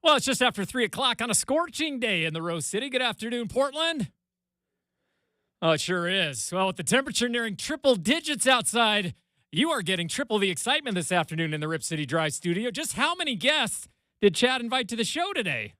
Well, it's just after 3 o'clock on a scorching day in the Rose City. Good afternoon, Portland. Oh, it sure is. Well, with the temperature nearing triple digits outside, you are getting triple the excitement this afternoon in the RipCityDrive studio. Just how many guests did Chad invite to the show today?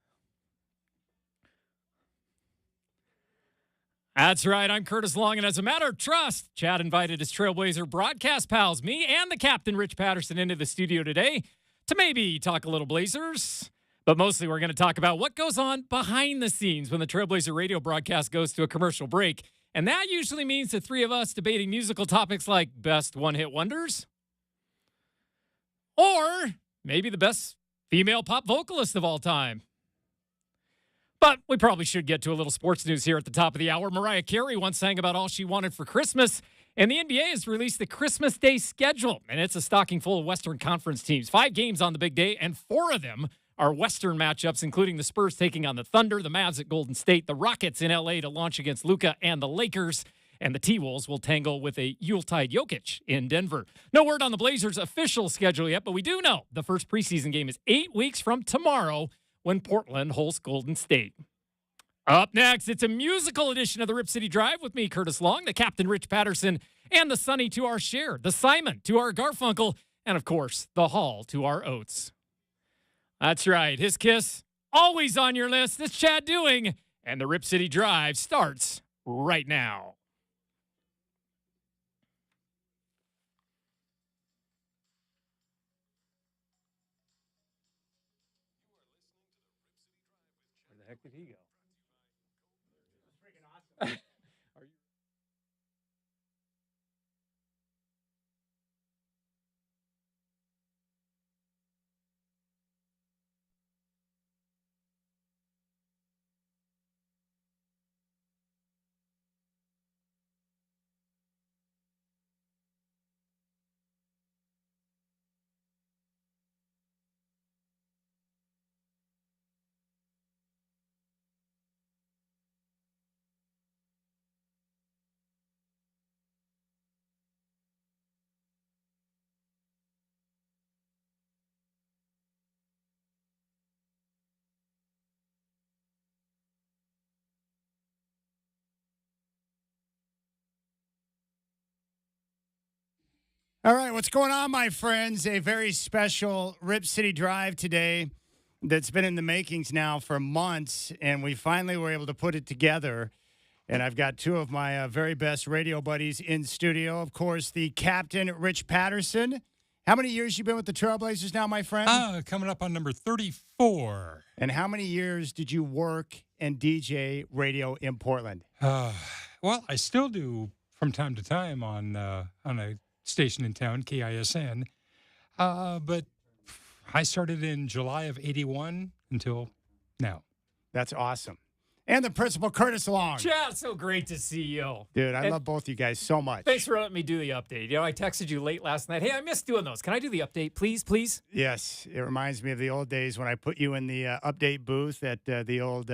That's right. I'm Curtis Long, and as a matter of trust, Chad invited his Trailblazer broadcast pals, me and the captain, Rich Patterson, into the studio today to maybe talk a little Blazers. But mostly we're going to talk about what goes on behind the scenes when the Trailblazer radio broadcast goes to a commercial break. And that usually means the three of us debating musical topics like best one-hit wonders, or maybe the best female pop vocalist of all time. But we probably should get to a little sports news here at the top of the hour. Mariah Carey once sang about all she wanted for Christmas, and the NBA has released the Christmas Day schedule, and it's a stocking full of Western Conference teams. 5 games on the big day, and 4 of them are Western matchups, including the Spurs taking on the Thunder, the Mavs at Golden State, the Rockets in L.A. to launch against Luka and the Lakers, and the T-Wolves will tangle with a Yuletide Jokic in Denver. No word on the Blazers' official schedule yet, but we do know the first preseason game is 8 weeks from tomorrow when Portland hosts Golden State. Up next, it's a musical edition of the Rip City Drive with me, Curtis Long, the Captain Rich Patterson, and the Sonny to our Cher, the Simon to our Garfunkel, and of course, the Hall to our Oates. That's right. His Kiss, always on your list. It's Chad doing, and the Rip City Drive starts right now. Where the heck did he go? Are you? All right, what's going on, my friends? A very special Rip City Drive today that's been in the makings now for months, and we finally were able to put it together. And I've got 2 of my very best radio buddies in studio. Of course, the captain, Rich Patterson. How many years you been with the Trailblazers now, my friend? Coming up on number 34. And how many years did you work and DJ radio in Portland? Well, I still do from time to time on a station in town, KISN. But I started in July of 81 until now. That's awesome. And the principal, Curtis Long. Chad, so great to see you. Dude, I love both you guys so much. Thanks for letting me do the update. You know, I texted you late last night. Hey, I missed doing those. Can I do the update, please? Yes. It reminds me of the old days when I put you in the update booth at the old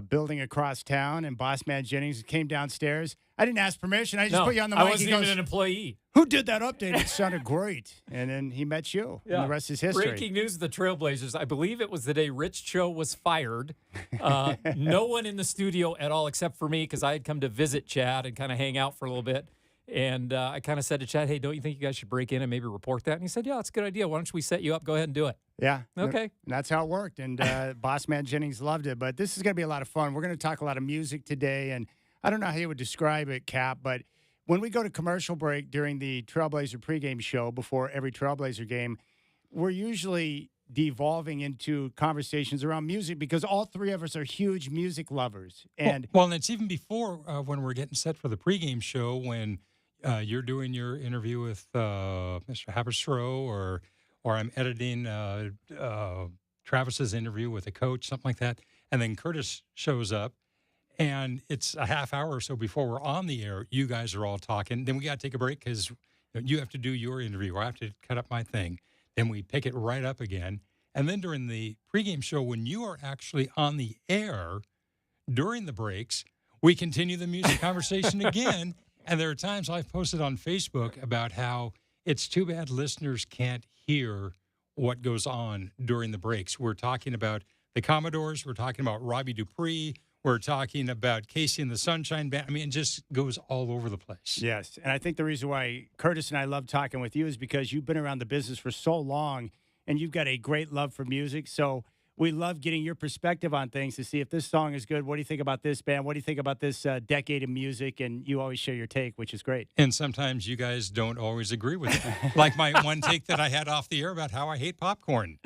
building across town, and Boss Man Jennings came downstairs. I didn't ask permission. I just put you on the mic. I wasn't even an employee. Who did that update? It sounded great. And then he met you. Yeah. And the rest is history. Breaking news of the Trailblazers. I believe it was the day Rich Cho was fired. No one in the studio at all except for me, because I had come to visit Chad and kind of hang out for a little bit. And I kind of said to Chad, hey, don't you think you guys should break in and maybe report that? And he said, yeah, that's a good idea. Why don't we set you up? Go ahead and do it. Yeah. Okay. And that's how it worked. And Boss Man Jennings loved it. But this is going to be a lot of fun. We're going to talk a lot of music today. And I don't know how you would describe it, Cap, but when we go to commercial break during the Trailblazer pregame show before every Trailblazer game, we're usually devolving into conversations around music because all 3 of us are huge music lovers. And and it's even before when we're getting set for the pregame show when you're doing your interview with Mr. Haberstroh or I'm editing Travis's interview with a coach, something like that, and then Curtis shows up. And it's a half hour or so before we're on the air. You guys are all talking. Then we got to take a break because you have to do your interview or I have to cut up my thing. Then we pick it right up again. And then during the pregame show, when you are actually on the air during the breaks, we continue the music conversation again. And there are times I've posted on Facebook about how it's too bad listeners can't hear what goes on during the breaks. We're talking about the Commodores. We're talking about Robbie Dupree. We're talking about Casey and the Sunshine Band. I mean, it just goes all over the place. Yes, and I think the reason why Curtis and I love talking with you is because you've been around the business for so long, and you've got a great love for music. So we love getting your perspective on things to see if this song is good. What do you think about this band? What do you think about this decade of music? And you always share your take, which is great. And sometimes you guys don't always agree with it. Like my one take that I had off the air about how I hate popcorn.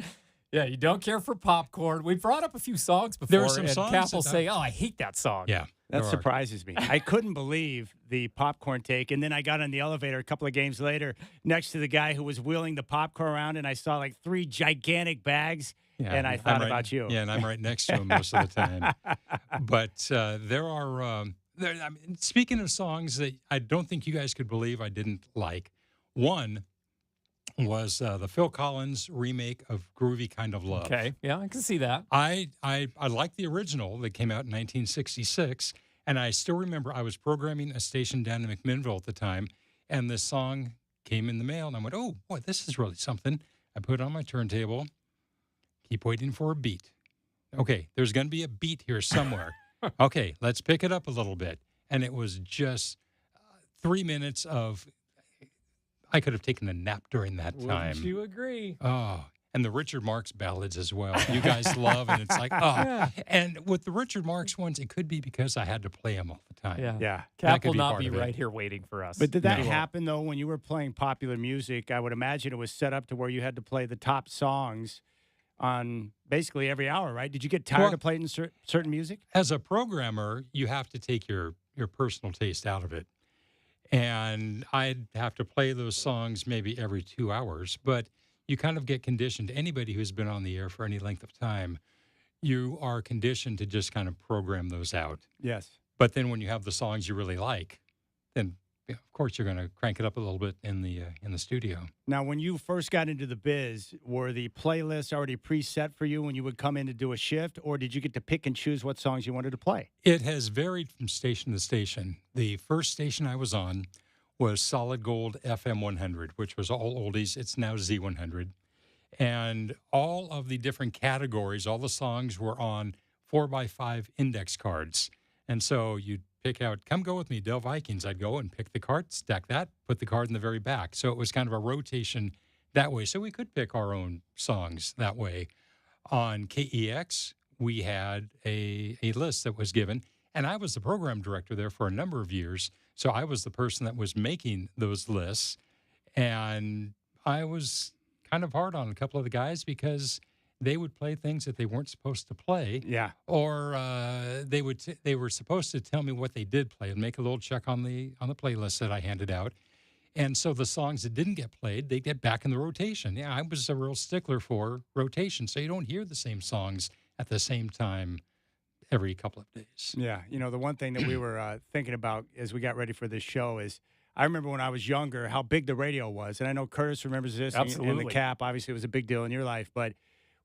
Yeah, you don't care for popcorn. We brought up a few songs before. There are some and songs Cap will that- say, "Oh, I hate that song." Yeah. That there are. surprises me. I couldn't believe the popcorn take. And then I got on the elevator a couple of games later next to the guy who was wheeling the popcorn around, and I saw like 3 gigantic bags. Yeah, And I I'm thought right- about you. Yeah, and I'm right next to him most of the time. But there are, I mean, speaking of songs that I don't think you guys could believe I didn't like, one was the Phil Collins remake of Groovy Kind of Love. Okay. Yeah, I can see that. I like the original that came out in 1966, and I still remember I was programming a station down in McMinnville at the time, and this song came in the mail, and I went, oh, boy, this is really something. I put it on my turntable, keep waiting for a beat. Okay, there's going to be a beat here somewhere. Okay, let's pick it up a little bit. And it was just 3 minutes of, I could have taken a nap during that time. Wouldn't you agree? Oh, and the Richard Marx ballads as well. You guys love, and it's like, oh. Yeah. And with the Richard Marx ones, it could be because I had to play them all the time. Yeah. Yeah. Cap That could will be not part be of it. right here waiting for us. But did that No. happen, though, when you were playing popular music? I would imagine it was set up to where you had to play the top songs on basically every hour, right? Did you get tired Well- of playing certain music? As a programmer, you have to take your personal taste out of it. And I'd have to play those songs maybe every 2 hours, but you kind of get conditioned. Anybody who's been on the air for any length of time, you are conditioned to just kind of program those out. Yes. But then when you have the songs you really like, then of course you're going to crank it up a little bit in the studio. Now, when you first got into the biz, were the playlists already preset for you when you would come in to do a shift, or did you get to pick and choose what songs you wanted to play? It has varied from station to station. The first station I was on was Solid Gold FM 100, which was all oldies. It's now Z100. And all of the different categories, all the songs were on 4x5 index cards. And so you'd pick out, come go with me, Del Vikings. I'd go and pick the card, stack that, put the card in the very back. So it was kind of a rotation that way. So we could pick our own songs that way. On KEX, we had a list that was given, and I was the program director there for a number of years. So I was the person that was making those lists, and I was kind of hard on a couple of the guys because they would play things that they weren't supposed to play, Yeah. or they were supposed to tell me what they did play and make a little check on the playlist that I handed out. And so the songs that didn't get played, they get back in the rotation. Yeah, I was a real stickler for rotation, so you don't hear the same songs at the same time every couple of days. Yeah. You know, the one thing that we were thinking about as we got ready for this show is I remember when I was younger how big the radio was. And I know Curtis remembers this. And Absolutely. the Cap, obviously, it was a big deal in your life. But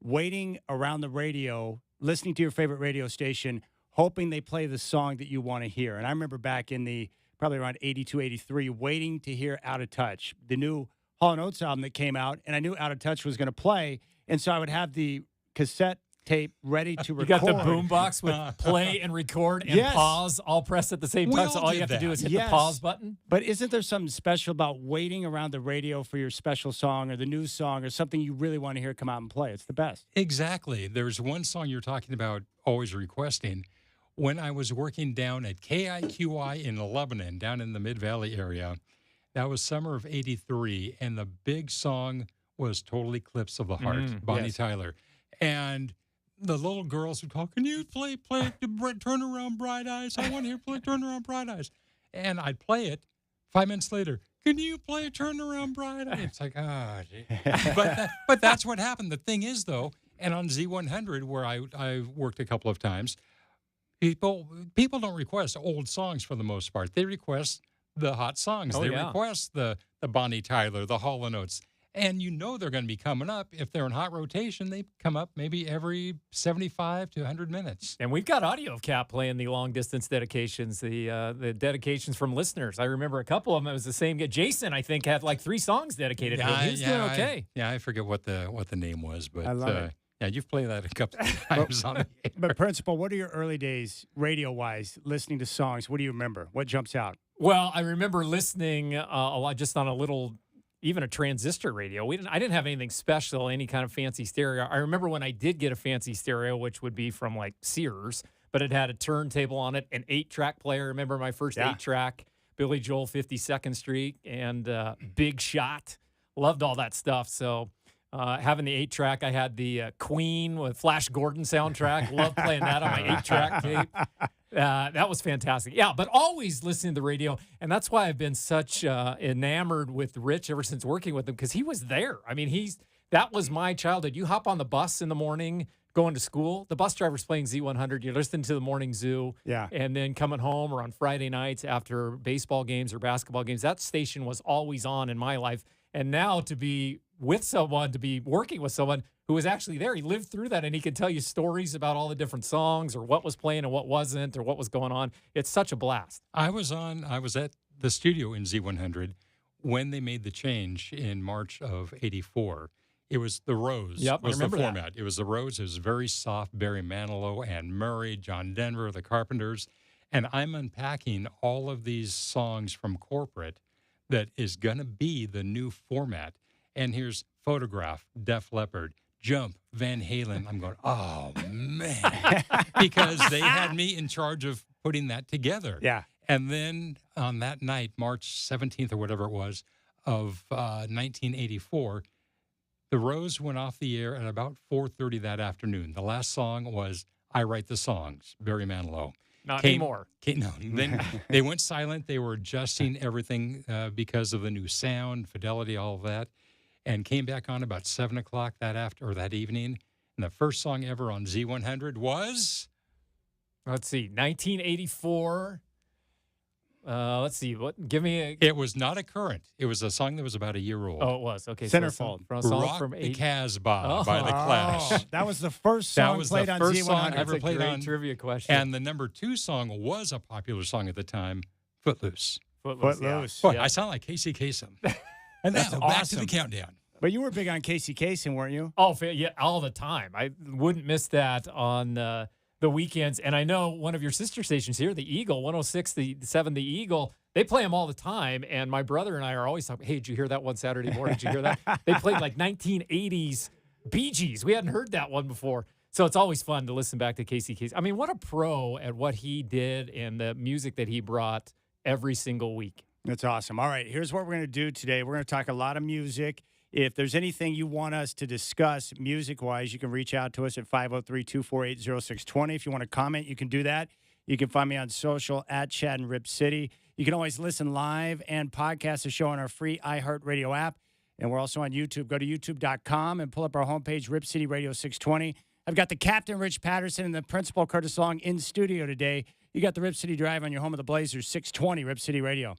waiting around the radio, listening to your favorite radio station, hoping they play the song that you want to hear. And I remember back in the probably around 82, 83, waiting to hear Out of Touch, the new Hall & Oates album that came out. And I knew Out of Touch was going to play. And so I would have the cassette tape ready to you record. got the boombox with play and record and Yes. pause all pressed at the same We time. all So all you did have to do that. is hit Yes. the pause button. But isn't there something special about waiting around the radio for your special song or the new song or something you really want to hear come out and play? It's the best. Exactly. There's one song you're talking about always requesting. When I was working down at KIQI in Lebanon, down in the Mid-Valley area, that was summer of 83, and the big song was Total Eclipse of the Heart, Bonnie yes. Tyler. And the little girls would call, can you play Turn Around Bright Eyes? I want to hear play Turn Around Bright Eyes. And I'd play it. 5 minutes later, can you play Turn Around Bright Eyes? It's like, oh, gee. But that's what happened. The thing is, though, and on Z100, where I worked a couple of times, people don't request old songs for the most part. They request the hot songs. Oh, They yeah. request the Bonnie Tyler, the Hall & Oates. And you know they're going to be coming up. If they're in hot rotation, they come up maybe every 75 to 100 minutes. And we've got audio of Cap playing the long distance dedications, the dedications from listeners. I remember a couple of them. It was the same. Jason, I think, had like 3 songs dedicated to him. He was doing okay. I forget what the name was, but I love it. Yeah, you've played that a couple of times on the air. But Principal, what are your early days radio-wise, listening to songs? What do you remember? What jumps out? Well, I remember listening a lot just on a little, even a transistor radio. I didn't have anything special, any kind of fancy stereo. I remember when I did get a fancy stereo, which would be from like Sears, but it had a turntable on it, an 8-track player. I remember my first 8-track, Billy Joel, 52nd Street, and Big Shot. Loved all that stuff. So having the 8-track, I had the Queen with Flash Gordon soundtrack. Loved playing that on my 8-track tape. That was fantastic. Yeah, but always listening to the radio. And that's why I've been such enamored with Rich ever since working with him, because he was there. I mean, that was my childhood. You hop on the bus in the morning going to school. The bus driver's playing Z100. You're listening to the Morning Zoo. Yeah. And then coming home or on Friday nights after baseball games or basketball games, that station was always on in my life. And now to be with someone, to be working with someone who was actually there, he lived through that, and he could tell you stories about all the different songs or what was playing and what wasn't or what was going on. It's such a blast. I was at the studio in Z100 when they made the change in March of '84. It was the Rose. Yep, was I the remember format. It was the Rose. It was very soft. Barry Manilow, Anne Murray, John Denver, the Carpenters. And I'm unpacking all of these songs from corporate that is going to be the new format. And here's Photograph, Def Leppard, Jump, Van Halen. I'm going, oh, man, because they had me in charge of putting that together. Yeah. And then on that night, March 17th or whatever it was, of 1984, the Rose went off the air at about 4:30 that afternoon. The last song was I Write the Songs, Barry Manilow. Not anymore. No, then they went silent. They were adjusting everything because of the new sound, fidelity, all of that, and came back on about 7 o'clock that evening. And the first song ever on Z100 was? Let's see, 1984. Let's see. Give me a. It was not a current. It was a song that was about a year old. Oh, it was. Okay. Centerfold. From a song Rock from the 8. Casbah by The Clash. Oh, that was the first song played on Z100. That was the first song That's ever a played great on. trivia question. And the number 2 song was a popular song at the time, Footloose. Footloose. Boy, I sound like Casey Kasem. And That's now, back to awesome. the countdown. But you were big on Casey Kasem, weren't you? Oh, yeah, all the time. I wouldn't miss that on the weekends. And I know one of your sister stations here, the Eagle, 106.7 The Eagle, they play them all the time. And my brother and I are always talking, hey, did you hear that one Saturday morning? Did you hear that? They played like 1980s Bee Gees. We hadn't heard that one before. So it's always fun to listen back to Casey Kasem. I mean, what a pro at what he did and the music that he brought every single week. That's awesome. All right, here's what we're going to do today. We're going to talk a lot of music. If there's anything you want us to discuss music-wise, you can reach out to us at 503-248-0620. If you want to comment, you can do that. You can find me on social at Chad and Rip City. You can always listen live and podcast the show on our free iHeartRadio app. And we're also on YouTube. Go to youtube.com and pull up our homepage, Rip City Radio 620. I've got the captain, Rich Patterson, and the principal, Curtis Long, in studio today. You got the Rip City Drive on your home of the Blazers, 620 Rip City Radio.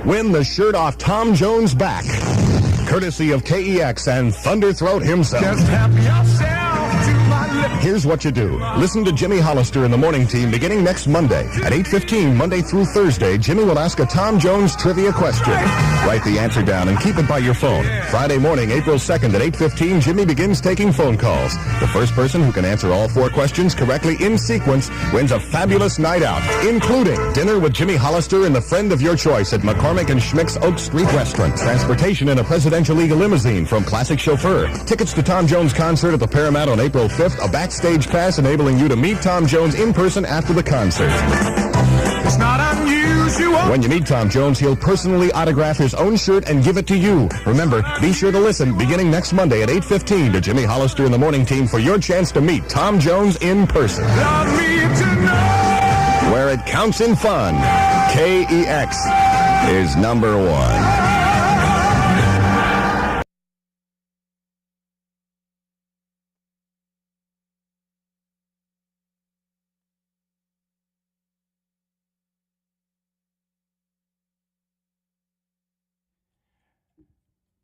Win the shirt off Tom Jones' back. Courtesy of KEX and Thunderthroat himself. Just help yourself to my lips. Here's what you do. Listen to Jimmy Hollister in the Morning Team beginning next Monday. At 8:15, Monday through Thursday, Jimmy will ask a Tom Jones trivia question. Write the answer down and keep it by your phone. Friday morning, April 2nd at 8:15, Jimmy begins taking phone calls. The first person who can answer all 4 questions correctly in sequence wins a fabulous night out, including dinner with Jimmy Hollister and the friend of your choice at McCormick and Schmick's Oak Street Restaurant. Transportation in a Presidential Eagle limousine from Classic Chauffeur. Tickets to Tom Jones' concert at the Paramount on April 5th. A backstage pass enabling you to meet Tom Jones in person after the concert. It's not unusual. When you meet Tom Jones, he'll personally autograph his own shirt and give it to you. Remember, be sure to listen beginning next Monday at 8:15 to Jimmy Hollister and the Morning Team for your chance to meet Tom Jones in person. Love me tonight. Where it counts in fun, KEX is number 1.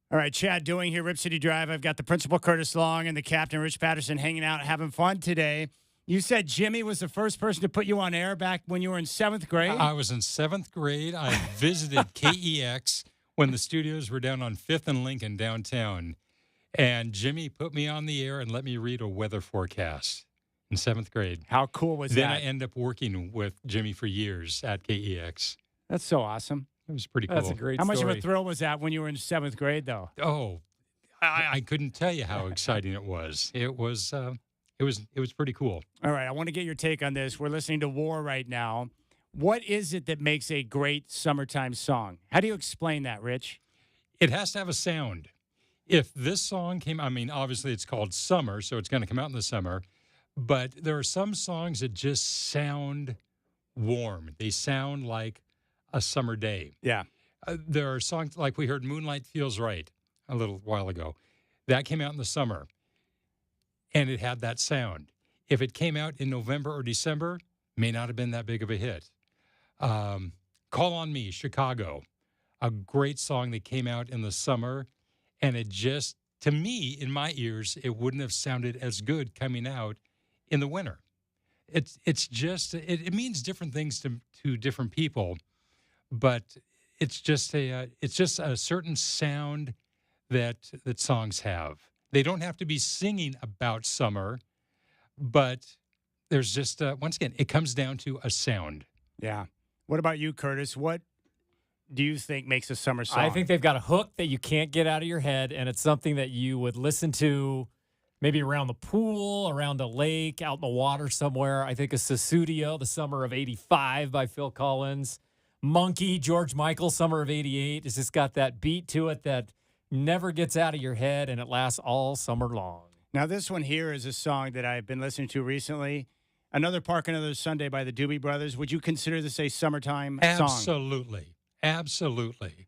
All right, Chad Doing here, Rip City Drive. I've got the principal, Curtis Long, and the captain, Rich Patterson, hanging out, having fun today. You said Jimmy was the first person to put you on air back when you were in 7th grade? I was in 7th grade. I visited KEX when the studios were down on 5th and Lincoln downtown. And Jimmy put me on the air and let me read a weather forecast in 7th grade. How cool was Then that? I ended up working with Jimmy for years at KEX. That's so awesome. It was pretty cool. That's a great How much story. of a thrill was that when you were in 7th grade, though? Oh, I couldn't tell you how exciting it was. It was pretty cool. All right, I want to get your take on this. We're listening to War right now. What is it that makes a great summertime song? How do you explain that, Rich? It has to have a sound. If this song came, I mean, obviously it's called Summer, so it's going to come out in the summer. But there are some songs that just sound warm. They sound like a summer day. Yeah. There are songs like we heard Moonlight Feels Right a little while ago. That came out in the summer, and it had that sound. If it came out in November or December, may not have been that big of a hit. Call on Me, Chicago, a great song that came out in the summer, and it just, to me, in my ears, it wouldn't have sounded as good coming out in the winter. It's just, it means different things to different people, but it's just a certain sound that songs have. They don't have to be singing about summer, but there's just, once again, it comes down to a sound. Yeah. What about you, Curtis? What do you think makes a summer song? I think they've got a hook that you can't get out of your head, and it's something that you would listen to maybe around the pool, around a lake, out in the water somewhere. I think of Susudio, The Summer of 85 by Phil Collins. Monkey, George Michael, Summer of 88. It's just got that beat to it that never gets out of your head, and it lasts all summer long. Now, this one here is a song that I've been listening to recently. Another Park, Another Sunday by the Doobie Brothers. Would you consider this a summertime song? Absolutely. Absolutely.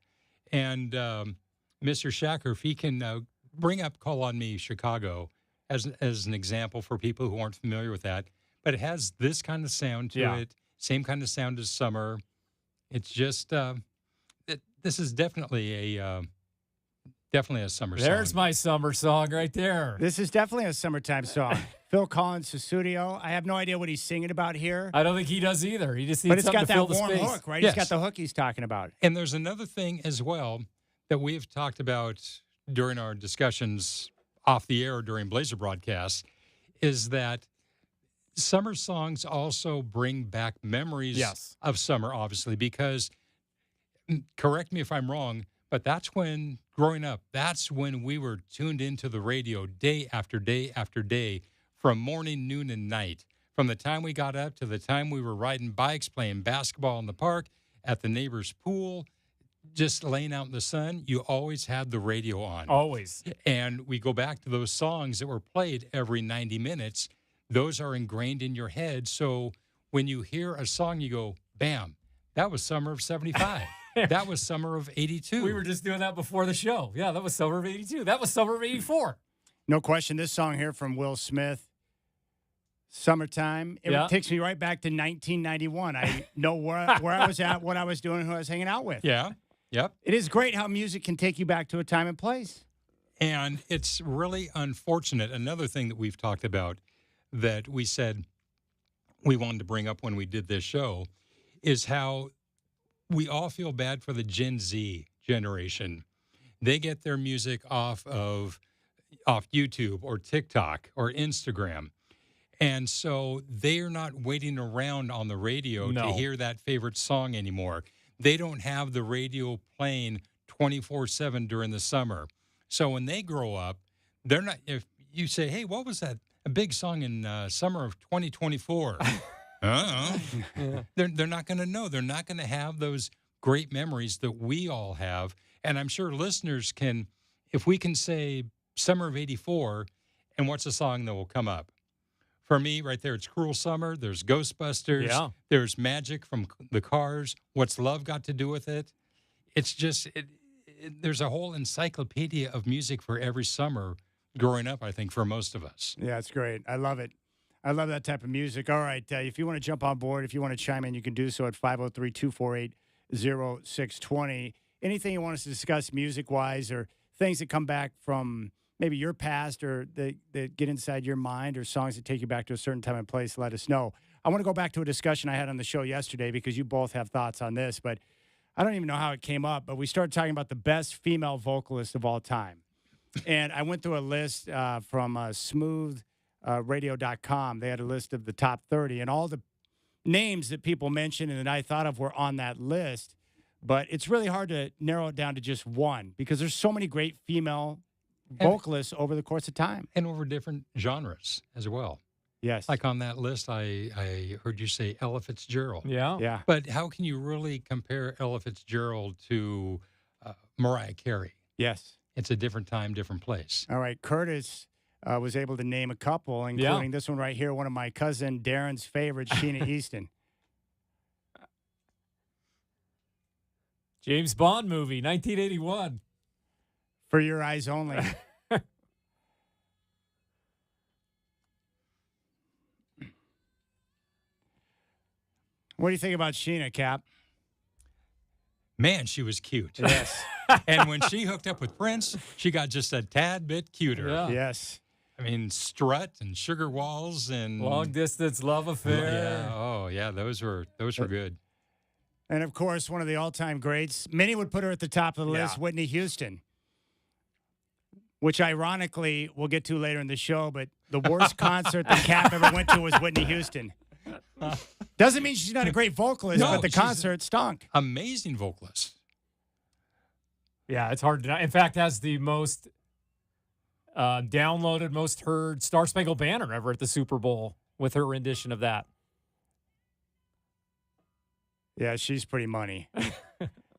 And Mr. Shacker, if he can bring up Call on Me, Chicago, as an example for people who aren't familiar with that. But it has this kind of sound to it, same kind of sound as summer. It's just, this is definitely a summer song. There's my summer song right there. This is definitely a summertime song. Phil Collins, Susudio. I have no idea what he's singing about here. I don't think he does either. He just needs But it's something got to fill that the warm space. hook, right? Yes. It's got the hook he's talking about. And there's another thing as well that we've talked about during our discussions off the air during Blazer broadcasts is that summer songs also bring back memories of summer, obviously, because, correct me if I'm wrong, but that's when, growing up, that's when we were tuned into the radio day after day after day, from morning, noon, and night. From the time we got up to the time we were riding bikes, playing basketball in the park, at the neighbor's pool, just laying out in the sun, you always had the radio on. Always. And we go back to those songs that were played every 90 minutes. Those are ingrained in your head. So when you hear a song, you go, bam, that was summer of 75. That was summer of 82. We were just doing that before the show. Yeah, that was summer of 82. That was summer of 84. No question. This song here from Will Smith, Summertime. It takes me right back to 1991. I know where I was at, what I was doing, who I was hanging out with. Yeah. Yep. It is great how music can take you back to a time and place. And it's really unfortunate. Another thing that we've talked about that we said we wanted to bring up when we did this show is how we all feel bad for the Gen Z generation. They get their music off YouTube or TikTok or Instagram. And so they're not waiting around on the radio to hear that favorite song anymore. They don't have the radio playing 24/7 during the summer. So when they grow up, they're not, if you say, hey, what was that? A big song in summer of 2024. They're not going to know. They're not going to have those great memories that we all have. And I'm sure listeners can, if we can say summer of 84, and what's the song that will come up? For me, right there, it's Cruel Summer. There's Ghostbusters. Yeah. There's Magic from the Cars. What's Love got to do with it? It's just, there's a whole encyclopedia of music for every summer growing up, I think, for most of us. Yeah, it's great. I love it. I love that type of music. All right. If you want to jump on board, if you want to chime in, you can do so at 503-248-0620. Anything you want us to discuss music-wise or things that come back from maybe your past or that get inside your mind or songs that take you back to a certain time and place, let us know. I want to go back to a discussion I had on the show yesterday because you both have thoughts on this, but I don't even know how it came up, but we started talking about the best female vocalist of all time. And I went through a list from smoothradio.com. They had a list of the top 30, and all the names that people mentioned and that I thought of were on that list. But it's really hard to narrow it down to just one because there's so many great female vocalists over the course of time. And over different genres as well. Yes. Like on that list, I heard you say Ella Fitzgerald. Yeah. Yeah. But how can you really compare Ella Fitzgerald to Mariah Carey? Yes. It's a different time, different place. All right. Curtis was able to name a couple, including this one right here, one of my cousin Darren's favorites, Sheena Easton. James Bond movie, 1981. For your eyes only. What do you think about Sheena, Cap? Man, she was cute. Yes. And when she hooked up with Prince, she got just a tad bit cuter. Yeah. Yes. I mean, Strut and Sugar Walls and Long distance love affair. Yeah. Oh, yeah. Those were good. And, of course, one of the all-time greats. Many would put her at the top of the list, Yeah. Whitney Houston, which, ironically, we'll get to later in the show, but the worst concert that Cap ever went to was Whitney Houston. Doesn't mean she's not a great vocalist, No, but the she's concert stunk. Amazing vocalist. Yeah, it's hard to deny. In fact, has the most downloaded, most heard Star Spangled Banner ever at the Super Bowl with her rendition of that. Yeah, she's pretty money.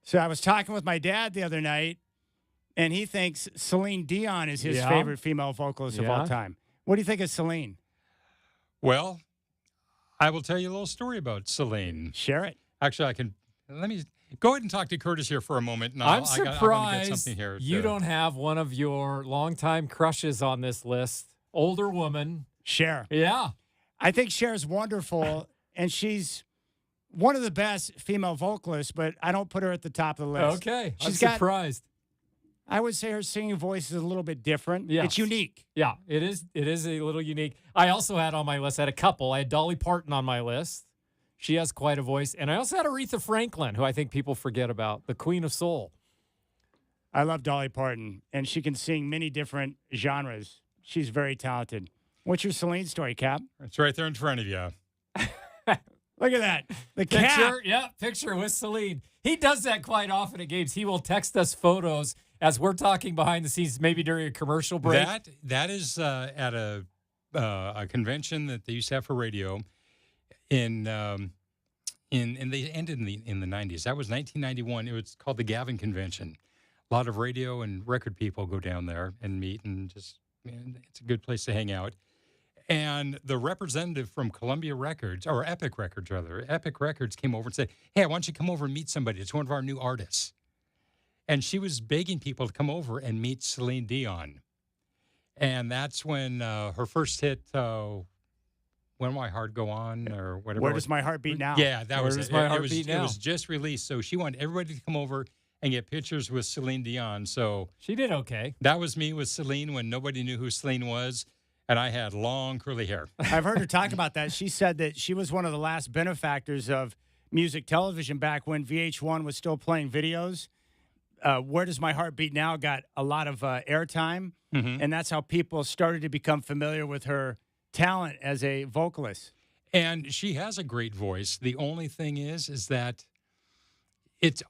So I was talking with my dad the other night, and he thinks Celine Dion is his favorite female vocalist of all time. What do you think of Celine? Well, I will tell you a little story about Celine. Share it. Actually, let me go ahead and talk to Curtis here for a moment. And I'm I surprised want to get something here you don't have one of your longtime crushes on this list. Older woman. Cher. Yeah. I think Cher's wonderful, and she's one of the best female vocalists, but I don't put her at the top of the list. Okay. I'm She's got, surprised. I would say her singing voice is a little bit different. Yes. It's unique. Yeah, it is. It is a little unique. I also had on my list, I had a couple. I had Dolly Parton on my list. She has quite a voice. And I also had Aretha Franklin, who I think people forget about, the Queen of Soul. I love Dolly Parton, and she can sing many different genres. She's very talented. What's your Celine story, Cap? It's right there in front of you. Look at that. The Cap. Picture, yeah, picture with Celine. He does that quite often at games. He will text us photos as we're talking behind the scenes, maybe during a commercial break. That is at a convention that they used to have for radio in they ended in the 90s. That was 1991. It was called the Gavin Convention. A lot of radio and record people go down there and meet, and just it's a good place to hang out. And the representative from Columbia Records, or Epic Records rather, Epic Records came over and said, "Hey, why don't you come over and meet somebody? It's one of our new artists." And she was begging people to come over and meet Celine Dion. And that's when her first hit, When Will My Heart Go On, or whatever. Where Does My Heart Beat Now? Yeah, that was it. Does My Heart Beat Now? It was just released. So she wanted everybody to come over and get pictures with Celine Dion. So She did okay. that was me with Celine when nobody knew who Celine was, and I had long curly hair. I've heard her talk about that. She said that she was one of the last benefactors of music television back when VH1 was still playing videos. Where Does My Heart Beat Now got a lot of airtime, and that's how people started to become familiar with her talent as a vocalist. And she has a great voice. The only thing is that it's,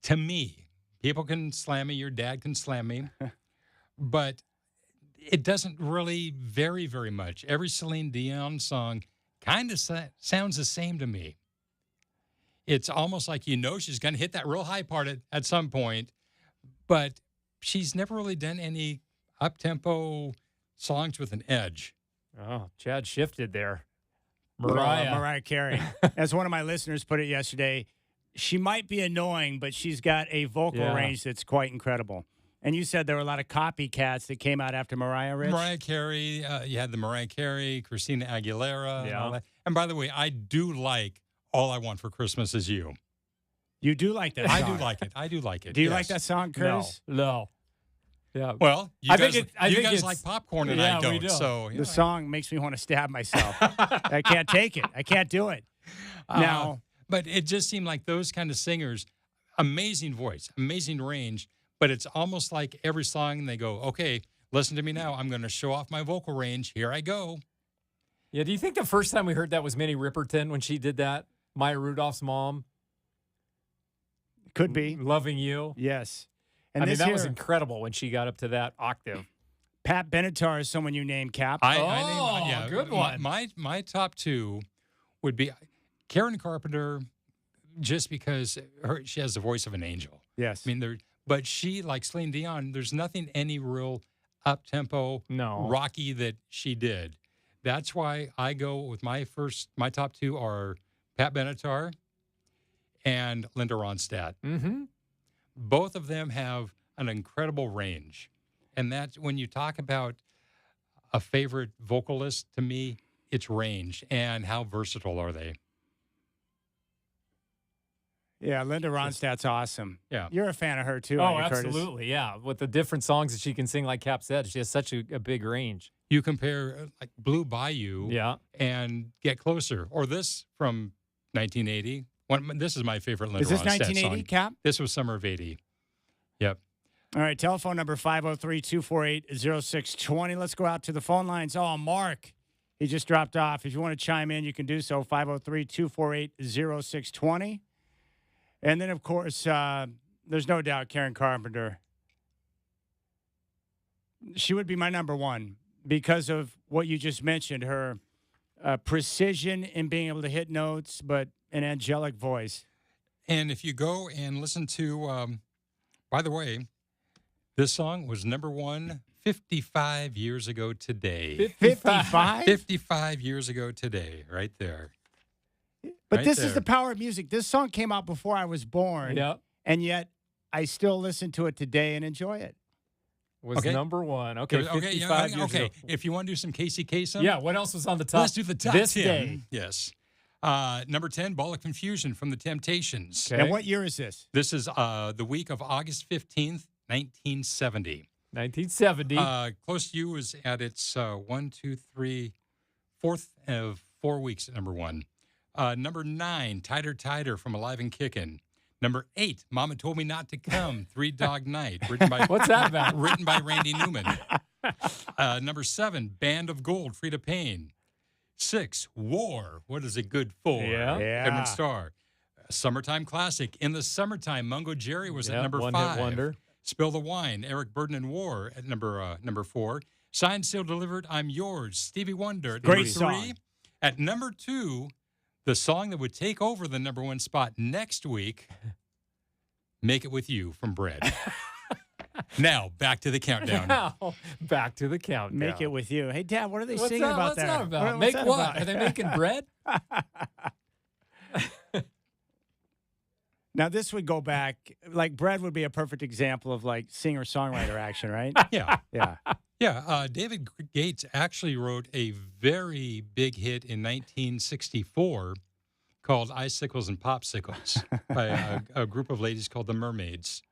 to me, people can slam me, your dad can slam me, but it doesn't really vary very much. Every Celine Dion song kind of sounds the same to me. It's almost like she's going to hit that real high part at some point, but she's never really done any up-tempo songs with an edge. Oh, Chad shifted there. Mariah Carey. As one of my listeners put it yesterday, she might be annoying, but she's got a vocal range that's quite incredible. And you said there were a lot of copycats that came out after Mariah, Rich? Mariah Carey, you had the Mariah Carey, Christina Aguilera, and all Yeah. that. And by the way, I do like All I Want for Christmas Is You. You do like that song. I do like it. I do like it. Do you yes. like that song, Curtis? No. Yeah. Well, you I guys, think I you think guys it's- like popcorn and yeah, I don't. we do. So The song makes me want to stab myself. I can't take it. I can't do it. Now, but it just seemed like those kind of singers, amazing voice, amazing range, but it's almost like every song they go, okay, listen to me now. I'm going to show off my vocal range. Here I go. Yeah, do you think the first time we heard that was Minnie Riperton when she did that? Maya Rudolph's mom? could be. Loving You. Yes. I mean, that was incredible when she got up to that octave. Pat Benatar is someone you named, Cap. I named, yeah, good one. My top two would be Karen Carpenter, just because she has the voice of an angel. Yes. I mean, but she, like Celine Dion, there's nothing any real up-tempo, rocky that she did. That's why I go with my top two are Pat Benatar and Linda Ronstadt. Mm-hmm. Both of them have an incredible range. And that's when you talk about a favorite vocalist, to me, it's range and how versatile are they. Yeah, Linda Ronstadt's awesome. Yeah. You're a fan of her, too, Oh, aren't you, Curtis? absolutely, yeah. With the different songs that she can sing, like Cap said, she has such a big range. You compare like Blue Bayou Yeah. and Get Closer, or this from 1980. This is my favorite Linda Is this Ronstadt 1980, song. Cap? This was summer of 80. Yep. All right, telephone number 503-248-0620. Let's go out to the phone lines. Oh, Mark, he just dropped off. If you want to chime in, you can do so, 503-248-0620. And then, of course, there's no doubt Karen Carpenter. She would be my number one because of what you just mentioned, her precision in being able to hit notes, but an angelic voice. And if you go and listen to, by the way, this song was number one 55 years ago today. 55? 55 years ago today, right there. But Right this is there. the power of music. This song came out before I was born. Yeah. And yet I still listen to it today and enjoy it. Was Okay. number one. Okay, Okay, 55 years okay. ago. If you want to do some Casey Kasem, Yeah, what else was on the top? let's do the top this 10. day. Yes. Number 10, Ball of Confusion from the Temptations. Okay. And what year is this? This is the week of August 15th, 1970. 1970. Close to You is at its 4th of 4 weeks at number one. Number 9, Tighter Tighter from Alive and Kickin'. Number 8, Mama Told Me Not to Come, Three Dog Night, written by What's that about? written by Randy Newman. Number 7, Band of Gold, Frida Payne. 6, War, What Is It Good For? Yeah. Edward Starr. Summertime Classic, In the Summertime, Mungo Jerry was at number One 5. Hit Wonder. Spill the Wine, Eric Burden and War at number 4. Signed, Sealed, Delivered, I'm Yours, Stevie Wonder at Great number 3. song. At number 2, the song that would take over the number 1 spot next week, Make It With You from Bread. Now, back to the countdown. Now, back to the countdown. Make It With You. Hey, Dad, what are they What's singing that, about what's there? that about? What's Make that what? about? Are they making bread? Now, this would go back, like, Bread would be a perfect example of, like, singer-songwriter action, right? Yeah. Yeah. Yeah, David Gates actually wrote a very big hit in 1964 called Icicles and Popsicles by a group of ladies called the Mermaids.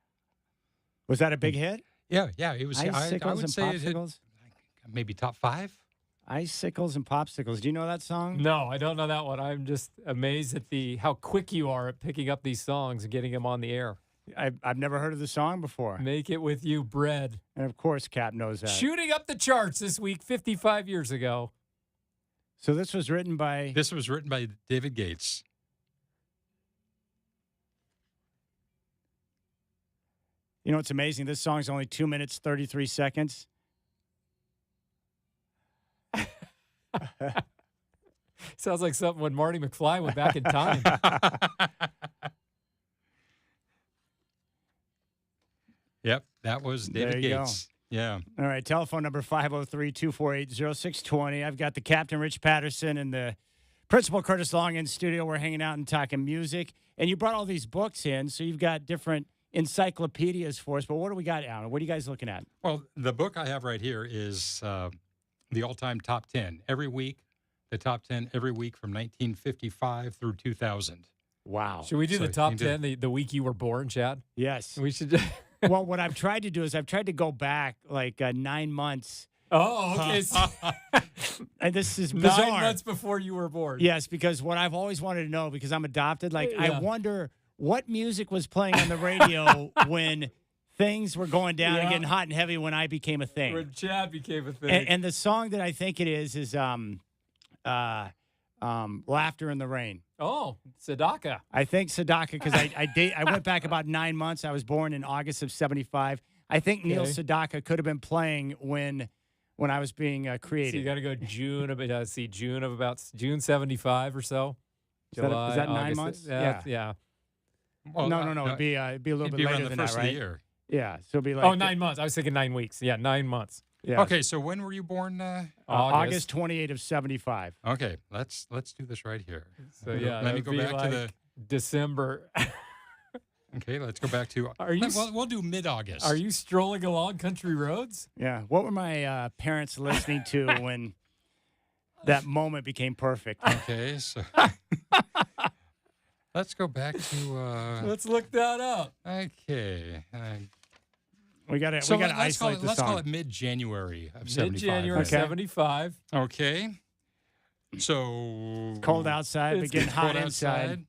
Was that a big hit? Yeah. It was. I Icicles would and say it hit popsicles. maybe top 5. Icicles and popsicles. Do you know that song? No, I don't know that one. I'm just amazed at how quick you are at picking up these songs and getting them on the air. I've never heard of the song before. Make It With You, Bread. And of course, Cap knows that. Shooting up the charts this week, 55 years ago. So this was written by. This was written by David Gates. You know, it's amazing. This song's only 2 minutes, 33 seconds. Sounds like something when Marty McFly went back in time. Yep, that was David There you go. Gates. Yeah. All right, telephone number 503-248-0620. I've got the captain, Rich Patterson, and the principal, Curtis Long, in studio. We're hanging out and talking music. And you brought all these books in, so you've got different encyclopedias for us. But what do we got, Alan? What are you guys looking at? Well, the book I have right here is the all-time top 10. Every week, the top 10 every week from 1955 through 2000. Wow. Should we do So the top you can 10 the week you were born, Chad? Yes. We should. Well, what I've tried to do is I've tried to go back like 9 months. Oh, okay. So And this is bizarre. 9 months before you were born. Yes, because what I've always wanted to know, because I'm adopted, like I Yeah. wonder what music was playing on the radio when things were going down and Yeah. getting hot and heavy when I became a thing. When Chad became a thing. And the song that I think it is Laughter in the Rain. Oh, Sadaka. I think Sadaka, because I went back about 9 months. I was born in August of 75. I think Neil Okay. Sedaka could have been playing when I was being So created. you got to go June of June 75 or so. Is that- is that 9 August. months? Yeah. Well, no. It'd be a little it'd bit be later around the than first that, of the right? year. Yeah, so it'd be like Oh, 9 months. I was thinking 9 weeks. Yeah, 9 months. Yeah. Okay, so when were you born? August 28 of 75. Okay, let's do this right here. So yeah, let me that'd go be back to like the. December. Okay, let's go back to. Are you We'll do mid-August. Are you strolling along country roads? Yeah. What were my parents listening to when that moment became perfect? Okay, so let's go back to. Let's look that up. Okay, We got to so let's isolate the let's call song. it mid-January of 75. Mid-January Okay. 75. Okay, so Cold outside, but It's getting hot cold inside.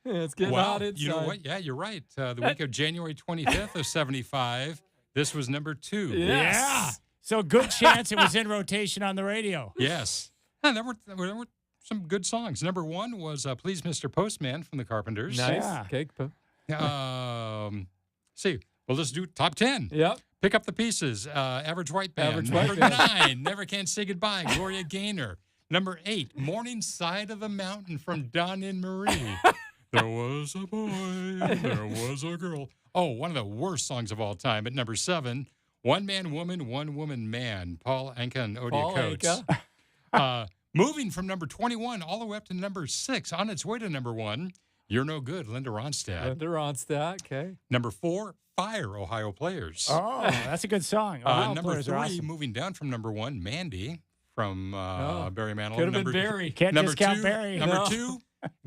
It's getting Wow, hot inside. you know what? Yeah, you're right. The week of January 25th of 75, this was number 2. Yeah. Yeah. Yes. So good chance it was in rotation on the radio. Yes. And there were some good songs. Number 1 was Please Mr. Postman from the Carpenters. Nice. Yeah. Cake. See, well, let's do top 10. Yep. Pick up the pieces. Average White Band. Average White Number Band. 9, Never Can Say Goodbye, Gloria Gaynor. Number 8, Morning Side of the Mountain from Don and Marie. There was a boy, there was a girl. Oh, one of the worst songs of all time. At number 7, One Man Woman, One Woman Man, Paul Anka and Odia Paul Coates. Anka. Moving from number 21 all the way up to number 6, on its way to number 1, You're No Good, Linda Ronstadt. Linda Ronstadt. Okay. Number 4, Fire, Ohio Players. Oh, that's a good song. Ohio Number players 3, are awesome. moving down from number 1, Mandy from Barry Manilow. Could have been Number Barry. Can't Number discount 2, Barry. Number No. 2,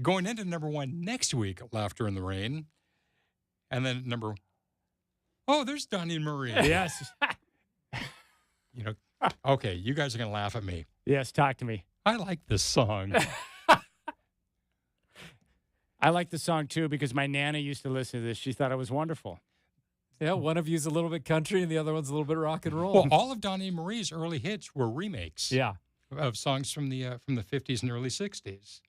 going into number 1 next week, Laughter in the Rain. And then there's Donnie and Marie. Yes. You know, okay, you guys are going to laugh at me. Yes, talk to me. I like this song. I like the song too because my Nana used to listen to this. She thought it was wonderful. Yeah, one of you's a little bit country and the other one's a little bit rock and roll. Well, all of Donnie and Marie's early hits were remakes Yeah. of songs from the 50s and early 60s.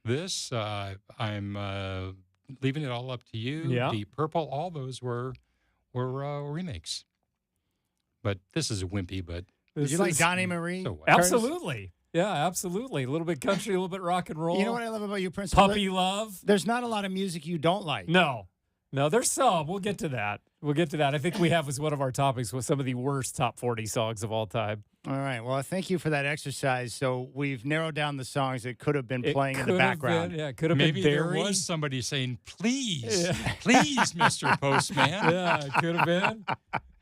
This, I'm leaving it all up to you. Yeah. Deep Purple, all those were remakes. But this is wimpy, but Did you like Donnie Marie? so what? Absolutely. Yeah, absolutely. A little bit country, a little bit rock and roll. You know what I love about you, Prince? Puppy love. There's not a lot of music you don't like. No, there's some. We'll get to that. I think we have as one of our topics was some of the worst top 40 songs of all time. All right. Well, thank you for that exercise. So we've narrowed down the songs that could have been It playing in the could have background. been, yeah, it could have Maybe been there Barry. was somebody saying, please, Yeah. please, Mr. Postman. Yeah, it could have been.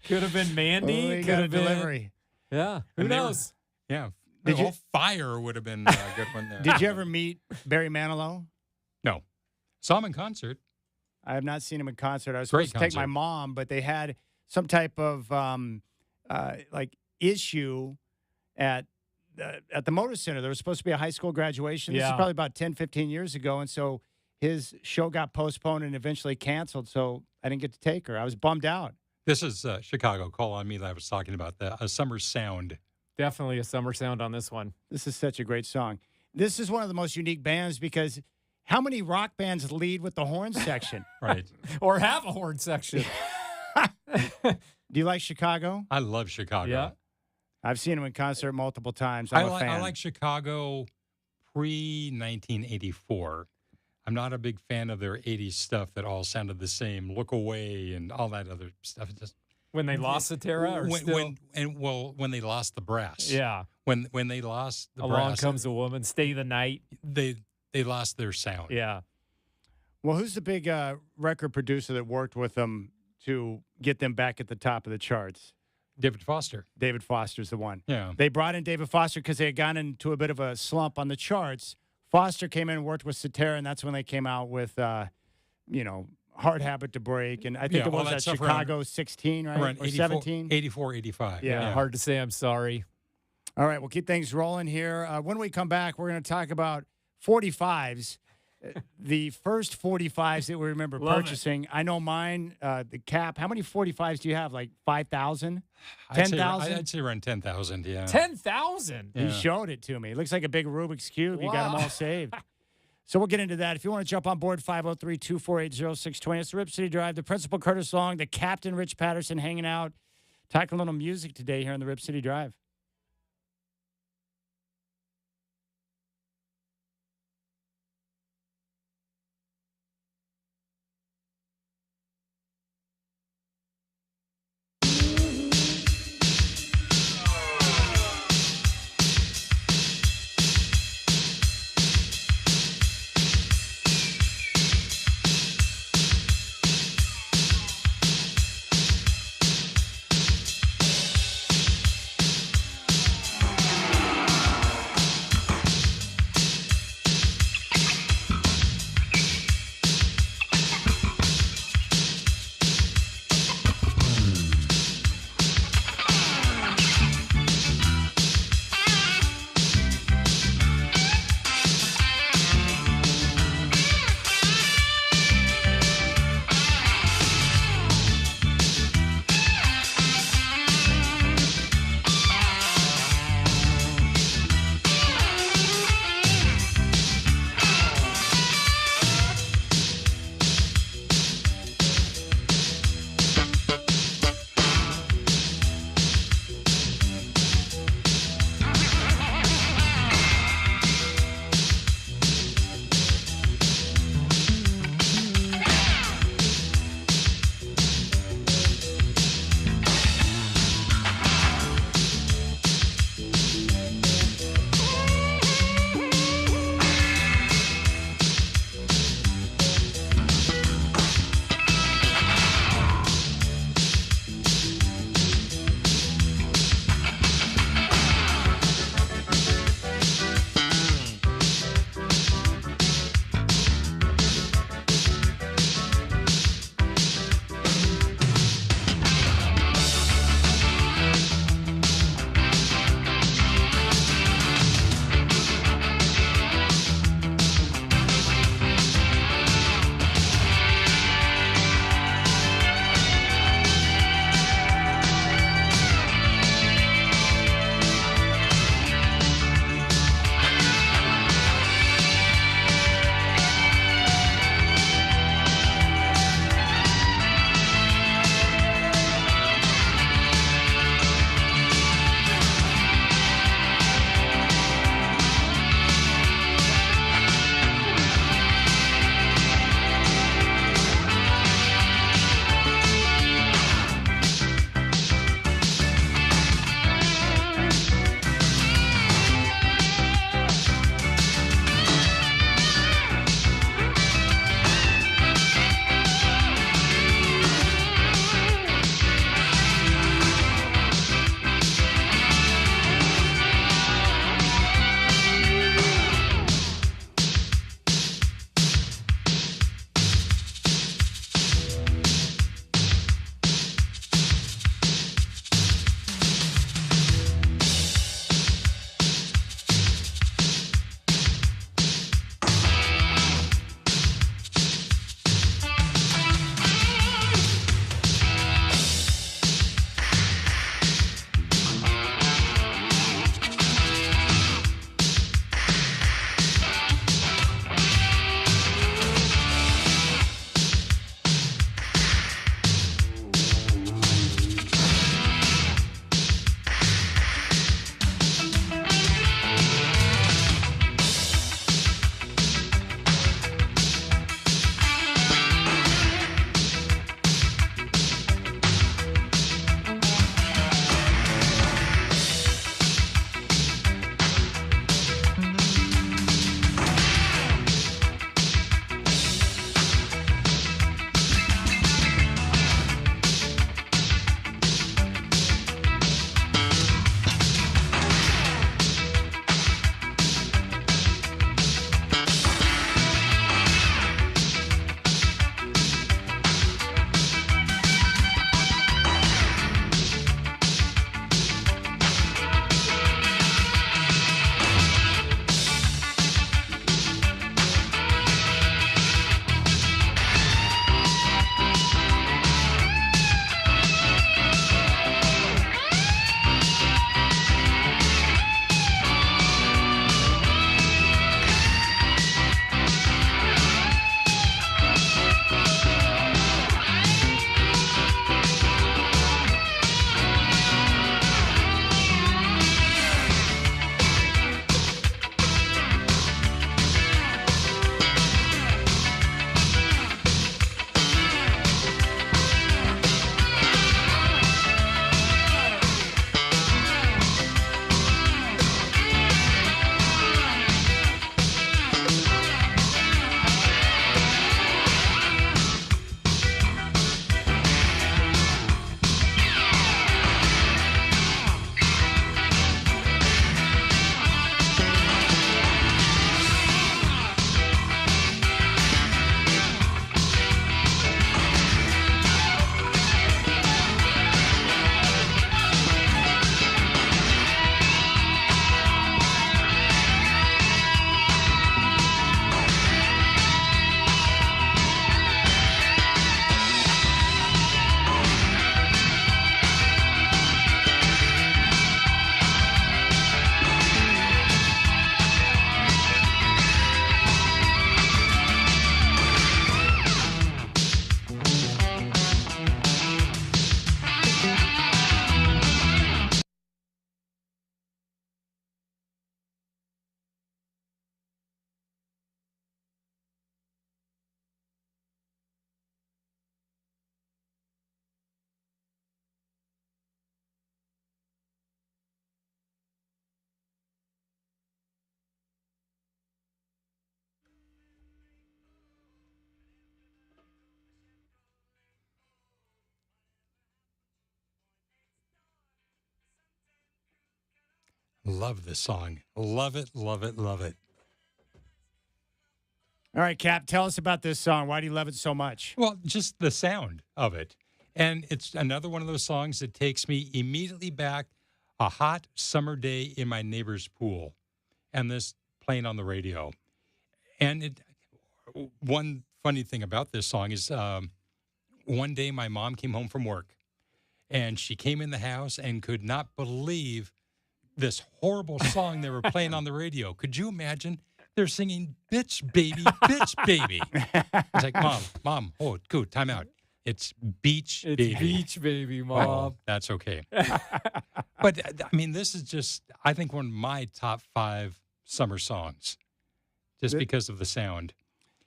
Could have been Mandy. Oh, we could got a have been. delivery. Yeah. Who And they were- knows? Yeah. Did you- Fire would have been a good one there. Did you ever meet Barry Manilow? No. Saw him in concert. I have not seen him in concert. I was Great supposed to take my concert. mom, but they had some type of like issue at the Motor Center. There was supposed to be a high school graduation. This is Yeah. probably about 10, 15 years ago. And so his show got postponed and eventually canceled. So I didn't get to take her. I was bummed out. This is Chicago. Call on me that I was talking about, a summer sound. Definitely a summer sound on this one. This is such a great song. This is one of the most unique bands because how many rock bands lead with the horn section? Right. Or have a horn section. Do you like Chicago? I love Chicago. Yeah. I've seen them in concert multiple times. I I'm a fan. like Chicago pre-1984. I'm not a big fan of their 80s stuff that all sounded the same, Look Away and all that other stuff. It just When they lost Cetera or still? when they lost the brass. Yeah. When they lost the Along brass, Comes a Woman, Stay the Night. they lost their sound. Yeah. Well, who's the big record producer that worked with them to get them back at the top of the charts? David Foster. David Foster's the one. Yeah. They brought in David Foster because they had gone into a bit of a slump on the charts. Foster came in and worked with Cetera, and that's when they came out with, Hard Habit to Break. And I think it all was that at stuff Chicago 16, right? Around Or 84, 17? 84, 85. Yeah. Hard to say I'm sorry. All right, we'll keep things rolling here. When we come back, we're going to talk about 45s. The first 45s that we remember Love it. purchasing. I know mine, the cap. How many 45s do you have? Like 5,000? I'd say- 10,000? I'd say around 10,000, yeah. 10,000. Yeah. He showed it to me. It looks like a big Rubik's Cube. You got them Wow. all saved. So we'll get into that. If you want to jump on board, 503-248-0620. It's the Rip City Drive. The Principal Curtis Long, the Captain Rich Patterson hanging out, talking a little music today here on the Rip City Drive. Love this song. Love it, love it, love it. All right, Cap, tell us about this song. Why do you love it so much? Well, just the sound of it. And it's another one of those songs that takes me immediately back a hot summer day in my neighbor's pool. And this playing on the radio. And one funny thing about this song is one day my mom came home from work. And she came in the house and could not believe this horrible song they were playing on the radio. Could you imagine? They're singing "Bitch Baby, Bitch Baby." It's like, Mom, hold, cool, time out. It's Beach Baby. Beach Baby, Mom. Oh, that's okay. But, I mean, this is just, I think, one of my top 5 summer songs, just because of the sound.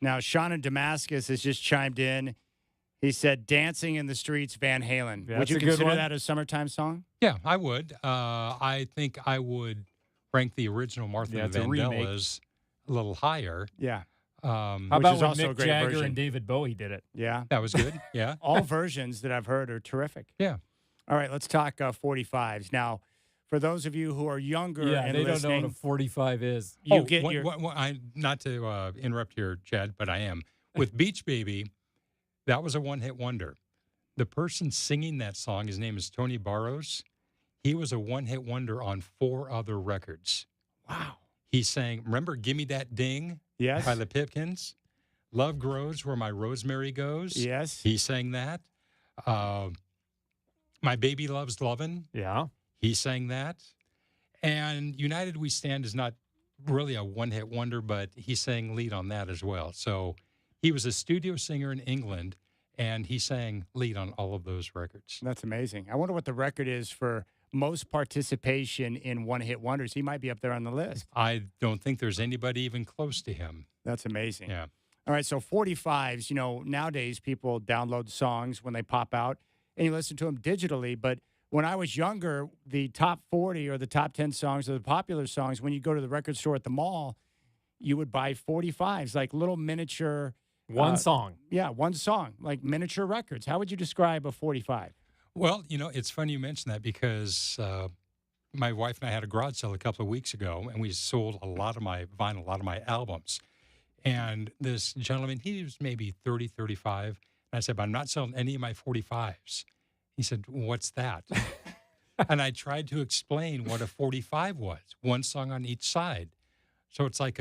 Now, Sean in Damascus has just chimed in. He said, "Dancing in the Streets, Van Halen." Yeah, would you that's a good consider one. that a summertime song? Yeah, I would. I think I would rank the original Martha Yeah, it's a Vandell remake. as a little higher. Yeah. How Which about is when also a Mick great Jagger version. and David Bowie did it? Yeah. That was good. Yeah. All versions that I've heard are terrific. Yeah. All right, let's talk 45s. Now, for those of you who are younger and they listening, don't know what a 45 is. you get one- your... not to interrupt here, Chad, but I am. With Beach Baby, that was a one-hit wonder. The person singing that song, his name is Tony Barros. He was a one-hit wonder on 4 other records. Wow. He sang, remember Gimme That Ding Yes. by the Pipkins? Love Grows Where My Rosemary Goes. Yes. He sang that. My Baby Loves Lovin'. Yeah. He sang that. And United We Stand is not really a one-hit wonder, but he sang lead on that as well. So he was a studio singer in England, and he sang lead on all of those records. That's amazing. I wonder what the record is for most participation in one-hit wonders. He might be up there on the list. I don't think there's anybody even close to him. That's amazing. Yeah. All right, so 45s, nowadays people download songs when they pop out and you listen to them digitally. But when I was younger, the top 40 or the top 10 songs or the popular songs, when you go to the record store at the mall, you would buy 45s, like little miniature. One song. Yeah, one song, like miniature records. How would you describe a 45? Well, it's funny you mention that because my wife and I had a garage sale a couple of weeks ago, and we sold a lot of my vinyl, a lot of my albums. And this gentleman, he was maybe 30, 35. And I said, but I'm not selling any of my 45s. He said, what's that? And I tried to explain what a 45 was, one song on each side. So it's like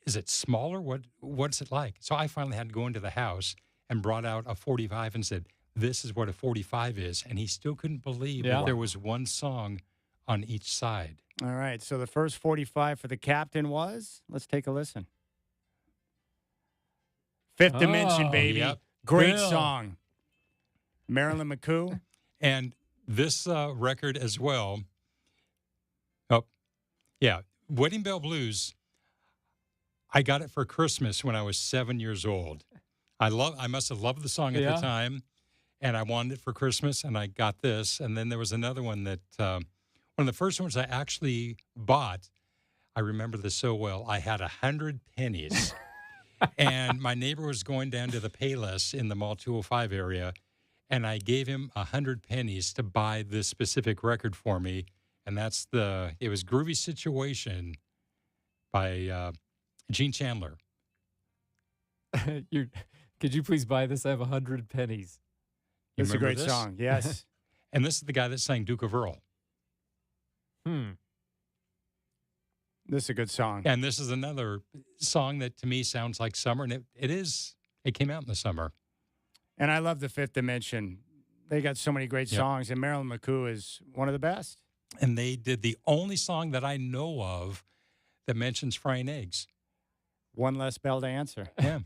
is it smaller? What's it like? So I finally had to go into the house and brought out a 45 and said, this is what a 45 is. And he still couldn't believe that there was one song on each side. All right, so the first 45 for the captain was, let's take a listen. Fifth Dimension, baby. Yep. Great Bill. song. Marilyn McCoo. And this record as well. Oh, yeah. Wedding Bell Blues. I got it for Christmas when I was 7 years old. I must have loved the song at the time, and I wanted it for Christmas, and I got this. And then there was another one that one of the first ones I actually bought. I remember this so well. I had 100 pennies. And my neighbor was going down to the Payless in the Mall 205 area, and I gave him 100 pennies to buy this specific record for me, and it was Groovy Situation by Gene Chandler. Could you please buy this? I have 100 pennies. You It's a remember great this? song. Yes. And this is the guy that sang Duke of Earl. This is a good song. And this is another song that to me sounds like summer, and it came out in the summer. And I love the Fifth Dimension. They got so many great songs, and Marilyn McCoo is one of the best. And they did the only song that I know of that mentions frying eggs. One less bell to answer. Yeah.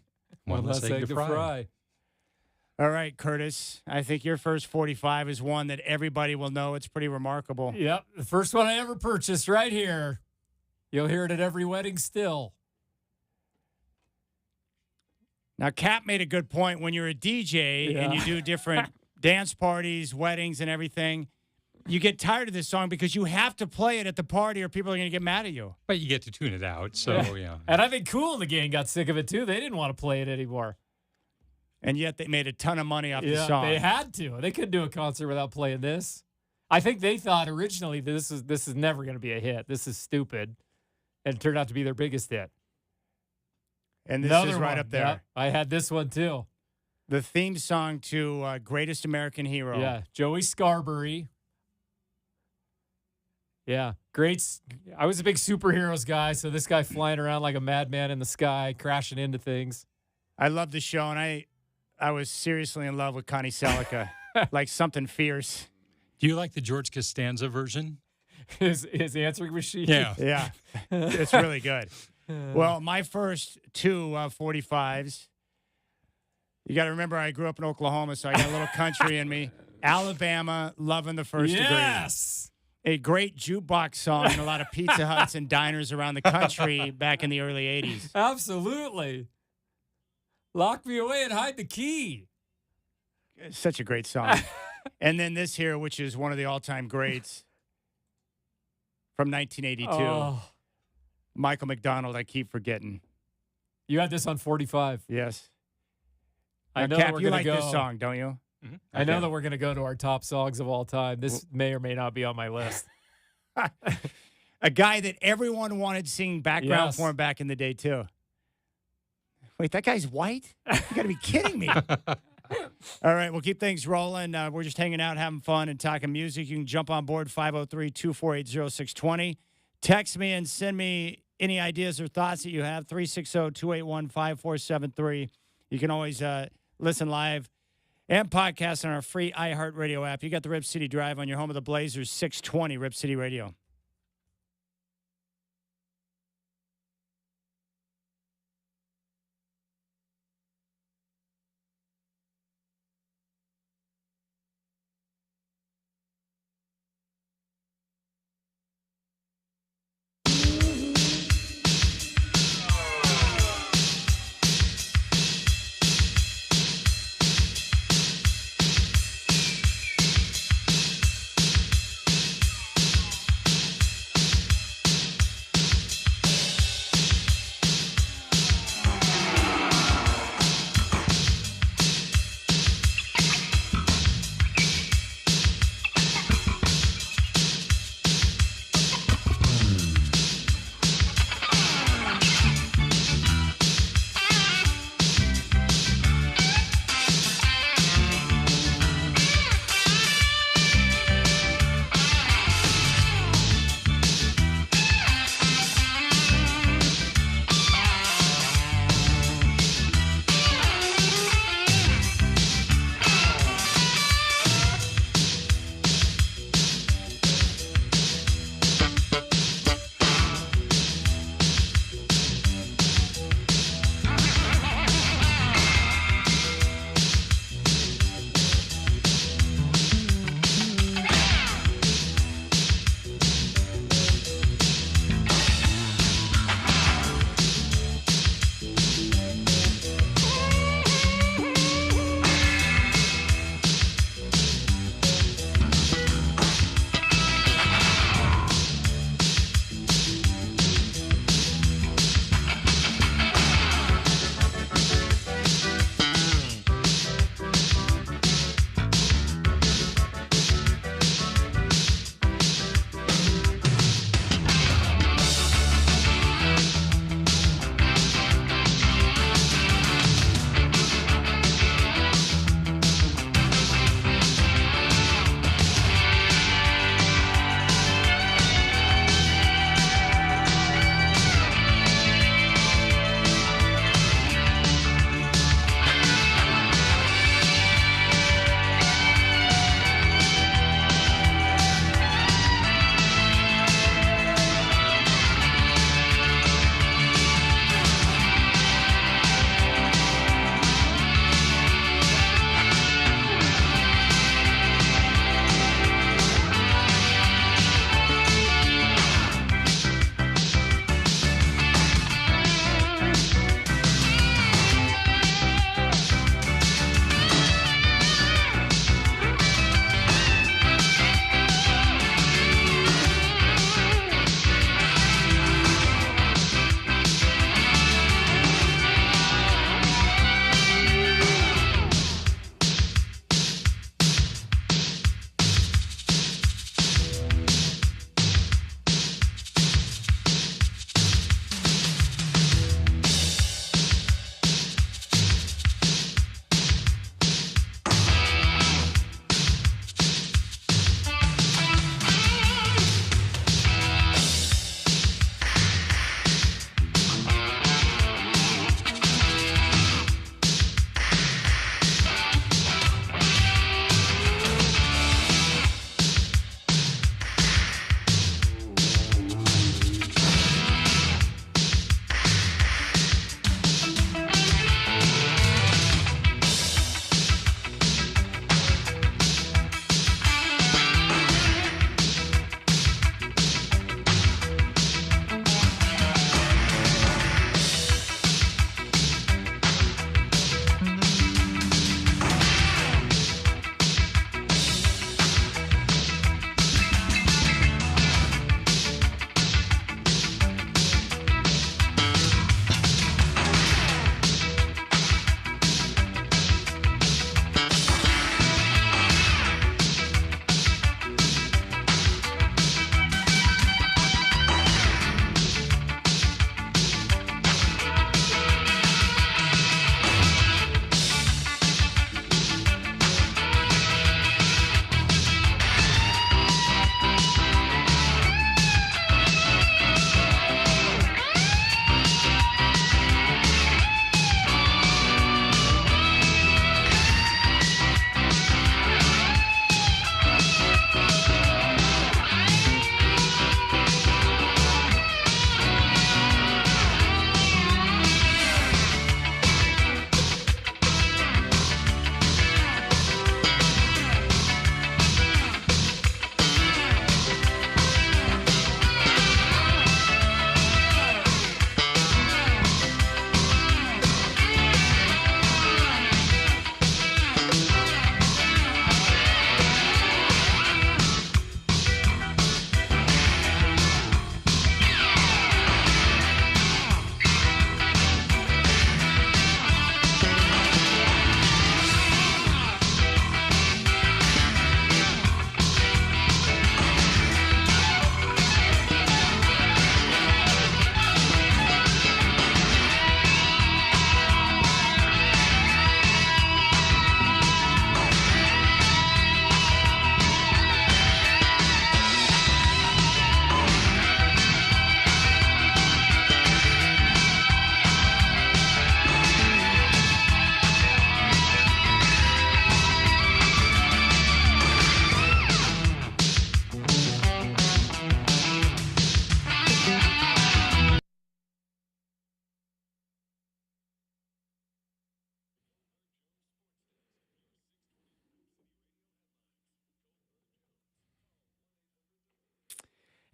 One less egg to fry. All right, Curtis. I think your first 45 is one that everybody will know. It's pretty remarkable. Yep. The first one I ever purchased right here. You'll hear it at every wedding still. Now, Cap made a good point. When you're a DJ and you do different dance parties, weddings, and everything, you get tired of this song because you have to play it at the party or people are going to get mad at you. But you get to tune it out, so yeah. And I think Kool and the gang got sick of it too. They didn't want to play it anymore. And yet they made a ton of money off the song. They had to. They couldn't do a concert without playing this. I think they thought originally this is never going to be a hit. This is stupid, and it turned out to be their biggest hit. And this Another is right one. up there. Yep, I had this one too. The theme song to Greatest American Hero. Yeah, Joey Scarberry. Yeah, great. I was a big superheroes guy, so this guy flying around like a madman in the sky, crashing into things. I love the show, and I was seriously in love with Connie Selica, like something fierce. Do you like the George Costanza version? His answering machine. Yeah. Yeah, it's really good. Well, my first two 45s, you got to remember I grew up in Oklahoma, so I got a little country in me. Alabama, loving the first degree. Yes. A great jukebox song in a lot of Pizza Huts and diners around the country back in the early 80s. Absolutely. Lock me away and hide the key. It's such a great song. And then this here, which is one of the all-time greats from 1982. Oh, Michael McDonald, I keep forgetting. you had this on 45. Yes. I know Cap, that we're you going to like go. this song, don't you? I know that we're going to go to our top songs of all time. This may or may not be on my list. A guy that everyone wanted singing background Yes. for him back in the day, too. Wait, that guy's white? You got to be kidding me. All right, we'll keep things rolling. We're just hanging out, having fun, and talking music. You can jump on board 503-248-0620. Text me and send me any ideas or thoughts that you have, 360-281-5473. You can always listen live and podcast on our free iHeartRadio app. You got the Rip City Drive on your home of the Blazers, 620 Rip City Radio.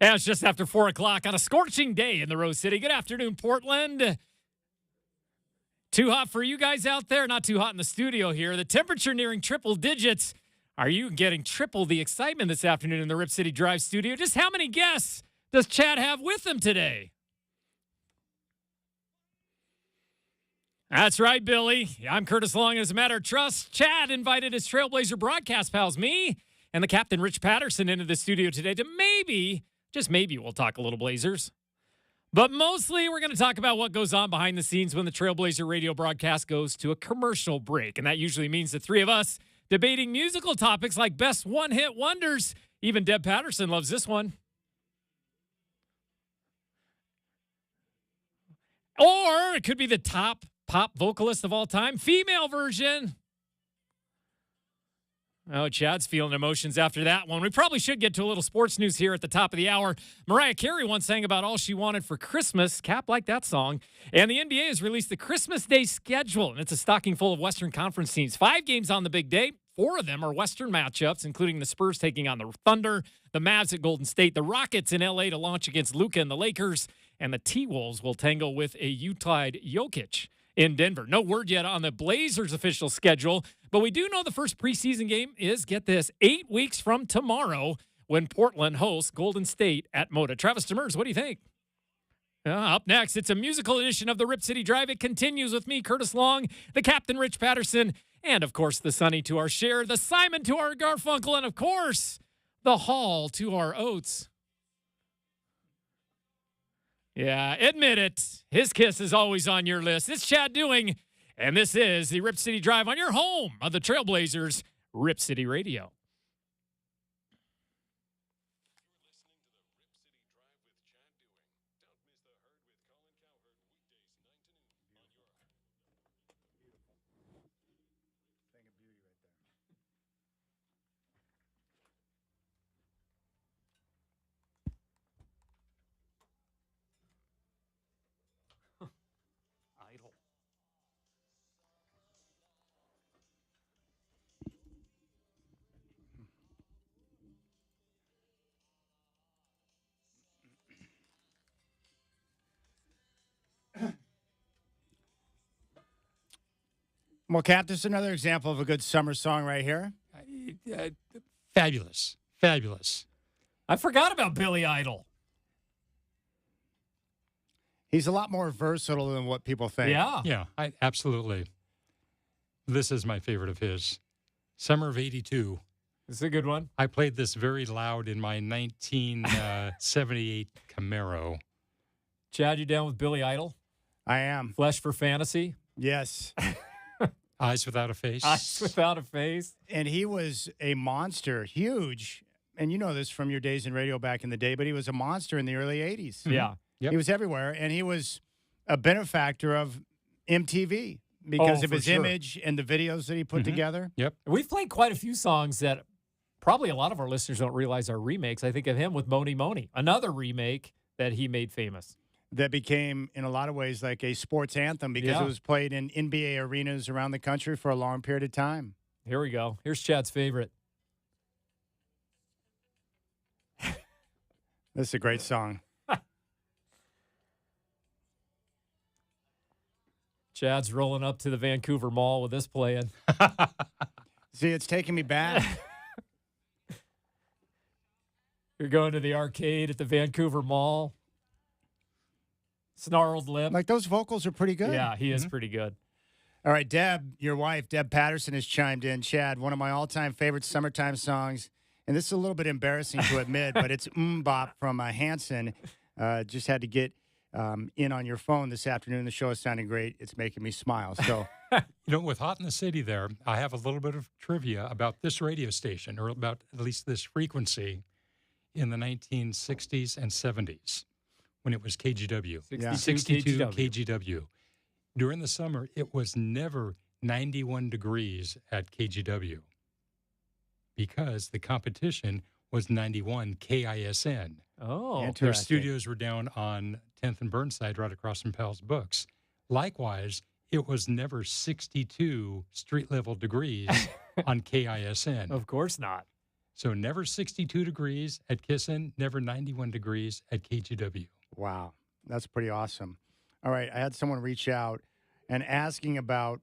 Yeah, it's just after 4 o'clock on a scorching day in the Rose City. Good afternoon, Portland. Too hot for you guys out there? Not too hot in the studio here. The temperature nearing triple digits. Are you getting triple the excitement this afternoon in the Rip City Drive studio? Just how many guests does Chad have with him today? That's right, Billy. I'm Curtis Long. As a matter of trust, Chad invited his Trailblazer broadcast pals, me and the captain, Rich Patterson, into the studio today to maybe, just maybe, we'll talk a little Blazers. But mostly, we're going to talk about what goes on behind the scenes when the Trailblazer radio broadcast goes to a commercial break. And that usually means the three of us debating musical topics like best one-hit wonders. Even Deb Patterson loves this one. Or it could be the top pop vocalist of all time, female version. Oh, Chad's feeling emotions after that one. We probably should get to a little sports news here at the top of the hour. Mariah Carey once sang about all she wanted for Christmas. Cap liked that song. And the NBA has released the Christmas Day schedule, and it's a stocking full of Western Conference teams. 5 games on the big day. 4 of them are Western matchups, including the Spurs taking on the Thunder, the Mavs at Golden State, the Rockets in L.A. to launch against Luka and the Lakers, and the T-Wolves will tangle with a Utah Jokic in Denver. No word yet on the Blazers' official schedule, but we do know the first preseason game is, get this, 8 weeks from tomorrow when Portland hosts Golden State at Moda. Travis Demers, what do you think? Up next, it's a musical edition of the Rip City Drive. It continues with me, Curtis Long, the captain, Rich Patterson, and, of course, the Sonny to our Cher, the Simon to our Garfunkel, and, of course, the Hall to our Oates. Yeah, admit it. His kiss is always on your list. It's Chad Doing, and this is the Rip City Drive on your home of the Trailblazers, Rip City Radio. Idol. Well, Cap, this is another example of a good summer song right here. Fabulous. Fabulous. I forgot about Billy Idol. He's a lot more versatile than what people think. Yeah. Yeah, absolutely. This is my favorite of his. Summer of '82. This is a good one. I played this very loud in my 1978 Camaro. Chad, you down with Billy Idol? I am. Flesh for Fantasy? Yes. Eyes Without a Face. Eyes Without a Face. And he was a monster, huge. And you know this from your days in radio back in the day, but he was a monster in the early 80s. Yeah. Yep. He was everywhere, and he was a benefactor of MTV because of for his sure. image and the videos that he put together. Yep. We've played quite a few songs that probably a lot of our listeners don't realize are remakes. I think of him with Moni Moni, another remake that he made famous. That became, in a lot of ways, like a sports anthem because Yeah. it was played in NBA arenas around the country for a long period of time. Here we go. Here's Chad's favorite. This is a great song. Chad's rolling up to the Vancouver Mall with this playing. See, it's taking me back. You're going to the arcade at the Vancouver Mall. Snarled lip. Like, those vocals are pretty good. Yeah, he is pretty good. All right, Deb, your wife, Deb Patterson, has chimed in. Chad, one of my all-time favorite summertime songs, and this is a little bit embarrassing to admit, but it's Bop from Hanson. Just had to get in on your phone this afternoon. The show is sounding great. It's making me smile. So, You know, with Hot in the City there, I have a little bit of trivia about this radio station, or about at least this frequency, in the 1960s and 70s when it was KGW. 62 KGW. During the summer, it was never 91 degrees at KGW because the competition was 91 KISN. Oh, Interesting. Their studios were down on 10th and Burnside, right across from Powell's Books. Likewise, it was never 62 street level degrees on KISN. of course not. So never 62 degrees at Kissin, never 91 degrees at KGW. Wow, that's pretty awesome. All right, I had someone reach out and asking about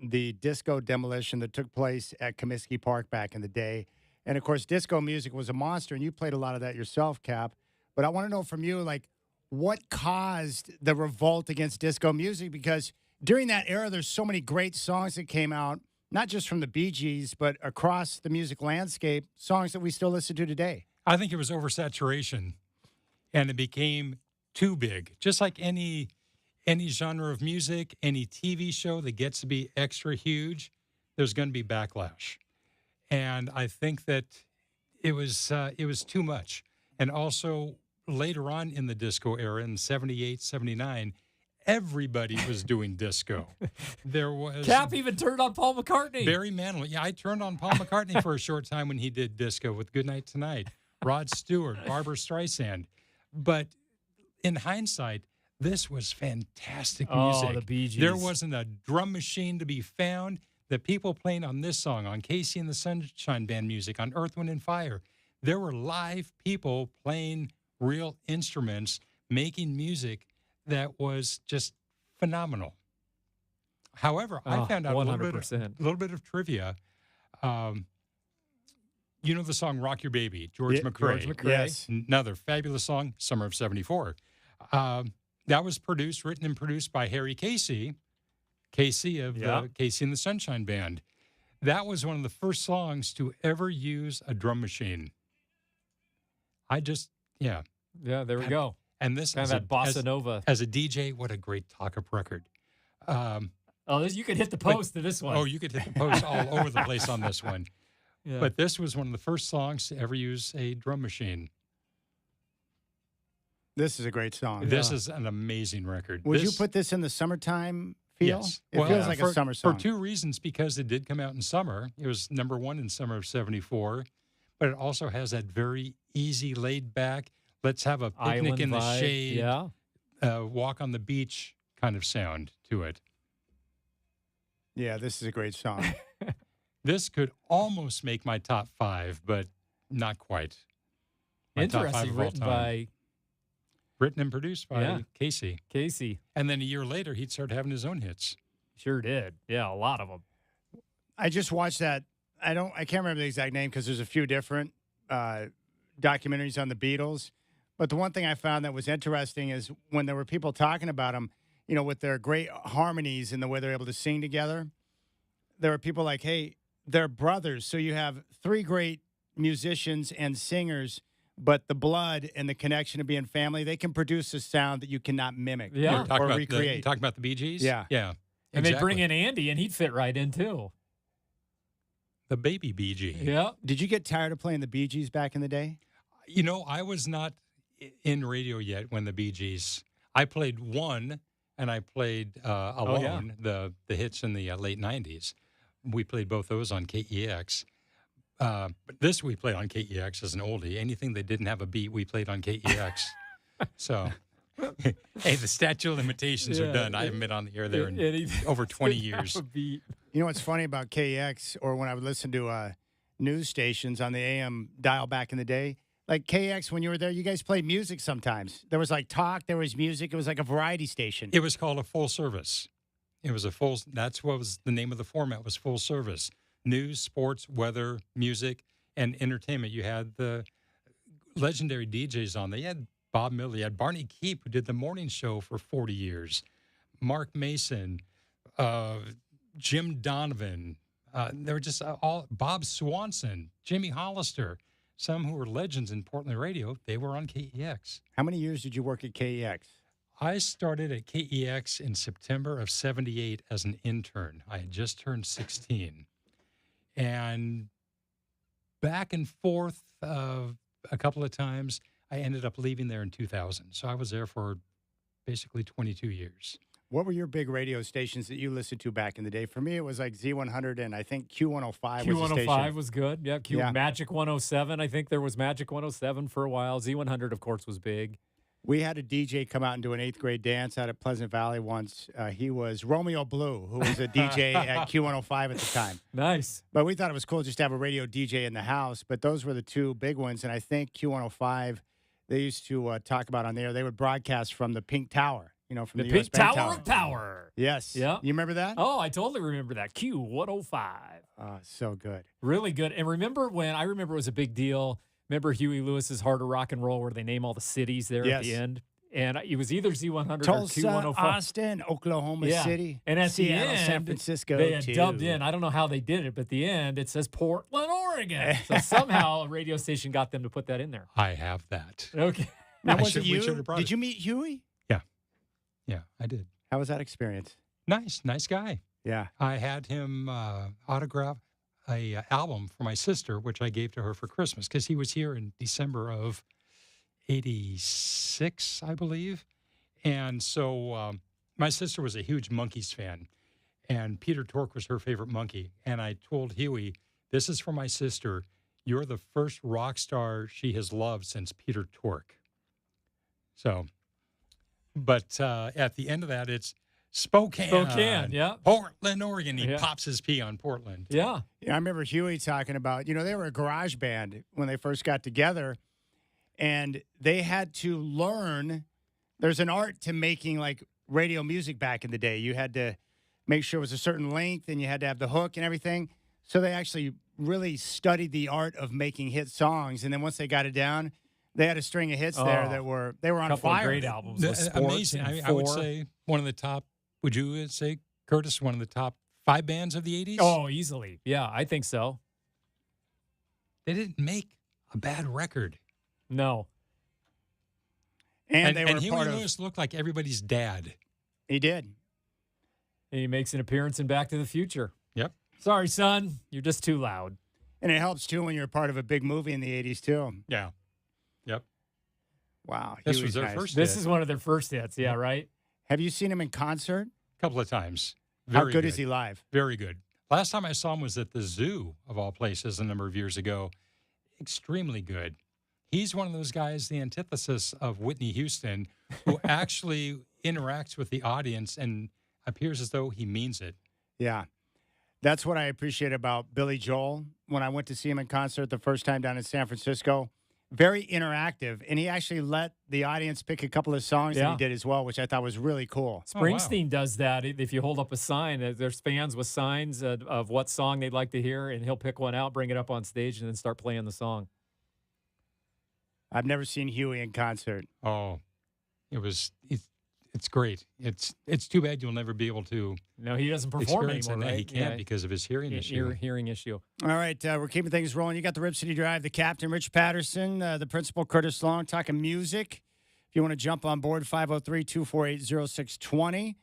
the disco demolition that took place at Comiskey Park back in the day. And, of course, disco music was a monster, and you played a lot of that yourself, Cap. But I want to know from you, like, what caused the revolt against disco music? Because during that era, there's so many great songs that came out, not just from the Bee Gees, but across the music landscape, songs that we still listen to today. I think it was oversaturation, and it became too big. Just like any genre of music, any TV show that gets to be extra huge, there's going to be backlash. And I think that it was too much. And also later on in the disco era, in 78, 79, everybody was doing disco. There was Cap even turned on Paul McCartney. Barry Manilow. Yeah, I turned on Paul McCartney for a short time when he did disco with Goodnight Tonight. Rod Stewart, Barbra Streisand. But in hindsight, this was fantastic music. Oh, the Bee Gees. There wasn't a drum machine to be found. The people playing on this song, on Casey and the Sunshine Band music, on Earth, Wind, and Fire, there were live people playing real instruments, making music that was just phenomenal. However, I found out 100%. a little bit of trivia. You know the song Rock Your Baby, George McRae. George McRae. Yes. Another fabulous song, Summer of 74. That was written and produced by Harry Casey of the Casey and the Sunshine Band. That was one of the first songs to ever use a drum machine. Yeah, there we go. And this Kind of that bossa nova. As a DJ, what a great talk-up record. You could hit the post to this one. Oh, you could hit the post all over the place on this one. Yeah. But this was one of the first songs to ever use a drum machine. This is a great song. This is an amazing record. Would you put this in the summertime feel? Yes. It feels like a summer song. For two reasons, because it did come out in summer. It was number one in summer of 74. But it also has that very easy, laid back, let's have a picnic Island in the vibe. shade, walk on the beach kind of sound to it. Yeah, this is a great song. This could almost make my top 5, but not quite. My top 5 Interesting. of all Written time. by Written and produced by Casey. Casey. And then a year later, he'd start having his own hits. Sure did. Yeah, a lot of them. I just watched that. I can't remember the exact name because there's a few different documentaries on the Beatles. But the one thing I found that was interesting is when there were people talking about them, you know, with their great harmonies and the way they're able to sing together, there were people like, hey, they're brothers. So you have 3 great musicians and singers, but the blood and the connection of being family, they can produce a sound that you cannot mimic Yeah. or recreate. You talking about the Bee Gees? Yeah. Yeah. And they bring exactly. in Andy, and he'd fit right in, too. The baby Bee Gee. Yeah. Did you get tired of playing the Bee Gees back in the day? You know, I was not in radio yet when the Bee Gees. I played one, and I played Alone, the hits in the late 90s. We played both those on KEX. But this we played on KEX as an oldie. Anything that didn't have a beat, we played on KEX. So, hey, the statute of limitations are done. I haven't been on the air there in over 20 years. You know what's funny about KX, or when I would listen to news stations on the AM dial back in the day, like KX, when you were there, you guys played music sometimes. There was like talk, there was music. It was like a variety station. It was called a full service. It was that's what was the name of the format, was full service. News, sports, weather, music, and entertainment. You had the legendary DJs on there. You had Bob Miller. You had Barney Keep, who did the morning show for 40 years. Mark Mason, Jim Donovan. They were just all Bob Swanson, Jimmy Hollister, some who were legends in Portland radio. They were on KEX. How many years did you work at KEX? I started at KEX in September of 78 as an intern. I had just turned 16. And back and forth a couple of times, I ended up leaving there in 2000. So I was there for basically 22 years. What were your big radio stations that you listened to back in the day? For me, it was like Z100 and I think Q105 was a station. Q105 was good. Yeah, Magic 107. I think there was Magic 107 for a while. Z100, of course, was big. We had a DJ come out and do an 8th grade dance out at Pleasant Valley once. He was Romeo Blue, who was a DJ at Q105 at the time. Nice. But we thought it was cool just to have a radio DJ in the house. But those were the two big ones. And I think Q105, they used to talk about on there, they would broadcast from the Pink Tower, from the US Pink Bank Tower of Power. Yes. Yeah. You remember that? Oh, I totally remember that. Q105. So good. Really good. And remember I remember it was a big deal. Remember Huey Lewis's Heart of Rock and Roll where they name all the cities there at the end? And it was either Z100 Tulsa, or Q105. Austin, Oklahoma City. And at Seattle, the end, San Francisco, they had too. dubbed in. I don't know how they did it, but at the end, it says Portland, Oregon. So somehow a radio station got them to put that in there. I have that. Okay. Now, We was it you? should have brought Did it. you meet Huey? Yeah, I did. How was that experience? Nice guy. Yeah. I had him autograph a album for my sister, which I gave to her for Christmas because he was here in December of '86, I believe. And so my sister was a huge Monkees fan, and Peter Tork was her favorite Monkee. And I told Huey, this is for my sister. You're the first rock star she has loved since Peter Tork. So, but at the end of that, it's Spokane, yeah. Portland, Oregon. He Yeah. pops his P on Portland. Yeah. Yeah, I remember Huey talking about, they were a garage band when they first got together, and they had to learn. There's an art to making like radio music back in the day. You had to make sure it was a certain length, and you had to have the hook and everything. So they actually really studied the art of making hit songs, and then once they got it down, they had a string of hits there that were on couple fire. of great albums. With Sports Amazing. and I would Four. say one of the top. Would you say, Curtis, one of the top 5 bands of the '80s? Oh, easily. Yeah, I think so. They didn't make a bad record. No. And they were Huey part of. Lewis looked like everybody's dad. He did. And he makes an appearance in Back to the Future. Yep. Sorry, son. You're just too loud. And it helps too when you're part of a big movie in the '80s too. Yeah. Yep. Wow, This Huey's was their nice. first This hit. is one of their first hits. Yeah, right? Have you seen him in concert? A couple of times. How Very good is he live? Very good. Last time I saw him was at the zoo, of all places, a number of years ago. Extremely good. He's one of those guys, the antithesis of Whitney Houston, who actually interacts with the audience and appears as though he means it. Yeah. That's what I appreciate about Billy Joel. When I went to see him in concert the first time down in San Francisco, very interactive. And he actually let the audience pick a couple of songs that Yeah. he did as well, which I thought was really cool. Springsteen does that. If you hold up a sign, there's fans with signs of what song they'd like to hear, and he'll pick one out, bring it up on stage, and then start playing the song. I've never seen Huey in concert. Oh, it's great. It's too bad you'll never be able to No, he doesn't perform experience anymore, it. right? He can't because of his hearing issue. Hearing issue. All right, we're keeping things rolling. You got the Rip City Drive, the captain, Rich Patterson, the principal, Curtis Long, talking music. If you want to jump on board, 503-248-0620.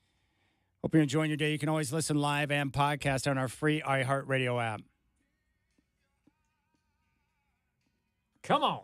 Hope you're enjoying your day. You can always listen live and podcast on our free iHeartRadio app. Come on.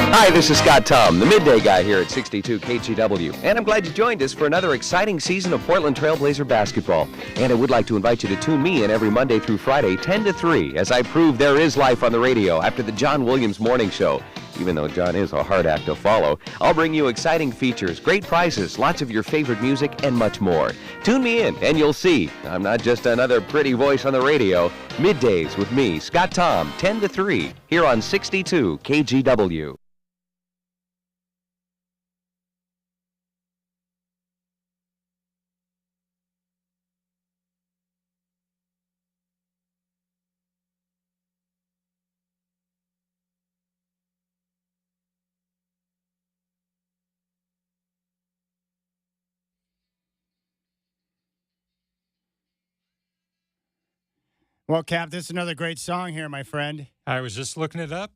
Hi, this is Scott Tom, the midday guy here at 62 KGW, and I'm glad you joined us for another exciting season of Portland Trailblazer basketball. And I would like to invite you to tune me in every Monday through Friday, 10 to 3, as I prove there is life on the radio after the John Williams Morning Show. Even though John is a hard act to follow, I'll bring you exciting features, great prizes, lots of your favorite music, and much more. Tune me in, and you'll see I'm not just another pretty voice on the radio. Middays with me, Scott Tom, 10 to 3, here on 62 KGW. Well, Cap, this is another great song here, my friend. I was just looking it up,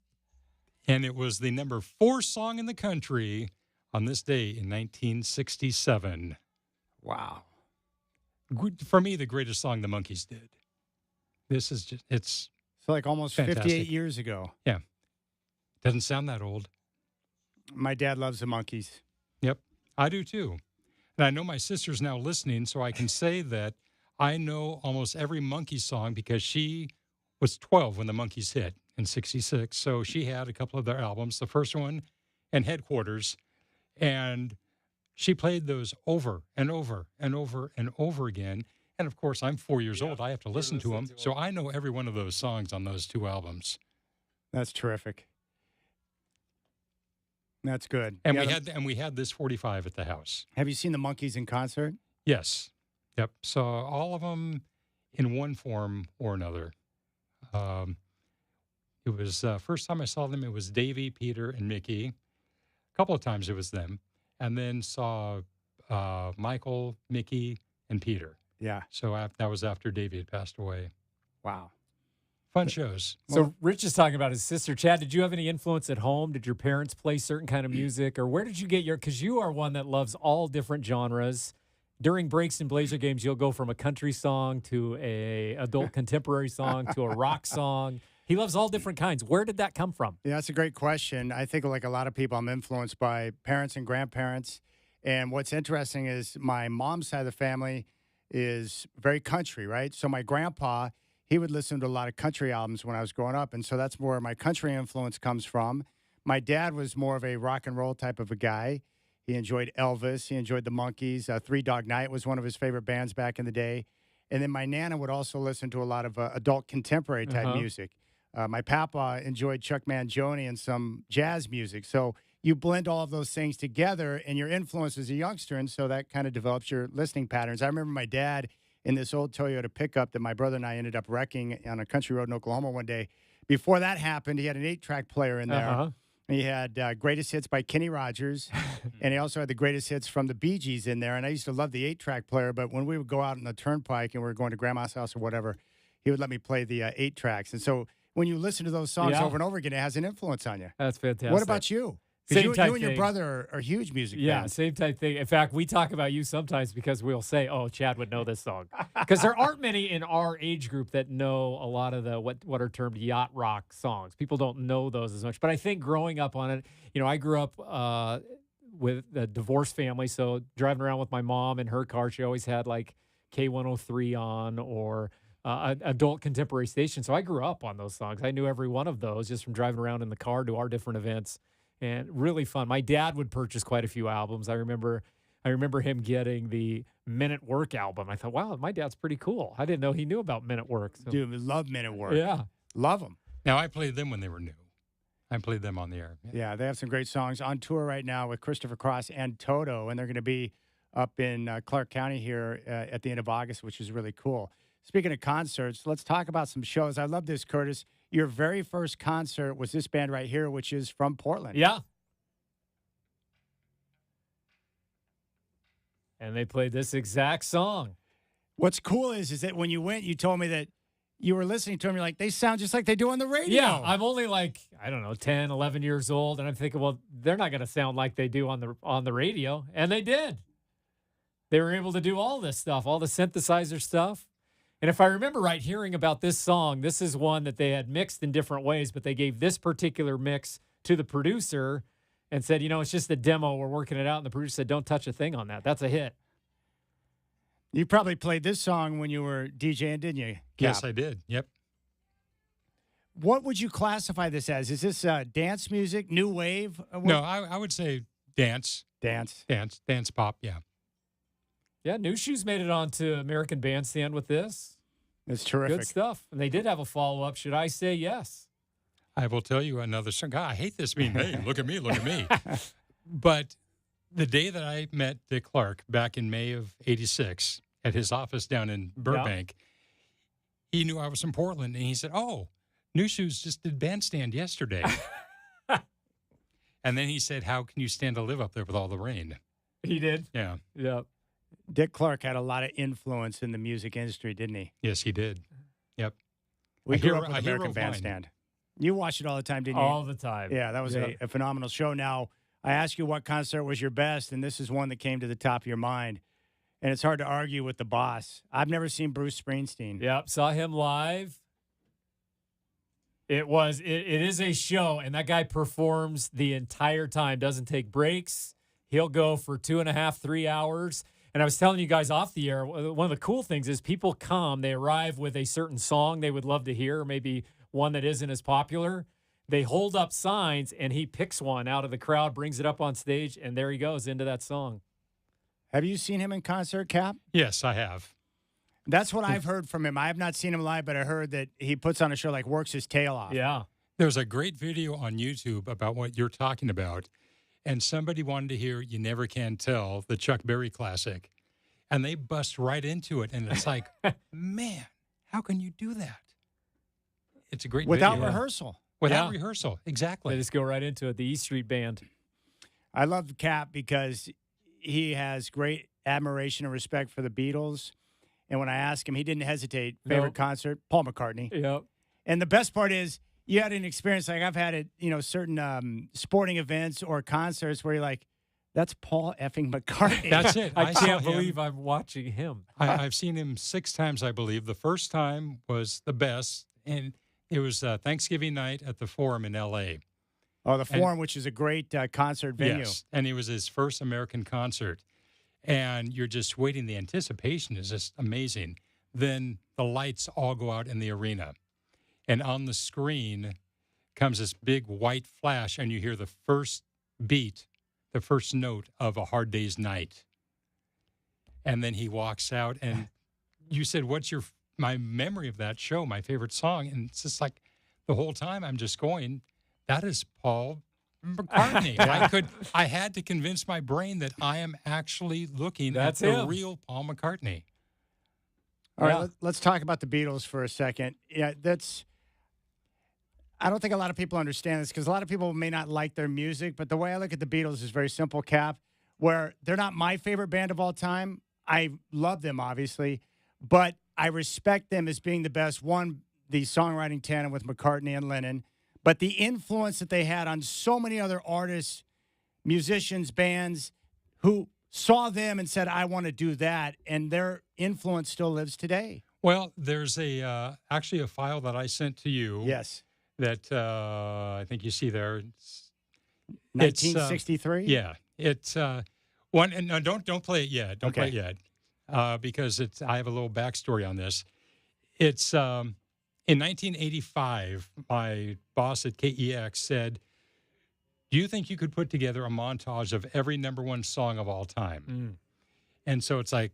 and it was the number 4 song in the country on this day in 1967. Wow. For me, the greatest song the Monkees did. This is just, it's So like almost fantastic. 58 years ago. Yeah. Doesn't sound that old. My dad loves the Monkees. Yep, I do too. And I know my sister's now listening, so I can say that I know almost every Monkees song because she was 12 when the Monkees hit in 66. So she had a couple of their albums, the first one and Headquarters. And she played those over and over and over and over again. And of course, I'm 4 years old. I have to listen to them. So I know every one of those songs on those 2 albums. That's terrific. That's good. And Yeah, we had this 45 at the house. Have you seen the Monkees in concert? Yes. Yep. So all of them in one form or another. It was first time I saw them, it was Davey, Peter, and Mickey. A couple of times it was them. And then saw Michael, Mickey, and Peter. Yeah. So that was after Davey had passed away. Wow. Fun shows. So Rich is talking about his sister. Chad, did you have any influence at home? Did your parents play certain kind of music? Or where did you get because you are one that loves all different genres. During breaks and Blazer games, you'll go from a country song to a adult contemporary song to a rock song. He loves all different kinds. Where did that come from? Yeah, that's a great question. I think like a lot of people, I'm influenced by parents and grandparents. And what's interesting is my mom's side of the family is very country, right? So my grandpa, he would listen to a lot of country albums when I was growing up. And so that's where my country influence comes from. My dad was more of a rock and roll type of a guy. He enjoyed Elvis. He enjoyed the Monkees. Three Dog Night was one of his favorite bands back in the day. And then my Nana would also listen to a lot of adult contemporary type music. My papa enjoyed Chuck Mangione and some jazz music. So you blend all of those things together and your influence as a youngster. And so that kind of develops your listening patterns. I remember my dad in this old Toyota pickup that my brother and I ended up wrecking on a country road in Oklahoma one day. Before that happened, he had an 8-track player in there. He had greatest hits by Kenny Rogers, and he also had the greatest hits from the Bee Gees in there. And I used to love the 8-track player, but when we would go out on the turnpike and we were going to grandma's house or whatever, he would let me play the 8 tracks. And so when you listen to those songs over and over again, it has an influence on you. That's fantastic. What about you? Same You type and your thing. brother are huge music Yeah, fans. same type thing. In fact, we talk about you sometimes because we'll say, "Oh, Chad would know this song," because there aren't many in our age group that know a lot of the what are termed yacht rock songs. People don't know those as much. But I think growing up on it, I grew up with a divorced family, so driving around with my mom in her car, she always had like K103 on or adult contemporary station. So I grew up on those songs. I knew every one of those just from driving around in the car to our different events. And really fun. My dad would purchase quite a few albums. I remember him getting the Men at Work album. I thought, wow, my dad's pretty cool. I didn't know he knew about Men at Work. So. Dude, we love Men at Work. Yeah. Love them. Now, I played them when they were new. I played them on the air. Yeah, they have some great songs on tour right now with Christopher Cross and Toto, and they're going to be up in Clark County here at the end of August, which is really cool. Speaking of concerts, let's talk about some shows. I love this, Curtis. Your very first concert was this band right here, which is from Portland. Yeah. And they played this exact song. What's cool is that when you went, you told me that you were listening to them. You're like, they sound just like they do on the radio. Yeah, I'm only like, 10, 11 years old. And I'm thinking, well, they're not going to sound like they do on the radio. And they did. They were able to do all this stuff, all the synthesizer stuff. And if I remember right, hearing about this song, this is one that they had mixed in different ways, but they gave this particular mix to the producer and said, it's just a demo. We're working it out. And the producer said, don't touch a thing on that. That's a hit. You probably played this song when you were DJing, didn't you, Cap? Yes, I did. Yep. What would you classify this as? Is this dance music, new wave? No, I would say dance. Dance Pop, yeah. Yeah, New Shoes made it onto American Bandstand with this. It's terrific. Good stuff. And they did have a follow-up. Should I say yes? I will tell you another song. God, I hate this being hey, look at me. But the day that I met Dick Clark back in May of 86 at his office down in Burbank, he knew I was from Portland, and he said, oh, New Shoes just did Bandstand yesterday. And then he said, how can you stand to live up there with all the rain? He did? Yeah. Yep. Dick Clark had a lot of influence in the music industry, didn't he? Yes, he did. Yep. We A grew hero- up with a hero American of mine. Bandstand. You watched it all the time, didn't you? All the time. Yeah, that was a phenomenal show. Now, I asked you what concert was your best, and this is one that came to the top of your mind. And it's hard to argue with the boss. I've never seen Bruce Springsteen. Yep, saw him live. It is a show, and that guy performs the entire time, doesn't take breaks. He'll go for 2.5, 3 hours. And I was telling you guys off the air, one of the cool things is people come, they arrive with a certain song they would love to hear, maybe one that isn't as popular. They hold up signs, and he picks one out of the crowd, brings it up on stage, and there he goes into that song. Have you seen him in concert, Cap? Yes, I have. That's what I've heard from him. I have not seen him live, but I heard that he puts on a show like works his tail off. Yeah. There's a great video on YouTube about what you're talking about, and somebody wanted to hear You Never Can Tell, the Chuck Berry classic, and they bust right into it, and it's like, man, how can you do that? It's a great Without video. rehearsal. Without rehearsal, exactly. They just go right into it. The E Street Band. I love Cap because he has great admiration and respect for the Beatles. And when I asked him, he didn't hesitate. Favorite concert, Paul McCartney. Yep. And the best part is you had an experience like I've had at, certain sporting events or concerts where you're like, that's Paul effing McCartney. That's it. I saw can't him. believe I'm watching him. I've seen him 6 times, I believe. The first time was the best, and it was Thanksgiving night at the Forum in L.A. Oh, the Forum, which is a great concert venue. Yes, and it was his first American concert. And you're just waiting. The anticipation is just amazing. Then the lights all go out in the arena. And on the screen comes this big white flash, and you hear the first beat, the first note of A Hard Day's Night. And then he walks out, and you said, what's my memory of that show, my favorite song? And it's just like the whole time I'm just going, that is Paul McCartney. I had to convince my brain that I am actually looking at the real Paul McCartney. All right, let's talk about the Beatles for a second. Yeah, I don't think a lot of people understand this because a lot of people may not like their music, but the way I look at the Beatles is very simple, Cap, where they're not my favorite band of all time. I love them, obviously, but I respect them as being the best. One, the songwriting tandem with McCartney and Lennon, but the influence that they had on so many other artists, musicians, bands who saw them and said, I want to do that, and their influence still lives today. Well, there's actually a file that I sent to you. Yes. That I think you see there. It's 1963? Yeah. It's one, and no, don't play it yet. Don't play it yet. Because I have a little backstory on this. It's in 1985, my boss at KEX said, do you think you could put together a montage of every #1 song of all time? And so it's like,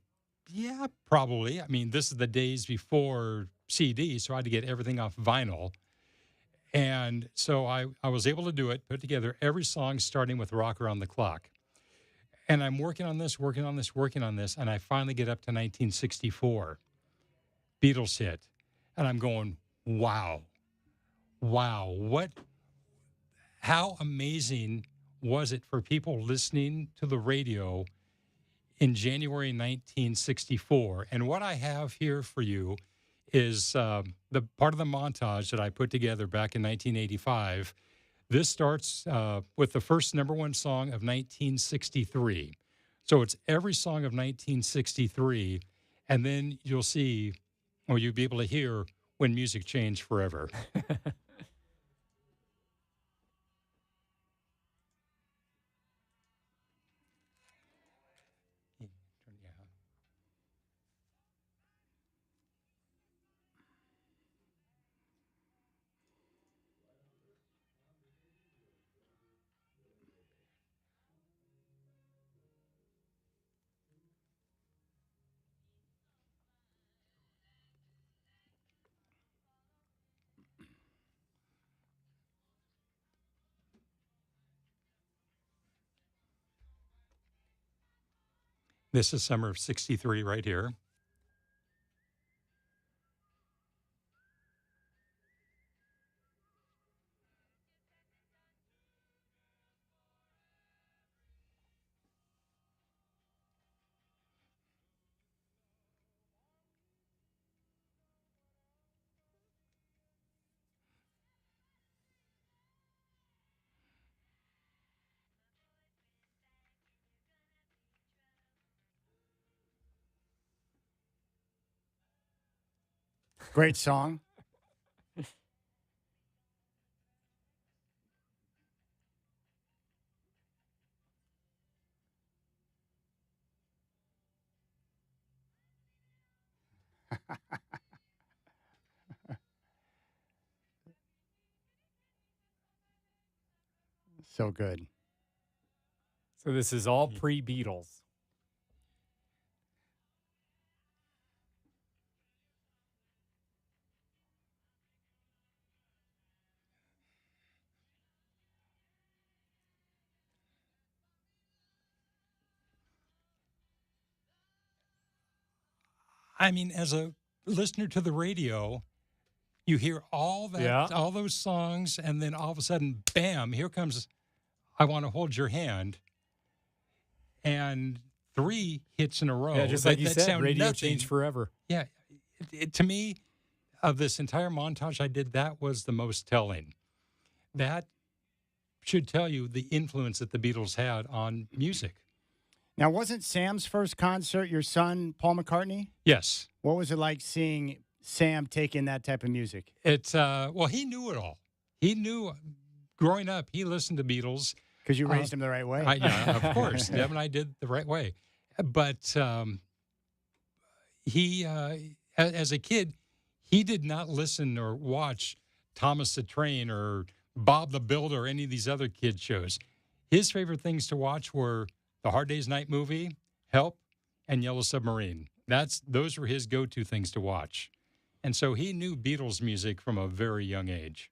yeah, probably. I mean, this is the days before CD, so I had to get everything off vinyl. And so I was able to do it, put together every song starting with Rock Around the Clock. And I'm working on this, and I finally get up to 1964, Beatles hit. And I'm going, wow, how amazing was it for people listening to the radio in January 1964? And what I have here for you is the part of the montage that I put together back in 1985. This starts with the first #1 song of 1963. So it's every song of 1963, and then you'll see, or you'll be able to hear when music changed forever. This is summer of '63 right here. Great song. So good. So this is all pre-Beatles. I mean, as a listener to the radio, you hear all that, all those songs, and then all of a sudden, bam, here comes I Want to Hold Your Hand. And 3 hits in a row. Yeah, just like you that said, sound radio nothing. changed forever. Yeah. To me, of this entire montage I did, that was the most telling. That should tell you the influence that the Beatles had on music. Now, wasn't Sam's first concert your son, Paul McCartney? Yes. What was it like seeing Sam take in that type of music? It's well, he knew it all. He knew growing up, he listened to Beatles. Because you raised him the right way. Yeah, of course. Deb and I did the right way. But he, as a kid, he did not listen or watch Thomas the Train or Bob the Builder or any of these other kid shows. His favorite things to watch were The Hard Day's Night movie, Help, and Yellow Submarine. Those were his go-to things to watch. And so he knew Beatles music from a very young age.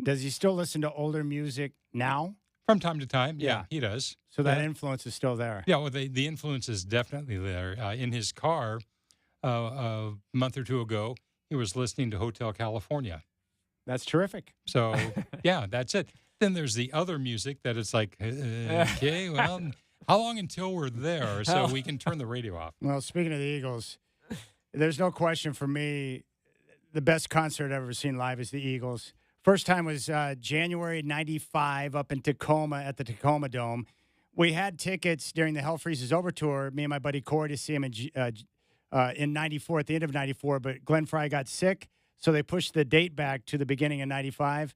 Does he still listen to older music now? From time to time, yeah, he does. So that influence is still there. Yeah, well, the influence is definitely there. In his car a month or two ago, he was listening to Hotel California. That's terrific. So, yeah, that's it. Then there's the other music that it's like, okay, well, how long until we're there so we can turn the radio off? Well, speaking of the Eagles, there's no question for me, the best concert I've ever seen live is the Eagles. First time was January 95 up in Tacoma at the Tacoma Dome. We had tickets during the Hell Freezes Over tour, me and my buddy Corey, to see him in 94, at the end of 94, but Glenn Frey got sick, so they pushed the date back to the beginning of 95.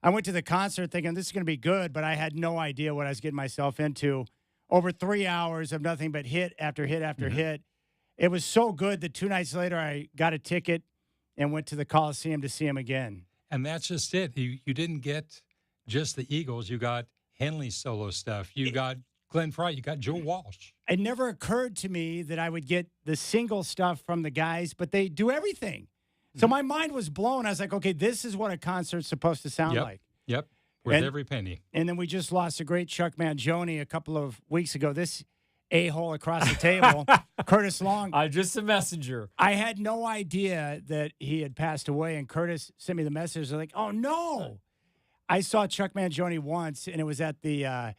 I went to the concert thinking this is going to be good, but I had no idea what I was getting myself into. Over 3 hours of nothing but hit after hit after hit. It was so good that 2 nights later I got a ticket and went to the Coliseum to see him again. And that's just it. You didn't get just the Eagles. You got Henley's solo stuff. You got Glenn Frey. You got Joe Walsh. It never occurred to me that I would get the single stuff from the guys, but they do everything. So my mind was blown. I was like, okay, this is what a concert's supposed to sound like. Yep, worth every penny. And then we just lost a great Chuck Mangione a couple of weeks ago. This a-hole across the table, Curtis Long. I'm just a messenger. I had no idea that he had passed away, and Curtis sent me the message. Like, oh, no. I saw Chuck Mangione once, and it was at the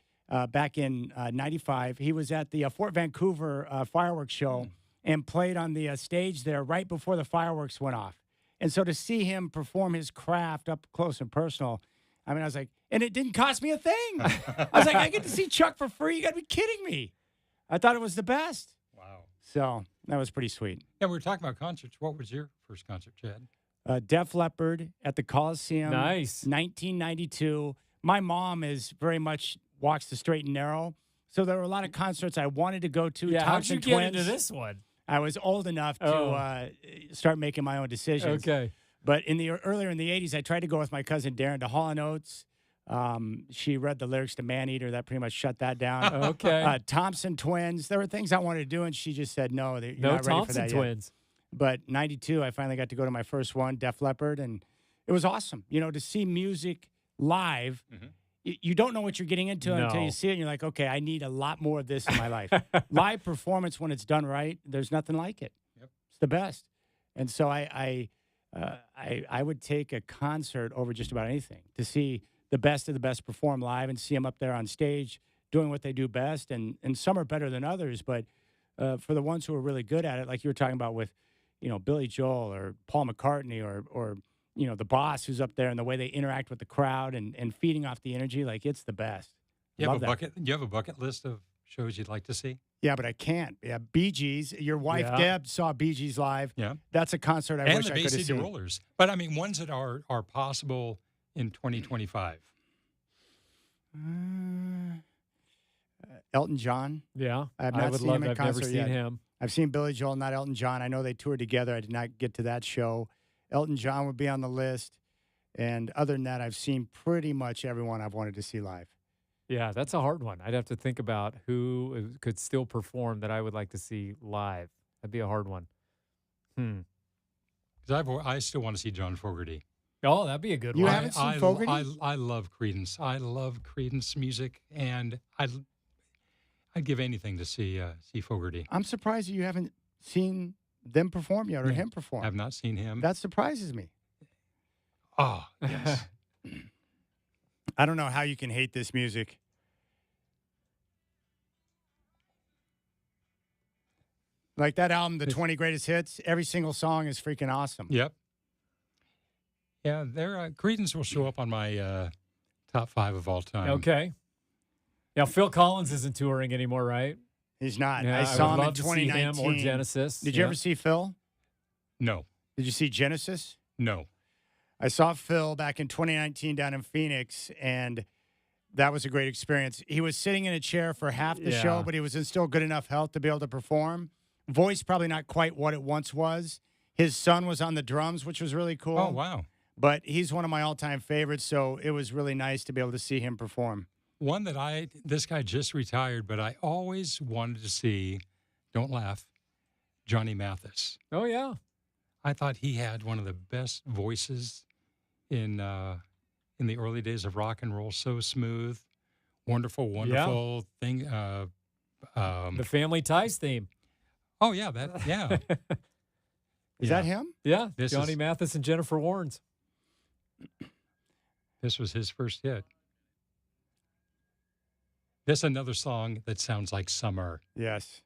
back in 95. He was at the Fort Vancouver fireworks show and played on the stage there right before the fireworks went off. And so to see him perform his craft up close and personal, I mean, I was like, and it didn't cost me a thing. I was like, I get to see Chuck for free. You got to be kidding me. I thought it was the best. Wow. So that was pretty sweet. Yeah, we were talking about concerts. What was your first concert, Chad? Def Leppard at the Coliseum. Nice. 1992. My mom is very much walks the straight and narrow. So there were a lot of concerts I wanted to go to. Yeah, how'd you Thompson get Twins. into this one? I was old enough to start making my own decisions. Okay. But earlier in the 80s, I tried to go with my cousin Darren to Hall & Oates. She read the lyrics to Maneater. That pretty much shut that down. Okay. Thompson Twins. There were things I wanted to do, and she just said, no, you're No not ready for Thompson that Twins. yet. But 92, I finally got to go to my first one, Def Leppard, and it was awesome. You know, to see music live, you don't know what you're getting into until you see it, and you're like, okay, I need a lot more of this in my life. Live performance, when it's done right, there's nothing like it. Yep. It's the best. And so I would take a concert over just about anything to see the best of the best perform live and see them up there on stage doing what they do best. And some are better than others, but for the ones who are really good at it, like you were talking about with, Billy Joel or Paul McCartney or the Boss who's up there and the way they interact with the crowd and feeding off the energy, like it's the best. You have a bucket list of shows you'd like to see? Yeah, but I can't. Yeah, Bee Gees. Your wife Deb saw Bee Gees live. Yeah, that's a concert I wish I could have seen. And the Bay City Rollers. But I mean, ones that are possible in 2025. Elton John. Yeah, I've not seen him in concert I've never seen yet. him. I've seen Billy Joel, not Elton John. I know they toured together. I did not get to that show. Elton John would be on the list. And other than that, I've seen pretty much everyone I've wanted to see live. Yeah, that's a hard one. I'd have to think about who could still perform that I would like to see live. That'd be a hard one. Because I still want to see John Fogerty. Oh, that'd be a good one. one. You haven't seen Fogerty? I love Creedence. I love Creedence music, and I'd give anything to see Fogerty. I'm surprised that you haven't seen them perform yet or him perform. I've not seen him. That surprises me. Oh, yes. I don't know how you can hate this music. Like that album, the 20 Greatest Hits, every single song is freaking awesome. Yep. Yeah, Creedence will show up on my top 5 of all time. Okay. Yeah, Phil Collins isn't touring anymore, right? He's not. Yeah, I saw him in love to see 2019. him or Genesis. Did you ever see Phil? No. Did you see Genesis? No. I saw Phil back in 2019 down in Phoenix, and that was a great experience. He was sitting in a chair for half the show, but he was in still good enough health to be able to perform. Voice probably not quite what it once was. His son was on the drums, which was really cool. Oh, wow. But he's one of my all-time favorites, so it was really nice to be able to see him perform. One that this guy just retired, but I always wanted to see, don't laugh, Johnny Mathis. Oh, yeah. I thought he had one of the best voices in the early days of rock and roll. So smooth, wonderful thing. The Family Ties theme. Oh, yeah. Is that him? Yeah, Johnny Mathis and Jennifer Warnes. This was his first hit. This is another song that sounds like summer. Yes.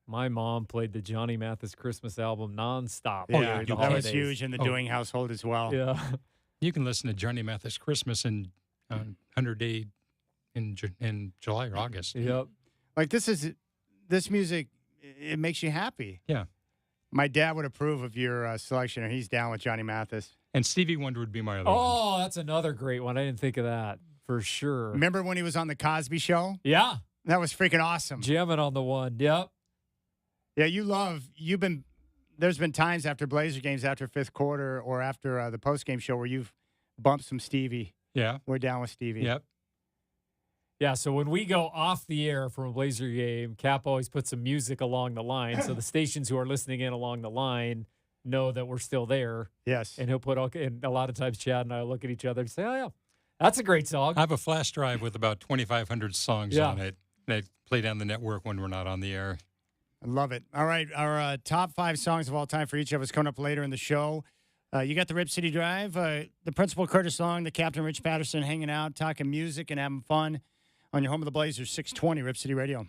My mom played the Johnny Mathis Christmas album nonstop. Yeah, during the that was holidays. huge in the Doing household as well. Yeah. You can listen to Johnny Mathis Christmas in 100 Day in July or August. Yep. Like this music, it makes you happy. Yeah. My dad would approve of your selection, or he's down with Johnny Mathis. And Stevie Wonder would be my other one. Oh, that's another great one. I didn't think of that for sure. Remember when he was on the Cosby Show? Yeah. That was freaking awesome. Jamming on the one. Yep. Yeah, there's been times after Blazer games, after fifth quarter, or after the post-game show where you've bumped some Stevie. Yeah. We're down with Stevie. Yep. Yeah, so when we go off the air from a Blazer game, Cap always puts some music along the line, so the stations who are listening in along the line know that we're still there. Yes. And he'll and a lot of times Chad and I look at each other and say, oh, yeah, that's a great song. I have a flash drive with about 2,500 songs on it. They play down the network when we're not on the air. I love it. All right, our top 5 songs of all time for each of us coming up later in the show. You got the Rip City Drive, the principal Curtis Long, the captain Rich Patterson hanging out, talking music and having fun on your home of the Blazers, 620 Rip City Radio.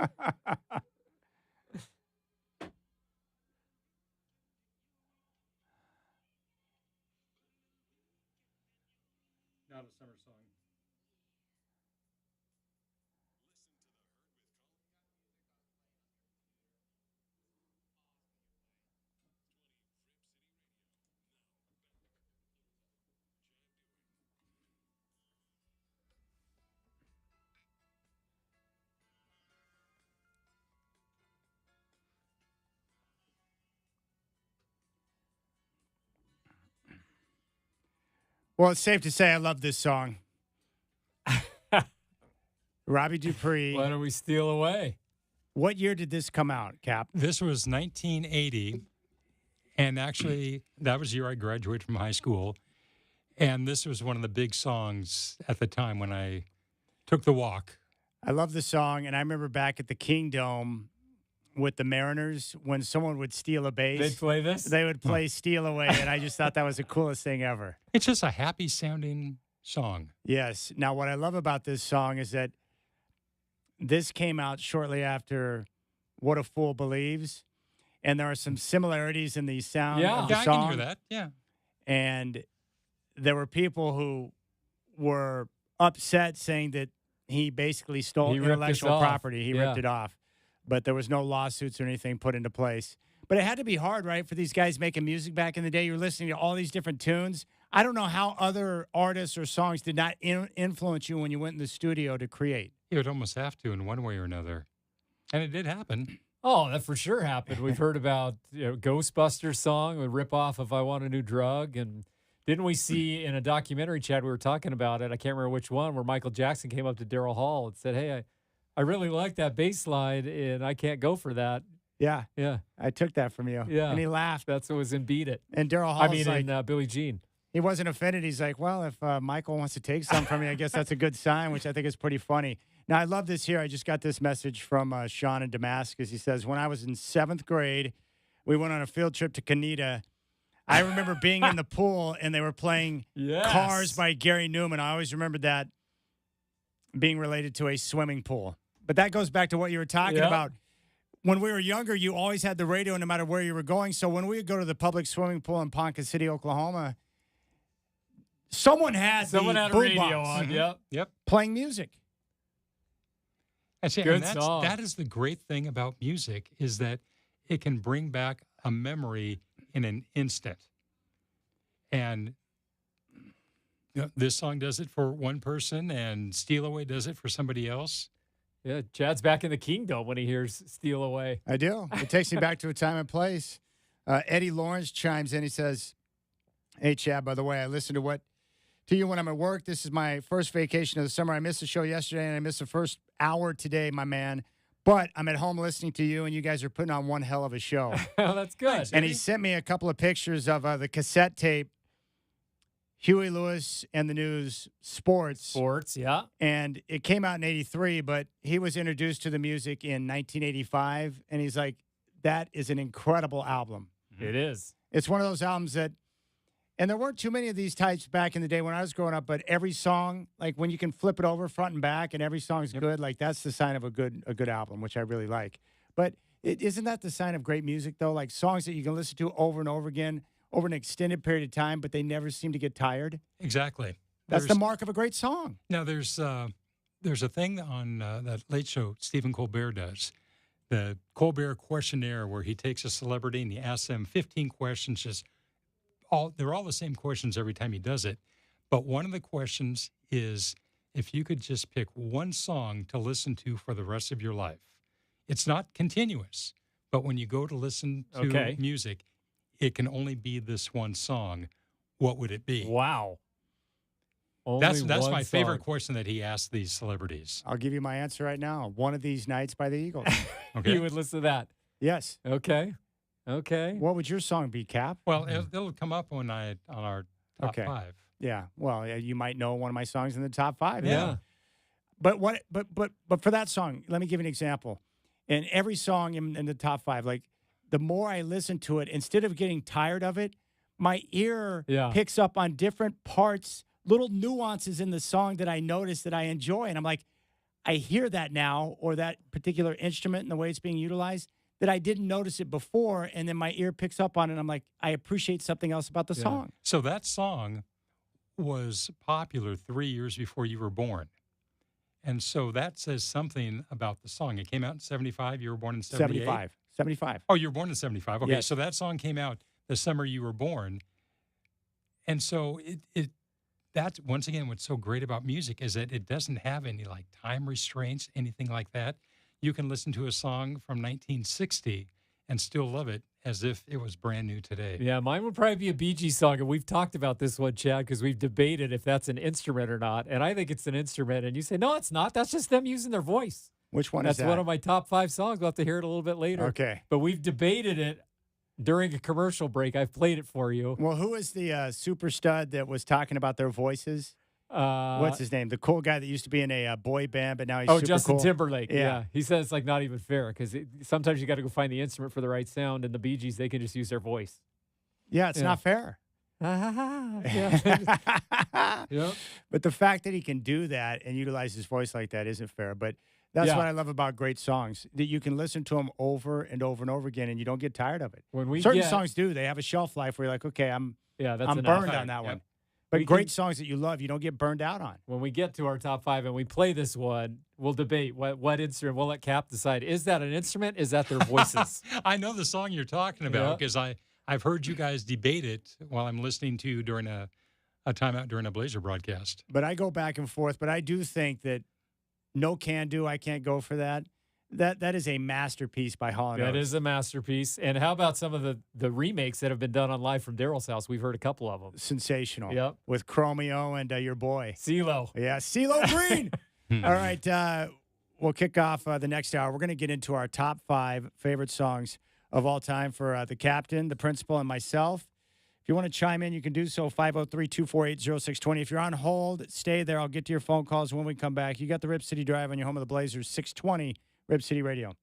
Not a summer song. Well, it's safe to say I love this song. Robbie Dupree. Why don't we steal away? What year did this come out, Cap? This was 1980, and actually, that was the year I graduated from high school. And this was one of the big songs at the time when I took the walk. I love the song, and I remember back at the Kingdome with the Mariners, when someone would steal a base, They'd play this? they would play Steal Away, and I just thought that was the coolest thing ever. It's just a happy sounding song. Yes. Now, what I love about this song is that this came out shortly after What a Fool Believes, and there are some similarities in the sound of the Yeah, I song. can hear that. Yeah. And there were people who were upset, saying that he basically stole He ripped us intellectual off. property. He Yeah. ripped it off. But there was no lawsuits or anything put into place. But it had to be hard, right, for these guys making music back in the day. You're listening to all these different tunes. I don't know how other artists or songs did not influence you when you went in the studio to create. You would almost have to in one way or another. And it did happen. Oh, that for sure happened. We've heard about Ghostbusters song, a ripoff of I Want a New Drug. And didn't we see in a documentary, Chad, we were talking about it, I can't remember which one, where Michael Jackson came up to Daryl Hall and said, hey, I really like that bass line, and I can't go for that. Yeah, Yeah, I took that from you. Yeah. And he laughed. that's what was in Beat It. And Daryl Hall's I mean, like, in Billie Jean. he wasn't offended. He's like, well, if Michael wants to take some from me, I guess that's a good sign, which I think is pretty funny. Now, I love this here. I just got this message from Sean in Damascus. He says, when I was in 7th grade, we went on a field trip to Canita. I remember being in the pool, and they were playing Cars by Gary Newman. I always remembered that being related to a swimming pool. But that goes back to what you were talking about. When we were younger, you always had the radio no matter where you were going. So when we would go to the public swimming pool in Ponca City, Oklahoma, someone had a boom radio box on. Yep. playing music. Good song. That is the great thing about music, is that it can bring back a memory in an instant. And this song does it for one person, and Steal Away does it for somebody else. Yeah, Chad's back in the Kingdom when he hears Steal Away. I do. It takes me back to a time and place. Eddie Lawrence chimes in. He says, hey, Chad, by the way, I listen to you when I'm at work. This is my first vacation of the summer. I missed the show yesterday, and I missed the first hour today, my man. But I'm at home listening to you, and you guys are putting on one hell of a show. Oh, that's good. Thanks, And he sent me a couple of pictures of the cassette tape, Huey Lewis and the News Sports. Yeah. And it came out in 83, but he was introduced to the music in 1985. And he's like, that is an incredible album. It is. It's one of those albums that, and there weren't too many of these types back in the day when I was growing up, but every song, like when you can flip it over front and back and every song's good, like that's the sign of a good album, which I really like. But isn't that the sign of great music, though? Like songs that you can listen to over and over again over an extended period of time, but they never seem to get tired. Exactly. That's the mark of a great song. Now, there's a thing on that Late Show Stephen Colbert does, the Colbert questionnaire, where he takes a celebrity and he asks them 15 questions. They're all the same questions every time he does it. But one of the questions is if you could just pick one song to listen to for the rest of your life. It's not continuous, but when you go to listen to music, it can only be this one song. What would it be? Wow. That's my favorite question that he asked these celebrities. I'll give you my answer right now. One of These Nights by the Eagles. Okay. You would listen to that. Yes. Okay. What would your song be, Cap? Well, it'll come up on our top five. Yeah. Well, you might know one of my songs in the top 5. Yeah. But for that song, let me give you an example. And every song in the top 5, like the more I listen to it, instead of getting tired of it, my ear picks up on different parts, little nuances in the song that I notice that I enjoy. And I'm like, I hear that now, or that particular instrument and the way it's being utilized, that I didn't notice it before, and then my ear picks up on it, and I'm like, I appreciate something else about the song. So that song was popular 3 years before you were born. And so that says something about the song. It came out in 75. You were born in 78? 75. Oh, you were born in 75. Okay, Yes. so that song came out the summer you were born. And so that's, once again, what's so great about music is that it doesn't have any like time restraints, anything like that. You can listen to a song from 1960 and still love it as if it was brand new today. Yeah, mine would probably be a Bee Gees song, and we've talked about this one, Chad, because we've debated if that's an instrument or not. And I think it's an instrument, and you say, no, it's not. That's just them using their voice. Which one That's is that? one of my top 5 songs. We'll have to hear it a little bit later. Okay. But we've debated it during a commercial break. I've played it for you. Well, who is the super stud that was talking about their voices? What's his name? The cool guy that used to be in a boy band, but now he's super Justin cool. Timberlake. Yeah. Yeah. He says it's like not even fair because sometimes you got to go find the instrument for the right sound, and the Bee Gees, they can just use their voice. Yeah, it's not fair. Yeah. Yep. But the fact that he can do that and utilize his voice like that isn't fair. But that's Yeah. what I love about great songs, that you can listen to them over and over and over again, and you don't get tired of it. When we Certain get- songs do. They have a shelf life where you're like, okay, I'm Yeah, that's burned enough. on that one. Yep. But We great can- songs that you love, you don't get burned out on. When we get to our top 5 and we play this one, we'll debate what instrument. We'll let Cap decide. Is that an instrument? Is that their voices? I know the song you're talking about Yeah. because I've heard you guys debate it while I'm listening to you during a timeout during a Blazer broadcast. But I go back and forth. But I do think that No Can Do, I Can't Go For That. That is a masterpiece by Hall & That Oates. is a masterpiece. And how about some of the remakes that have been done on Live from Daryl's House? We've heard a couple of them. Sensational. Yep. With Chromeo and your boy. CeeLo. Yeah, CeeLo Green. All right, we'll kick off the next hour. We're going to get into our top 5 favorite songs of all time for the captain, the principal, and myself. If you want to chime in, you can do so, 503-248-0620. If you're on hold, stay there. I'll get to your phone calls when we come back. You got the Rip City Drive on your home of the Blazers, 620 Rip City Radio.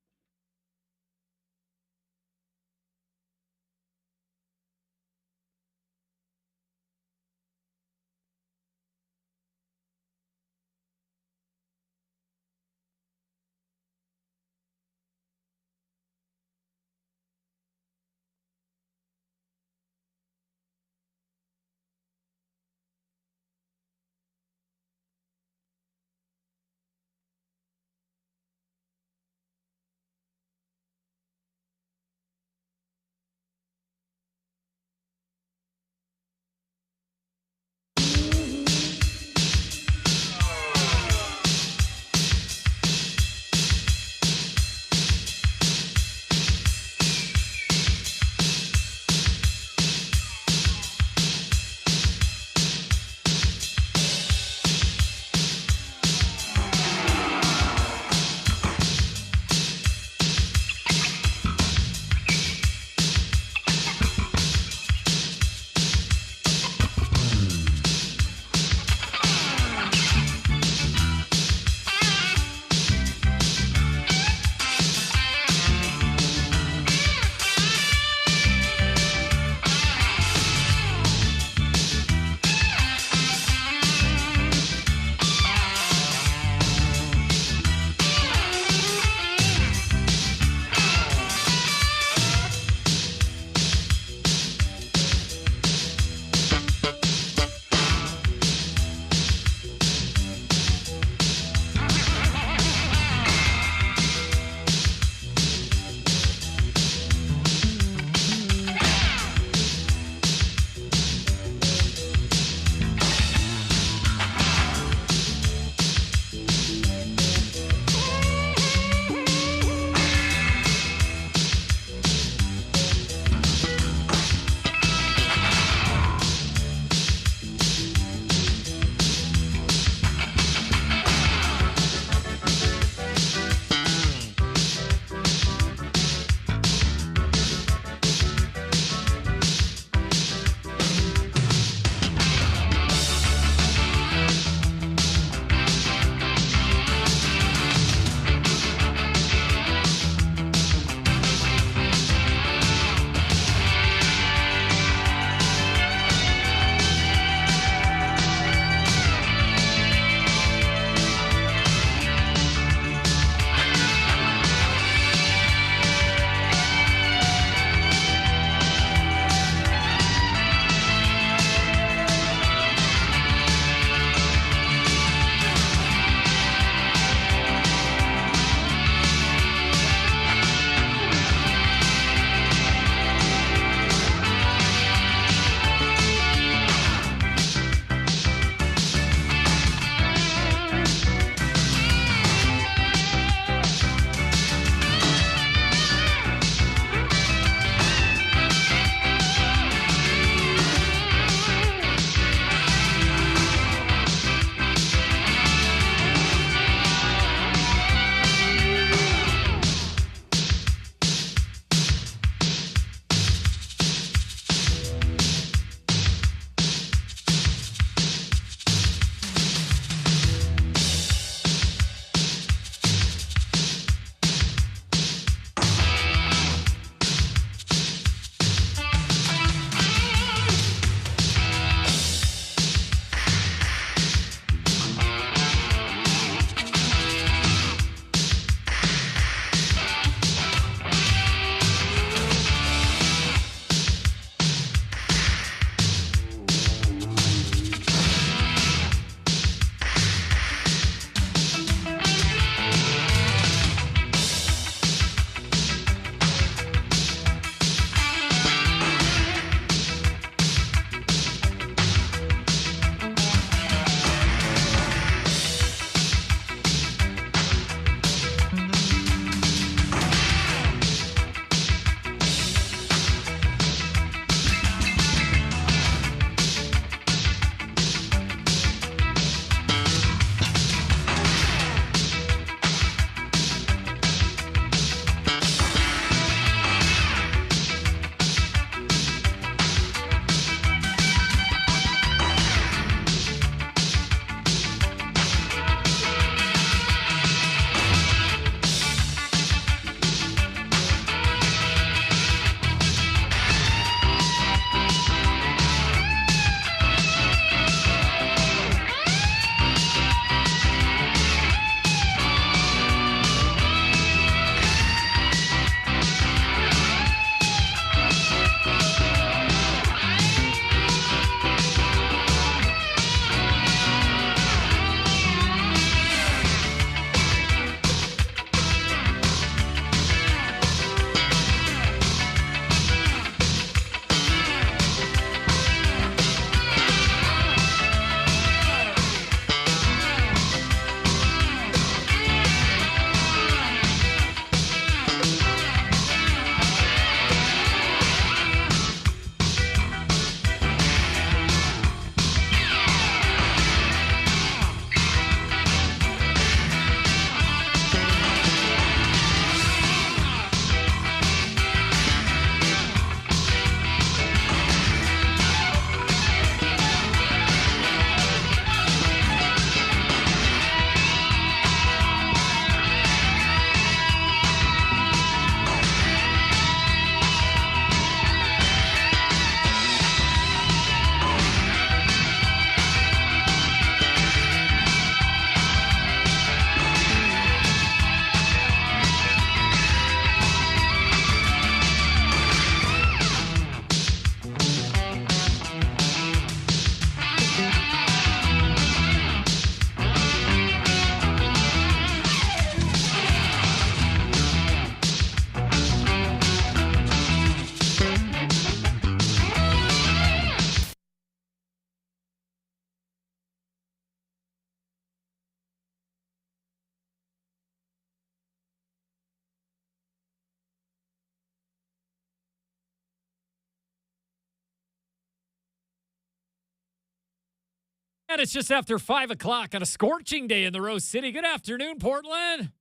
And it's just after 5 o'clock on a scorching day in the Rose City. Good afternoon, Portland.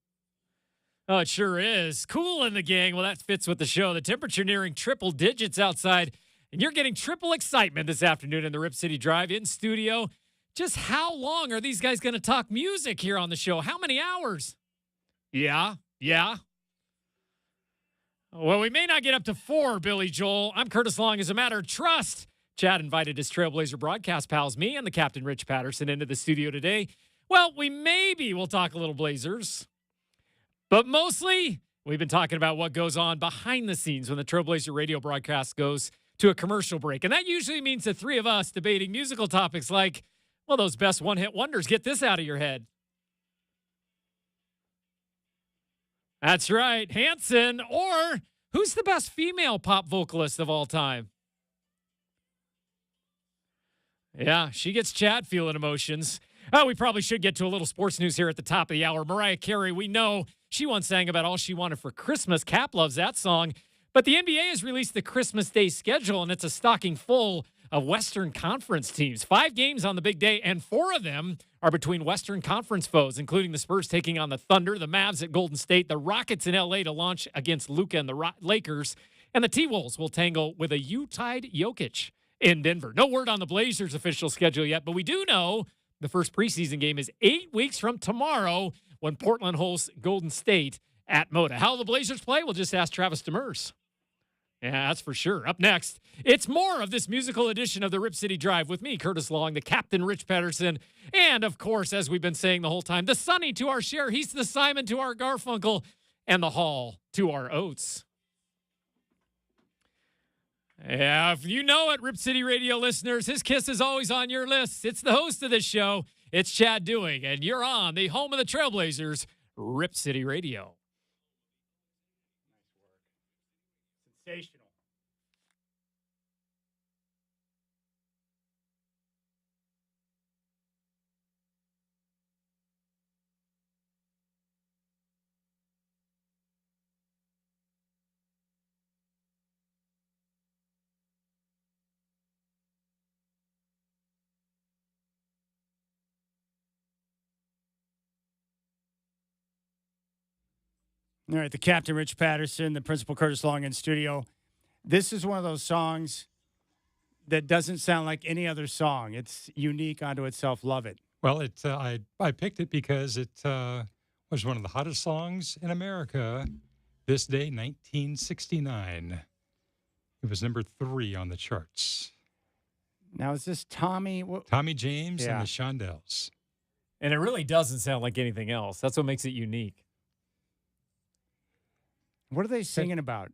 Oh, it sure is. Cool in the gang. Well, that fits with the show. The temperature nearing triple digits outside, and you're getting triple excitement this afternoon in the Rip City Drive in studio. Just how long are these guys going to talk music here on the show? How many hours? Yeah. Well, we may not get up to 4, Billy Joel. I'm Curtis Long. As a matter of trust, Chad invited his Trailblazer broadcast pals, me and the Captain Rich Patterson, into the studio today. Well, we'll talk a little Blazers. But mostly, we've been talking about what goes on behind the scenes when the Trailblazer radio broadcast goes to a commercial break. And that usually means the three of us debating musical topics like, well, those best one-hit wonders. Get this out of your head. That's right, Hanson. Or who's the best female pop vocalist of all time? Yeah, she gets Chad feeling emotions. Oh, we probably should get to a little sports news here at the top of the hour. Mariah Carey, we know she once sang about all she wanted for Christmas. Cap loves that song. But the NBA has released the Christmas Day schedule, and it's a stocking full of Western Conference teams. 5 games on the big day, and 4 of them are between Western Conference foes, including the Spurs taking on the Thunder, the Mavs at Golden State, the Rockets in L.A. to launch against Luka and the Lakers, and the T-Wolves will tangle with a U-tied Jokic in Denver. No word on the Blazers' official schedule yet, but we do know the first preseason game is 8 weeks from tomorrow when Portland hosts Golden State at Moda. How will the Blazers play? We'll just ask Travis Demers. Yeah, that's for sure. Up next, it's more of this musical edition of the Rip City Drive with me, Curtis Long, the Captain Rich Patterson, and of course, as we've been saying the whole time, the Sonny to our Cher, he's the Simon to our Garfunkel, and the Hall to our Oates. Yeah, if you know it, Rip City Radio listeners, his kiss is always on your list. It's the host of this show. It's Chad Dewing, and you're on the home of the Trailblazers, Rip City Radio. Sensational. All right, the Captain Rich Patterson, the Principal Curtis Long in studio. This is one of those songs that doesn't sound like any other song. It's unique unto itself. Love it. Well, I picked it because it was one of the hottest songs in America this day, 1969. It was number 3 on the charts. Now, is this Tommy? Tommy James Yeah. and the Shondells. And it really doesn't sound like anything else. That's what makes it unique. What are they singing about?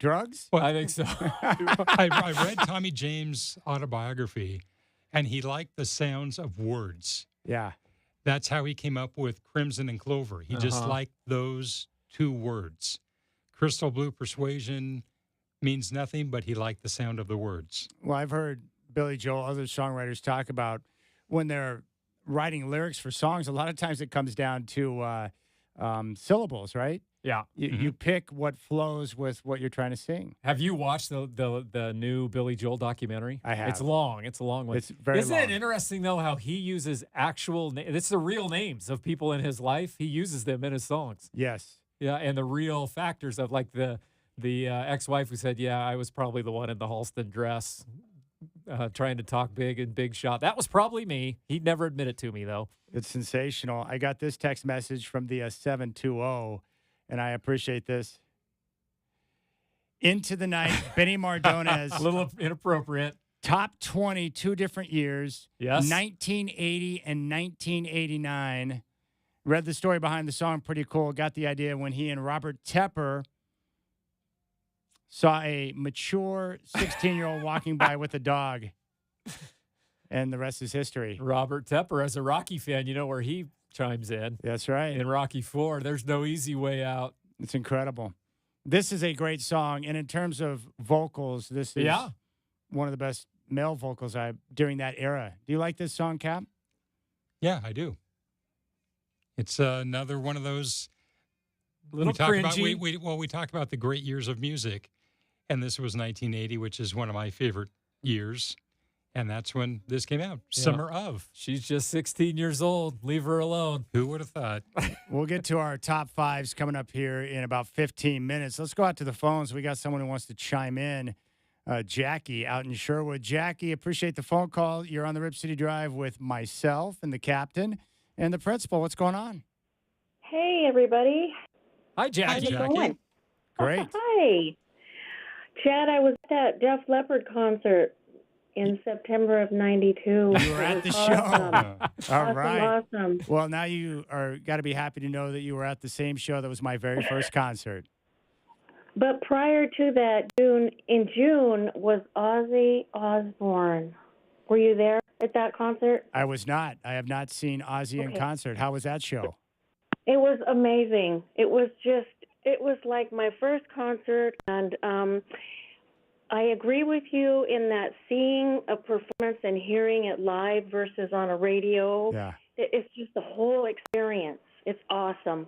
Drugs? Well, I think so. I read Tommy James' autobiography, and he liked the sounds of words. Yeah. That's how he came up with Crimson and Clover. He just liked those 2 words. Crystal Blue Persuasion means nothing, but he liked the sound of the words. Well, I've heard Billy Joel, other songwriters talk about when they're writing lyrics for songs, a lot of times it comes down to syllables, right? Yeah. You pick what flows with what you're trying to sing. Have you watched the new Billy Joel documentary? I have. It's long. It's a long one. It's very Isn't long. it interesting, though, how he uses actual names? It's the real names of people in his life. He uses them in his songs. Yes. Yeah, and the real factors of, like, the ex-wife who said, yeah, I was probably the one in the Halston dress trying to talk big and big shot. That was probably me. He'd never admit it to me, though. It's sensational. I got this text message from the 720, and I appreciate this. Into the night, Benny Mardones. A little inappropriate. Top 20, 2 different years. Yes. 1980 and 1989. Read the story behind the song, pretty cool. Got the idea when he and Robert Tepper saw a mature 16-year-old walking by with a dog. And the rest is history. Robert Tepper, as a Rocky fan, you know where he chimes in. That's right. In Rocky IV, there's no easy way out. It's incredible. This is a great song. And in terms of vocals, this is one of the best male vocals during that era. Do you like this song, Cap? Yeah, I do. It's another one of those. Little cringy. We talk about the great years of music, and this was 1980, which is one of my favorite years. And that's when this came out, Summer of. She's just 16 years old. Leave her alone. Who would have thought? We'll get to our top fives coming up here in about 15 minutes. Let's go out to the phones. We got someone who wants to chime in. Jackie out in Sherwood. Jackie, appreciate the phone call. You're on the Rip City Drive with myself and the captain and the principal. What's going on? Hey, everybody. Hi, Jackie. How's it Jackie. going? Great. Hi. Chad, I was at that Def Leppard concert in September of '92. You were at the show. Awesome. All right. Awesome. Well, now you are got to be happy to know that you were at the same show that was my very first concert. But prior to that, in June was Ozzy Osbourne. Were you there at that concert? I was not. I have not seen Ozzy in Okay. concert. How was that show? It was amazing. It was like my first concert, and I agree with you in that seeing a performance and hearing it live versus on a radio, Yeah, it's just the whole experience. It's awesome.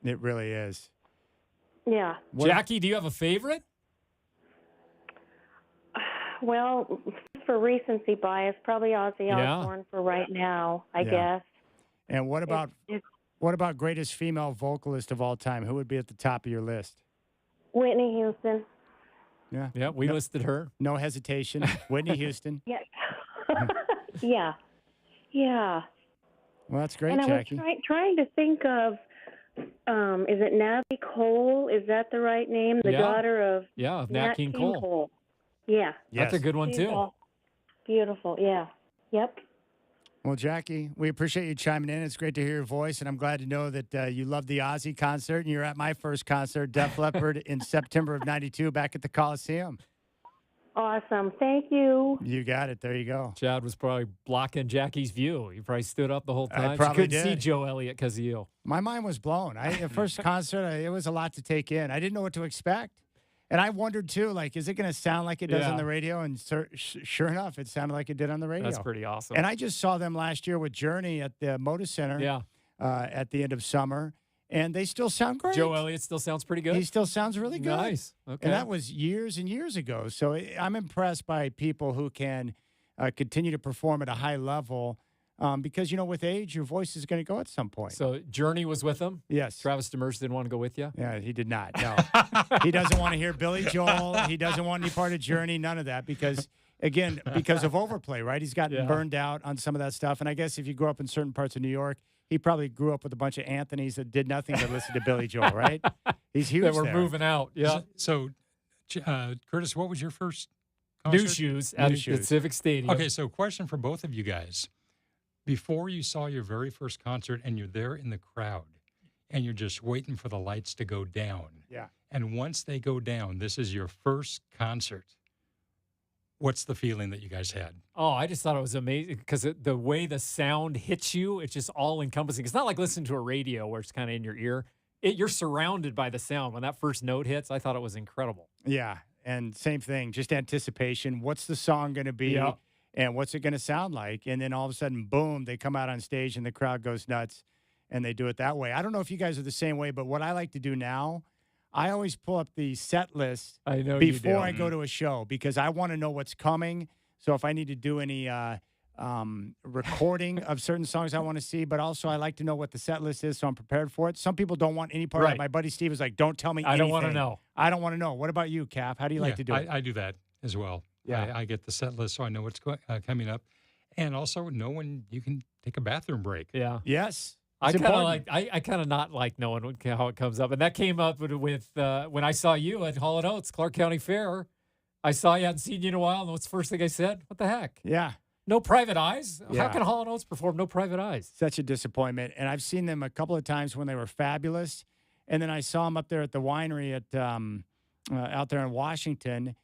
it really is. Yeah. Jackie, do you have a favorite? Well, for recency bias, probably Ozzy Yeah. Osbourne for right now, I Yeah. guess. And what about It's greatest female vocalist of all time? Who would be at the top of your list? Whitney Houston. Yeah, Yeah, we listed her. no hesitation. Whitney Houston. Yeah. Yeah. Yeah. Well, that's great, And I Jackie. was trying to think of, is it Natalie Cole? Is that the right name? The Yeah. daughter of Yeah, of Nat King Cole. Yeah. Yes. That's a good one, She's too. all beautiful. Yeah. Yep. Well, Jackie, we appreciate you chiming in. It's great to hear your voice, and I'm glad to know that you love the Ozzy concert, and you're at my first concert, Def Leppard, in September of '92, back at the Coliseum. Awesome. Thank you. You got it. There you go. Chad was probably blocking Jackie's view. He probably stood up the whole I time. She probably couldn't see did. Joe Elliott because of you. My mind was blown. The first concert, it was a lot to take in. I didn't know what to expect. And I wondered, too, like, is it going to sound like it does on Yeah. the radio? And sure enough, it sounded like it did on the radio. That's pretty awesome. And I just saw them last year with Journey at the Moda Center yeah. at the end of summer, and they still sound great. Joe Elliott still sounds pretty good. He still sounds really good. Nice. Okay. And that was years and years ago. So I'm impressed by people who can continue to perform at a high level because, with age, your voice is going to go at some point. So Journey was with him. Yes. Travis Demers didn't want to go with you. Yeah, he did not. No. He doesn't want to hear Billy Joel. He doesn't want any part of Journey, none of that because of overplay, right? He's gotten burned out on some of that stuff. And I guess if you grew up in certain parts of New York, he probably grew up with a bunch of Anthonys that did nothing but listen to Billy Joel, right? He's huge That were there. moving out. Yeah. So, Curtis, what was your first New concert? shoes New at the shoes. Civic Stadium. Okay, so question for both of you guys. Before you saw your very first concert and you're there in the crowd and you're just waiting for the lights to go down. Yeah. And once they go down, this is your first concert. What's the feeling that you guys had? Oh, I just thought it was amazing because the way the sound hits you, it's just all encompassing. It's not like listening to a radio where it's kind of in your ear. You're surrounded by the sound. When that first note hits, I thought it was incredible. Yeah. And same thing, just anticipation. What's the song going to be? Yeah. And what's it going to sound like? And then all of a sudden, boom, they come out on stage and the crowd goes nuts and they do it that way. I don't know if you guys are the same way, but what I like to do now, I always pull up the set list I know you do. before I go to a show because I want to know what's coming. So if I need to do any recording of certain songs I want to see, but also I like to know what the set list is so I'm prepared for it. Some people don't want any part of it. Right. My buddy Steve is like, don't tell me I anything. don't want to know. I don't want to know. What about you, Cap? How do you like to do it? I do that as well. Yeah. I get the set list so I know what's coming up. And also know when you can take a bathroom break. Yeah. Yes. I It's kind of important. like I kind of not like knowing how it comes up, and that came up with when I saw you at Hall & Oates, Clark County Fair. I saw you, hadn't seen you in a while, and what's the first thing I said? What the heck? Yeah. No private eyes? Yeah. How can Hall & Oates perform no private eyes? Such a disappointment. And I've seen them a couple of times when they were fabulous. And then I saw them up there at the winery out there in Washington,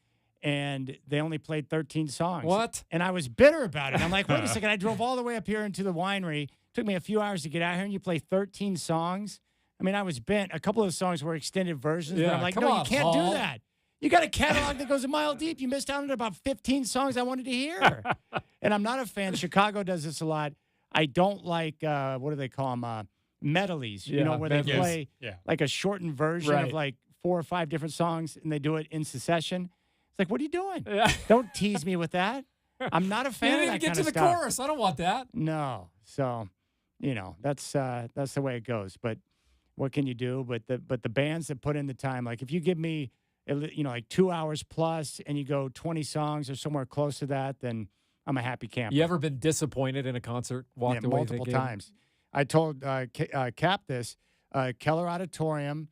and they only played 13 songs. What? And I was bitter about it. I'm like, wait a second. I drove all the way up here into the winery. Took me a few hours to get out here, and you play 13 songs. I mean, I was bent. A couple of the songs were extended versions. But Yeah, I'm like, come no, on, you can't Hall. do that. You got a catalog that goes a mile deep. You missed out on about 15 songs I wanted to hear. And I'm not a fan. Chicago does this a lot. I don't like, what do they call them? Medleys, Yeah, where they medleys. play Yeah. like a shortened version of Right. like 4 or 5 different songs, and they do it in succession. It's like, what are you doing? Yeah. Don't tease me with that. I'm not a You fan didn't of even that get kind to of the stuff. chorus. I don't want that. No. So, that's the way it goes. But what can you do? But the bands that put in the time, like if you give me, like 2 hours plus and you go 20 songs or somewhere close to that, then I'm a happy camper. You ever been disappointed in a concert? Walked away multiple thinking, times. I told Cap this, Keller Auditorium,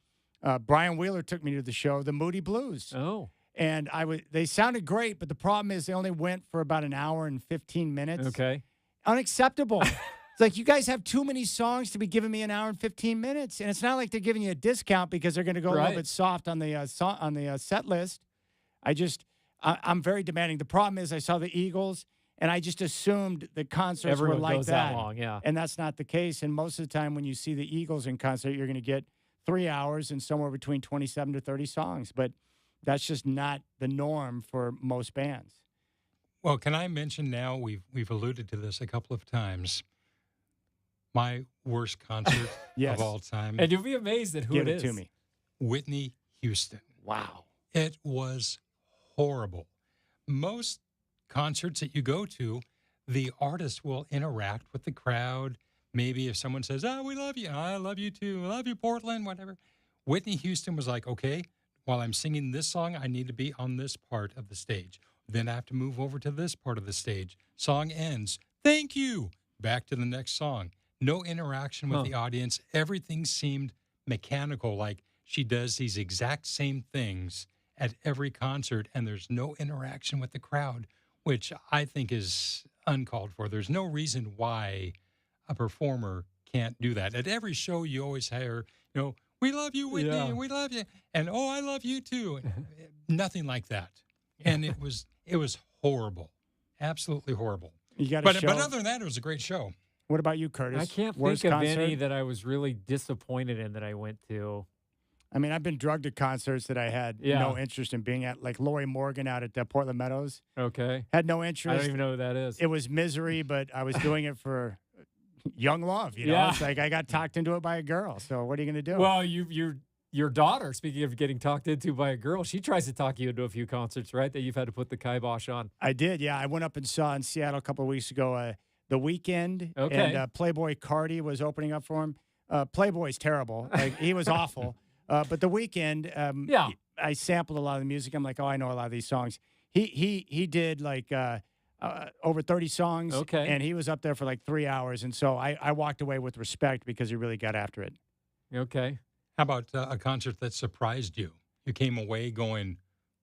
Brian Wheeler took me to the show, the Moody Blues. Oh, And they sounded great, but the problem is they only went for about an hour and 15 minutes. okay. Unacceptable. It's like you guys have too many songs to be giving me an hour and 15 minutes. And it's not like they're giving you a discount because they're going to go a Right. little bit soft on the set list. I'm very demanding. The problem is I saw the Eagles, and I just assumed the concerts Everyone were like goes that long, yeah. And that's not the case. And most of the time when you see the Eagles in concert, you're going to get 3 hours and somewhere between 27 to 30 songs. But that's just not the norm for most bands. Well, can I mention now, we've alluded to this a couple of times, my worst concert Yes. of all time, And you'll be amazed at who Give it it is. to me. Whitney Houston. Wow. It was horrible. Most concerts that you go to, the artist will interact with the crowd. Maybe if someone says, "Oh, we love you. I love you too. I love you, Portland," whatever. Whitney Houston was like, "Okay, while I'm singing this song, I need to be on this part of the stage. Then I have to move over to this part of the stage. Song ends. Thank you. Back to the next song. No interaction with the audience. Everything seemed mechanical, like she does these exact same things at every concert, and there's no interaction with the crowd, which I think is uncalled for. There's no reason why a performer can't do that. At every show, you always hear, "We love you, Whitney, Yeah. and we love you," and "Oh, I love you too." Nothing like that, and it was horrible, absolutely horrible. You got a But show. other than that, it was a great show. What about you, Curtis? I can't Worst think of concert? any that I was really disappointed in that I went to. I mean, I've been drugged to concerts that I had Yeah. no interest in being at, like Lori Morgan out at Portland Meadows. Okay. Had no I interest. don't even know who that is. It was misery, but I was doing it for young love. Yeah. It's like I got talked into it by a girl. So what are you going to do? Well, your daughter, speaking of getting talked into by a girl, she tries to talk you into a few concerts, right? That you've had to put the kibosh on. I did. Yeah, I went up and saw in Seattle a couple of weeks ago. The Weekend. Okay. And Playboy Cardi was opening up for him. Playboy's terrible. Like he was awful. But The Weekend. Yeah. I sampled a lot of the music. I'm like, oh, I know a lot of these songs. He did like over 30 songs. Okay. And he was up there for like 3 hours. And so I walked away with respect because he really got after it. Okay. How about a concert that surprised you? You came away going,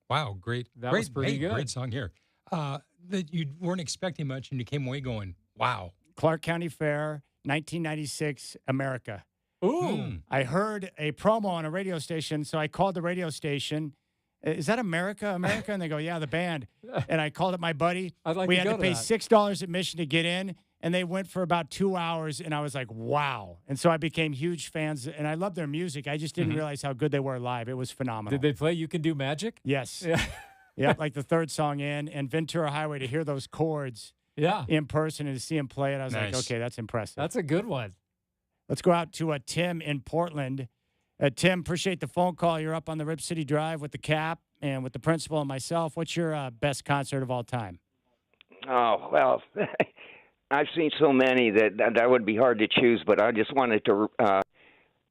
"Wow, great, That great, was pretty hey, good. great song here." That you weren't expecting much, and you came away going, "Wow." Clark County Fair, 1996, America. Ooh. I heard a promo on a radio station, so I called the radio station. Is that America? America? And they go, yeah, the band. And I called up my buddy. I'd like we to had go to to pay that. $6 admission to get in, and they went for about 2 hours, and I was like, wow. And so I became huge fans, and I love their music. I just didn't realize how good they were live. It was phenomenal. Did they play You Can Do Magic? Yes. Yeah. Yeah, like the third song in, and Ventura Highway, to hear those chords Yeah. in person and to see him play it, I was like, Nice. okay, that's impressive. That's a good one. Let's go out to Tim in Portland. Tim, appreciate the phone call. You're up on the Rip City Drive with the Cap and with the principal and myself. What's your best concert of all time? Oh, well, I've seen so many that would be hard to choose, but I just wanted to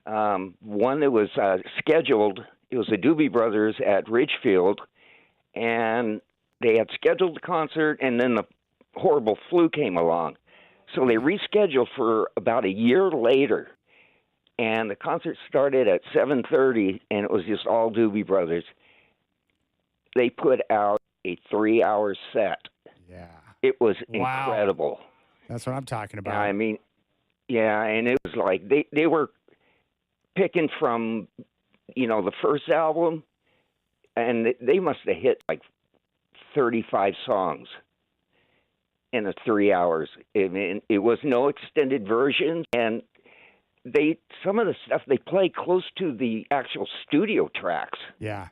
one that was scheduled. It was the Doobie Brothers at Ridgefield, and they had scheduled the concert, and then the horrible flu came along. So they rescheduled for about a year later, and the concert started at 7:30, and it was just all Doobie Brothers. They put out a 3-hour set. Yeah. It was Wow. incredible. That's what I'm talking about. I mean, yeah, and it was like they were picking from, the first album, and they must have hit like 35 songs in the 3 hours. I mean, it was no extended version, and some of the stuff they play close to the actual studio tracks. Yeah.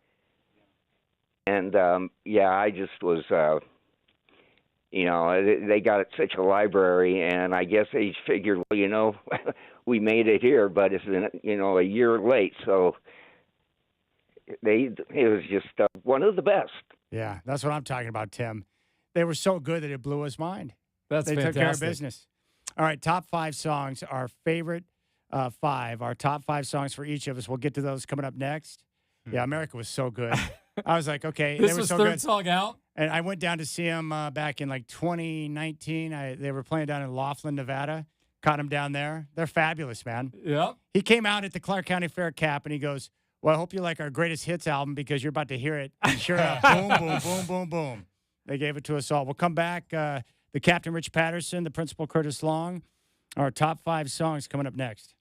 And I just was, they got such a library, and I guess they figured, well, we made it here, but it's been, a year late, so it was just one of the best. Yeah, that's what I'm talking about, Tim. they were so good that it blew his mind. That's They fantastic. took care of business. All right, top 5 songs, our favorite 5, our top 5 songs for each of us. We'll get to those coming up next. Yeah, America was so good. I was like, okay. This they were was so third good. song out. And I went down to see him back in like 2019. They were playing down in Laughlin, Nevada. Caught him down there. They're fabulous, man. Yep. He came out at the Clark County Fair Cap, and he goes, well, I hope you like our greatest hits album because you're about to hear it. And sure enough, boom, boom, boom, boom, boom. They gave it to us all. We'll come back. The Captain Rich Patterson, the Principal Curtis Long. Our top 5 songs coming up next.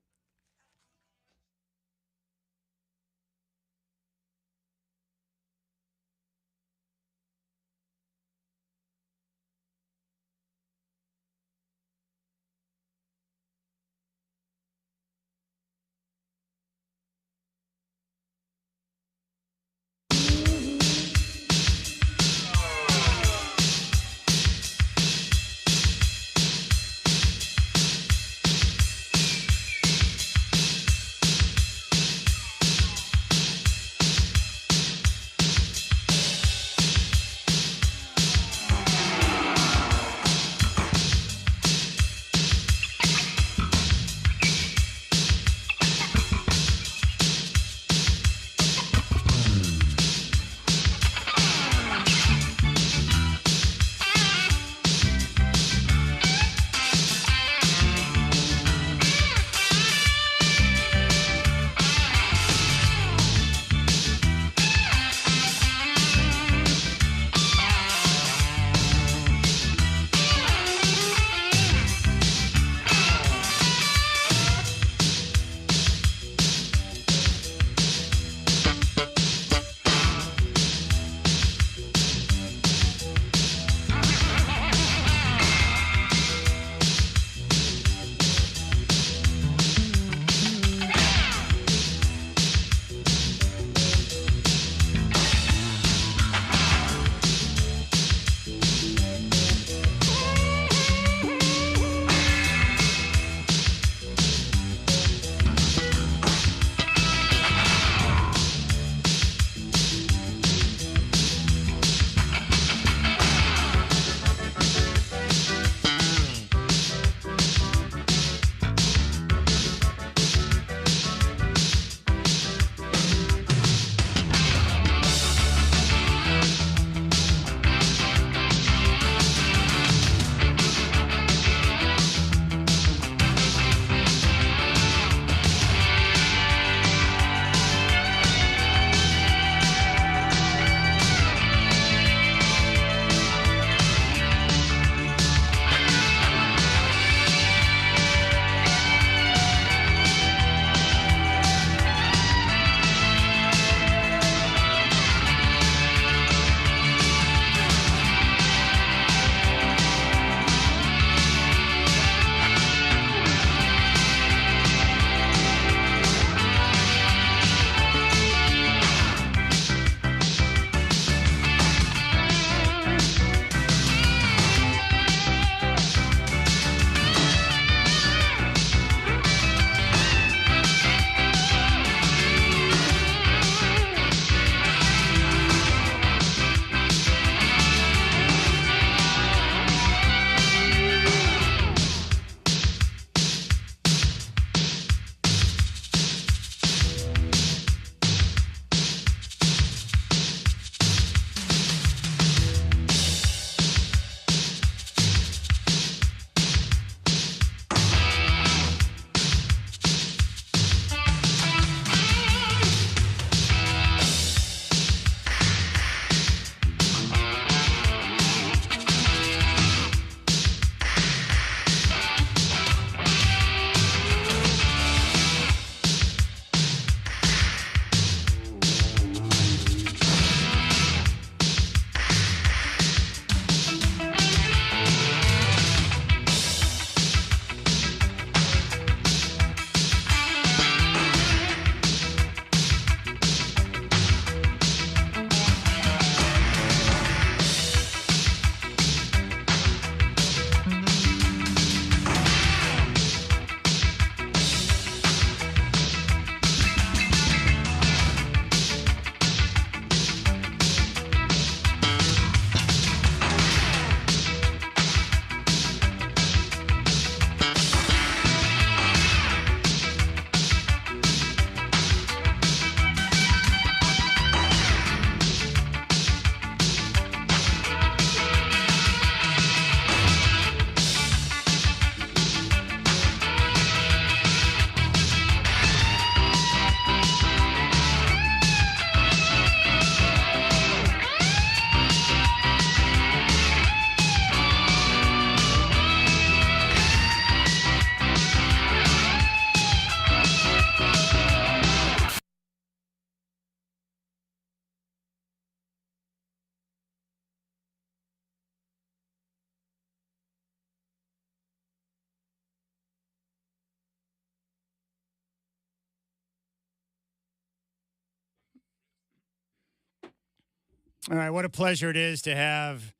All right, what a pleasure it is to have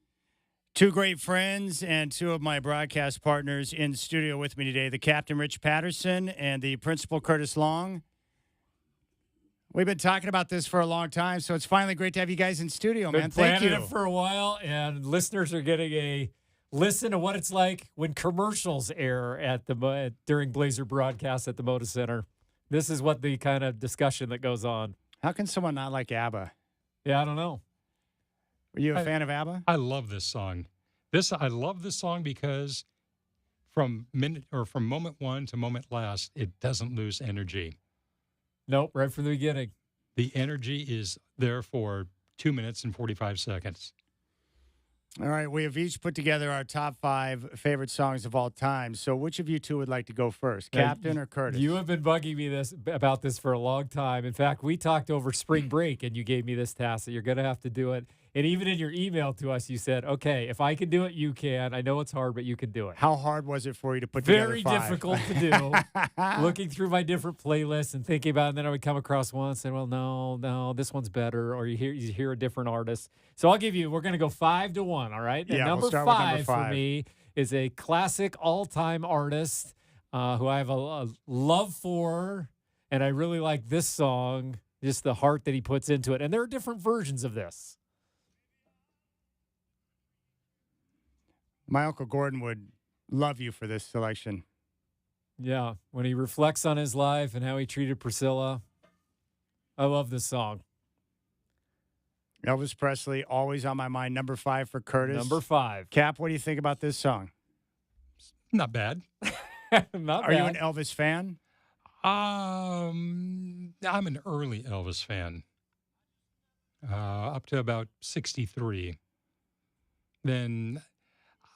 two great friends and two of my broadcast partners in studio with me today, the captain, Rich Patterson, and the principal, Curtis Long. We've been talking about this for a long time, so it's finally great to have you guys in studio, man. Thank you. Been planning it for a while, and listeners are getting a listen to what it's like when commercials air at during Blazer broadcasts at the Moda Center. This is what the kind of discussion that goes on. How can someone not like ABBA? Yeah, I don't know. Were you a fan of ABBA? I love this song. I love this song because from moment one to moment last, it doesn't lose energy. Nope, right from the beginning. The energy is there for 2 minutes and 45 seconds. All right, we have each put together our top 5 favorite songs of all time. So which of you two would like to go first, Captain or Curtis? You have been bugging me about this for a long time. In fact, we talked over spring break, and you gave me this task that you're going to have to do it. And even in your email to us, you said, okay, if I can do it, you can. I know it's hard, but you can do it. How hard was it for you to put together 5? Very difficult to do. Looking through my different playlists and thinking about it, and then I would come across one and say, well, no, this one's better. Or you hear a different artist. So we're going to go 5-1, all right? And yeah, number we'll start five with number 5 for me is a classic all-time artist who I have a love for, and I really like this song, just the heart that he puts into it. And there are different versions of this. My Uncle Gordon would love you for this selection. Yeah, when he reflects on his life and how he treated Priscilla. I love this song. Elvis Presley, always on my mind. Number 5 for Curtis. Number 5. Cap, what do you think about this song? Not bad. Not Are bad. you an Elvis fan? I'm an early Elvis fan, up to about 63. Then,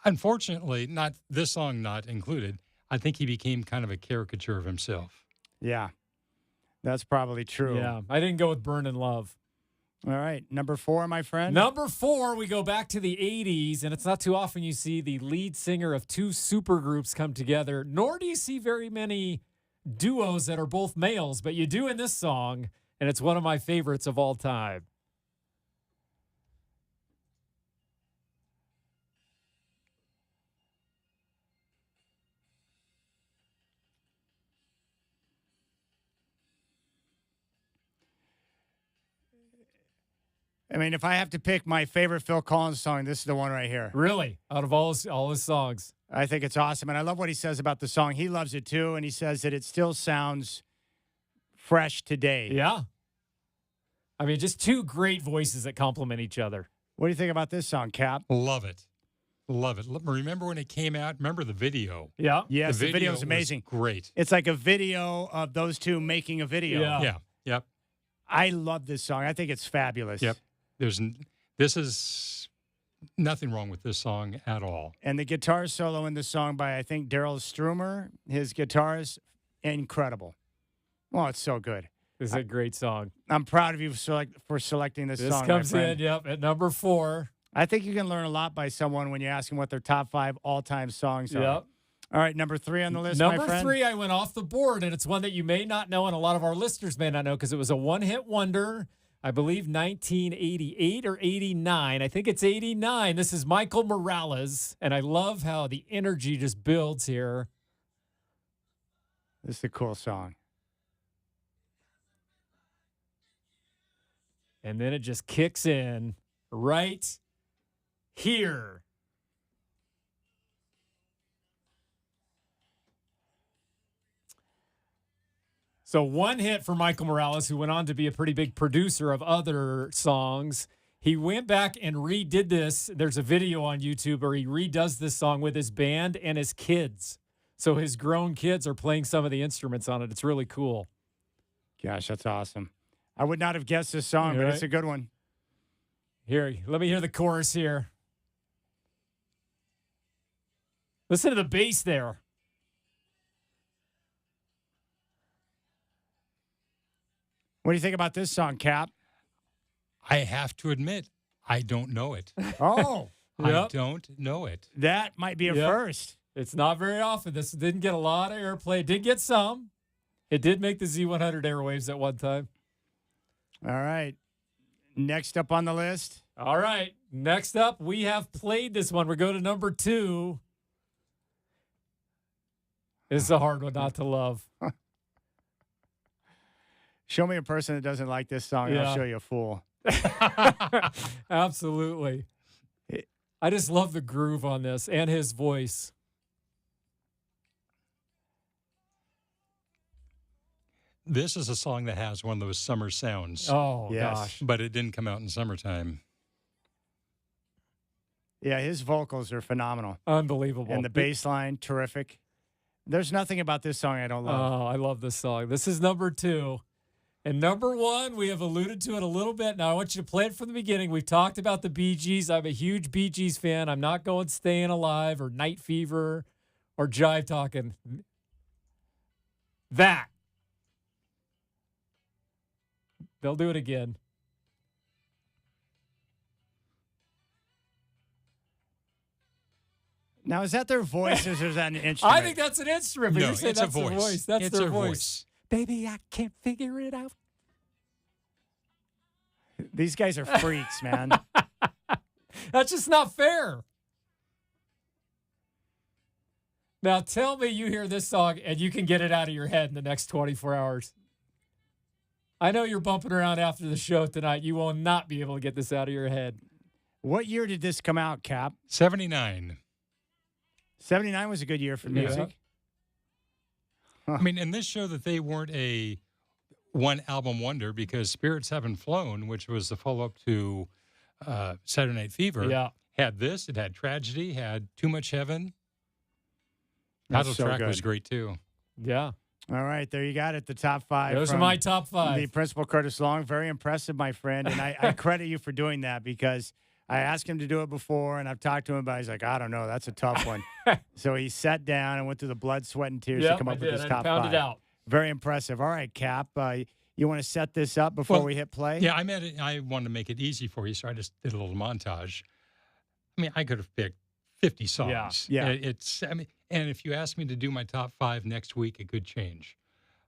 unfortunately, not this song not included, I think he became kind of a caricature of himself. Yeah, that's probably true. Yeah, I didn't go with Burn in Love. All right, number 4, my friend. Number 4, we go back to the 80s, and it's not too often you see the lead singer of 2 supergroups come together, nor do you see very many duos that are both males, but you do in this song, and it's one of my favorites of all time. I mean, if I have to pick my favorite Phil Collins song, this is the one right here. Really? Out of all his songs. I think it's awesome, and I love what he says about the song. He loves it, too, and he says that it still sounds fresh today. Yeah. I mean, just 2 great voices that complement each other. What do you think about this song, Cap? Love it. Love it. Remember when it came out? Remember the video? Yeah. Yes, the video was is amazing. Great. It's like a video of those 2 making a video. Yeah. Yeah. Yep. I love this song. I think it's fabulous. Yep. This is nothing wrong with this song at all. And the guitar solo in the song by, I think, Daryl Strumer, his guitar is incredible. Well, it's so good. This is a great song. I'm proud of you for selecting this song. This comes my in, friend. yep, at number 4. I think you can learn a lot by someone when you ask them what their top 5 all-time songs are. Yep. All right, number 3 on the list, my Number friend. 3, I went off the board, and it's one that you may not know, and a lot of our listeners may not know, because it was a one-hit wonder. I believe 1988 or 89. I think it's 89. This is Michael Morales, and I love how the energy just builds here. This is a cool song. And then it just kicks in right here. So one hit for Michael Morales, who went on to be a pretty big producer of other songs. He went back and redid this. There's a video on YouTube where he redoes this song with his band and his kids. So his grown kids are playing some of the instruments on it. It's really cool. Gosh, that's awesome. I would not have guessed this song, but Right. it's a good one. Here, let me hear the chorus here. Listen to the bass there. What do you think about this song, Cap? I have to admit, I don't know it. Oh, I Yep. don't know it. that might be a Yep. first. It's not very often. This didn't get a lot of airplay. It did get some. It did make the Z100 airwaves at one time. All right. Next up on the list. All right. Next up, we have played this one. We go to number 2. This is a hard one not to love. Show me a person that doesn't like this song, and I'll show you a fool. Absolutely. I just love the groove on this and his voice. This is a song that has one of those summer sounds. Oh, Yes. gosh. But it didn't come out in summertime. Yeah, his vocals are phenomenal. Unbelievable. And the bass line, terrific. There's nothing about this song I don't love. Oh, I love this song. This is number 2. And number 1, we have alluded to it a little bit. Now, I want you to play it from the beginning. We've talked about the Bee Gees. I'm a huge Bee Gees fan. I'm not going Staying Alive or Night Fever or Jive Talking. That. They'll do it again. Now, is that their voices or is that an instrument? I think that's an instrument. But No, you're saying it's that's a voice. their voice. That's It's their a voice. Baby, I can't figure it out. These guys are freaks, man. That's just not fair. Now, tell me you hear this song and you can get it out of your head in the next 24 hours. I know you're bumping around after the show tonight. You will not be able to get this out of your head. What year did this come out, Cap? 79. 79 was a good year for music. I mean, and this showed that they weren't a one-album wonder because Spirits Haven't Flown, which was the follow-up to Saturday Night Fever, had this. It had Tragedy, had Too Much Heaven. Title track was great, too. Yeah. All right, there you got it, the top 5. Those are my top 5. The Principal Curtis Long, very impressive, my friend. And I credit you for doing that because I asked him to do it before, and I've talked to him about it. He's like, I don't know, that's a tough one. So he sat down and went through the blood, sweat, and tears to come up with his top 5. It out. Very impressive. All right, Cap, you want to set this up before we hit play? Yeah, I wanted to make it easy for you, so I just did a little montage. I mean, I could have picked 50 songs. Yeah. And if you ask me to do my top 5 next week, it could change.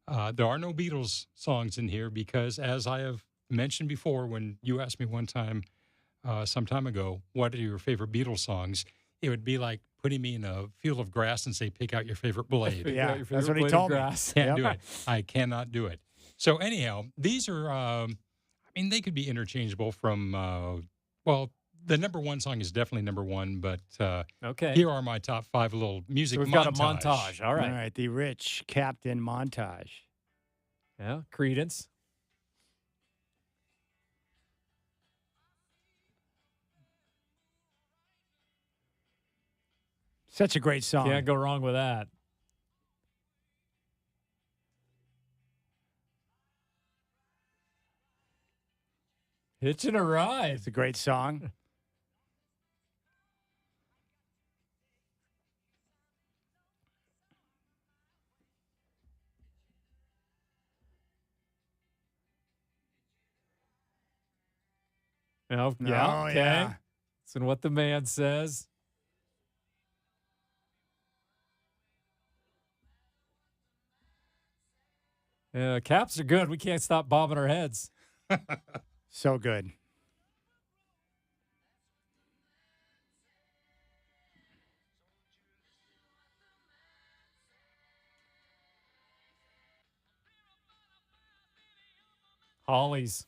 There are no Beatles songs in here because, as I have mentioned before, when you asked me one time, some time ago, what are your favorite Beatles songs? It would be like putting me in a field of grass and say, pick out your favorite blade. Yeah, that's what he told me. Can't do it. I cannot do it. So anyhow, these are, they could be interchangeable from, the number 1 song is definitely number 1, but here are my top 5 little music so we've montage. got a montage. All right. All right, the Rich Captain montage. Yeah, Creedence. Such a great song. Can't go wrong with that. Hitching a Ride. It's a great song. Oh, yeah. Okay. Yeah. Listen what the man says. Caps are good. We can't stop bobbing our heads. So good. Hollies.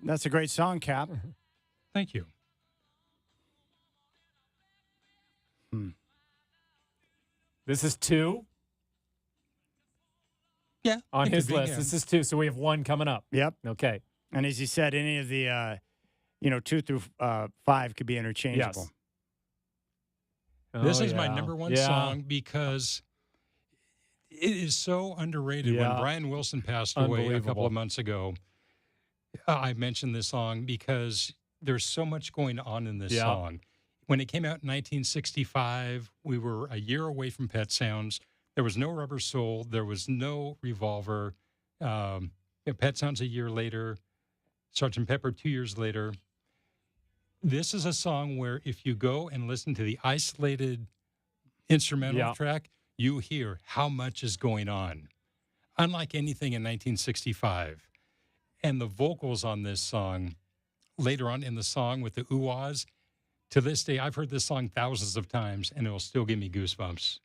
That's a great song, Cap. Thank you. This is 2. Yeah. On it his could be, list. yeah. This is 2. So we have 1 coming up. Yep. Okay. And as you said, any of the, 2 through 5 could be interchangeable. Yes. This Oh, is my yeah. number 1 Yeah. song because it is so underrated. Yeah. When Brian Wilson passed away a couple Unbelievable. of months ago, I mentioned this song because there's so much going on in this Yeah. song. When it came out in 1965, we were a year away from Pet Sounds. There was no Rubber Soul. There was no Revolver. Pet Sounds a year later. Sgt. Pepper 2 years later. This is a song where if you go and listen to the isolated instrumental track, you hear how much is going on. Unlike anything in 1965. And the vocals on this song, later on in the song with the ooh-ahs, to this day, I've heard this song thousands of times, and it will still give me goosebumps.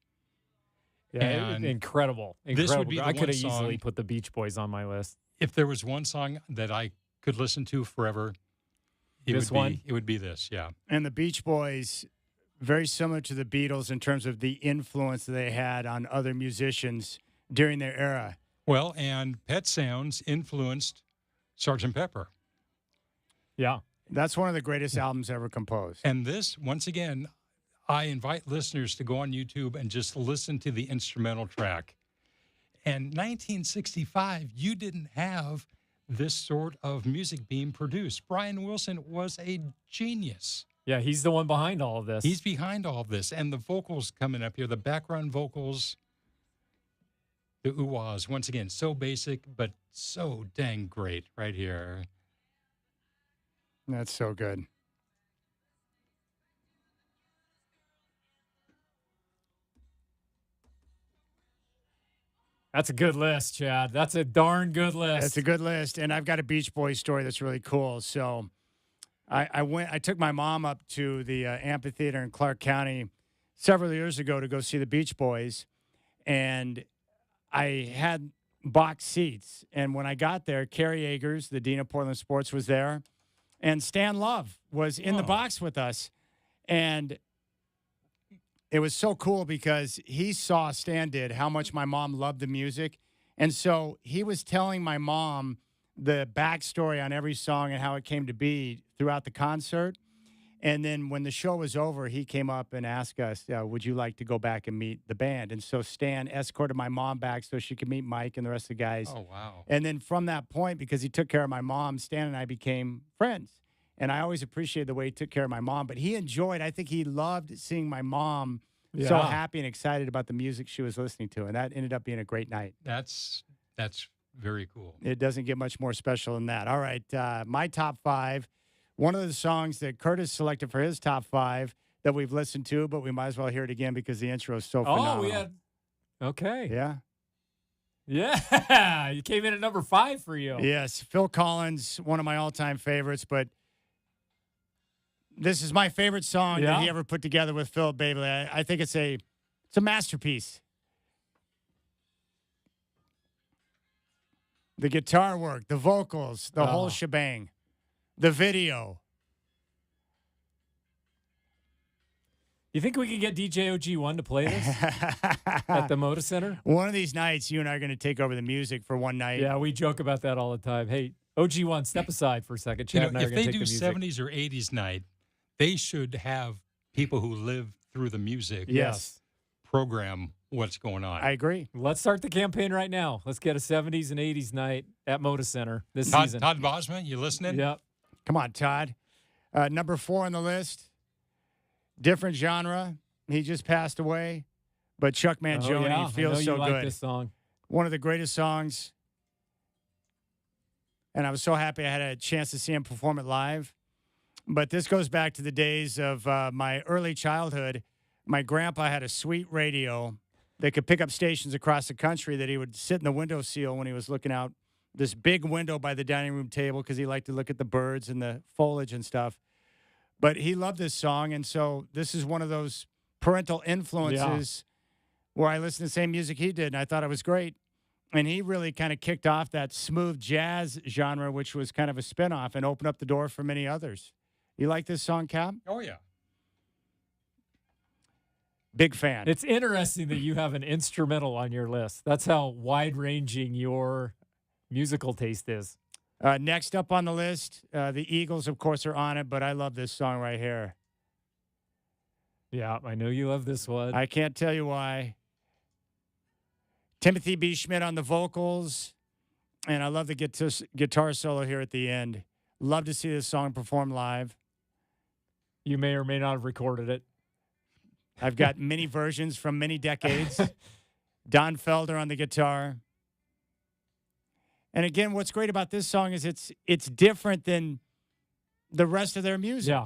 Yeah, And incredible. this would be the I could one have easily song- put the Beach Boys on my list. If there was one song that I could listen to forever, it would be this, yeah. And the Beach Boys, very similar to the Beatles in terms of the influence that they had on other musicians during their era. Well, and Pet Sounds influenced Sgt. Pepper. Yeah. That's one of the greatest albums ever composed. And this, once again, I invite listeners to go on YouTube and just listen to the instrumental track. And 1965, you didn't have this sort of music being produced. Brian Wilson was a genius. Yeah, he's the one behind all of this. He's behind all of this. And the vocals coming up here, the background vocals, the ooh-ahs, once again, so basic, but so dang great right here. That's so good. That's a good list, Chad. That's a darn good list. That's a good list. And I've got a Beach Boys story that's really cool. So I took my mom up to the amphitheater in Clark County several years ago to go see the Beach Boys. And I had box seats. And when I got there, Carrie Agers, the dean of Portland Sports, was there. And Stan Love was in the box with us. And it was so cool because he saw, Stan did, how much my mom loved the music. And so he was telling my mom the backstory on every song and how it came to be throughout the concert. And then when the show was over, he came up and asked us, would you like to go back and meet the band? And so Stan escorted my mom back so she could meet Mike and the rest of the guys. Oh, wow. And then from that point, because he took care of my mom, Stan and I became friends. And I always appreciated the way he took care of my mom. But he enjoyed, I think he loved seeing my mom so happy and excited about the music she was listening to. And that ended up being a great night. That's very cool. It doesn't get much more special than that. All right, my top five. One of the songs that Curtis selected for his top five that we've listened to, but we might as well hear it again because the intro is so phenomenal. Oh, we had. Okay. Yeah. Yeah. You came in at number 5 for you. Yes. Phil Collins, one of my all-time favorites, but this is my favorite song that he ever put together with Phil Bailey. I think it's a masterpiece. The guitar work, the vocals, the whole shebang, the video. You think we could get DJ OG1 to play this at the Moda Center? One of these nights, you and I are going to take over the music for one night. Yeah, we joke about that all the time. Hey, OG1, step aside for a second. Chad and I are if going they to take do the music. 70s or 80s night, they should have people who live through the music Yes. program what's going on. I agree. Let's start the campaign right now. Let's get a 70s and 80s night at Moda Center this Todd, season. Todd Bosman, you listening? Yep. Come on, Todd. Number 4 on the list. Different genre. He just passed away, but Chuck Mangione feels so like good. This song. One of the greatest songs. And I was so happy I had a chance to see him perform it live. But this goes back to the days of my early childhood. My grandpa had a sweet radio that could pick up stations across the country that he would sit in the windowsill when he was looking out this big window by the dining room table because he liked to look at the birds and the foliage and stuff. But he loved this song, and so this is one of those parental influences where I listened to the same music he did, and I thought it was great. And he really kind of kicked off that smooth jazz genre, which was kind of a spinoff, and opened up the door for many others. You like this song, Cap? Oh, yeah. Big fan. It's interesting that you have an instrumental on your list. That's how wide-ranging your musical taste is. Next up on the list, the Eagles, of course, are on it, but I love this song right here. Yeah, I know you love this one. I can't tell you why. Timothy B. Schmidt on the vocals, and I love the guitar solo here at the end. Love to see this song performed live. You may or may not have recorded it. I've got many versions from many decades. Don Felder on the guitar. And again, what's great about this song is it's different than the rest of their music. Yeah.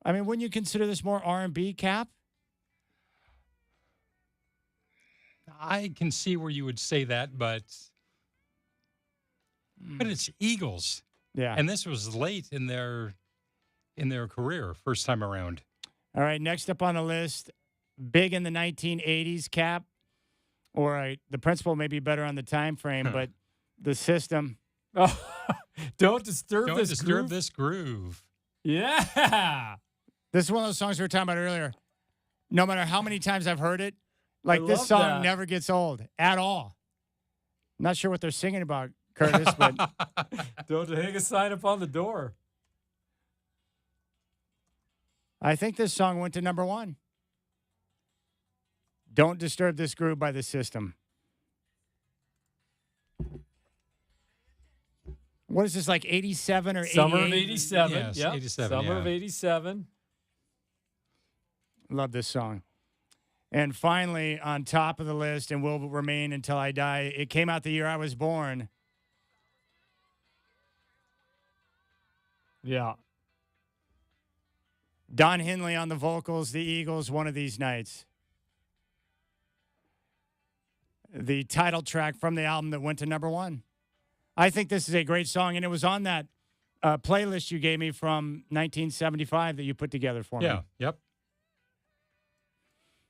I mean, wouldn't you consider this more R&B, Cap? I can see where you would say that, but But it's Eagles. Yeah. And this was late in their career, first time around. All right, next up on the list, big in the 1980s, Cap. All right, the principal may be better on the time frame, but the system. Oh, don't disturb Don't this disturb groove. this groove. Yeah. This is one of those songs we were talking about earlier. No matter how many times I've heard it, like I this love song that. never gets old at all. Not sure what they're singing about, Curtis, but Don't hang a sign up on the door. I think this song went to number 1. Don't Disturb This Groove by the System. What is this, like 87 or 88? Summer of 87. Yes, Yep. 87, Summer yeah. of 87. Love this song. And finally, on top of the list, and will remain until I die, it came out the year I was born. Yeah. Don Henley on the vocals, the Eagles, One of These Nights. The title track from the album that went to number 1. I think this is a great song, and it was on that playlist you gave me from 1975 that you put together for me. Yeah, yep.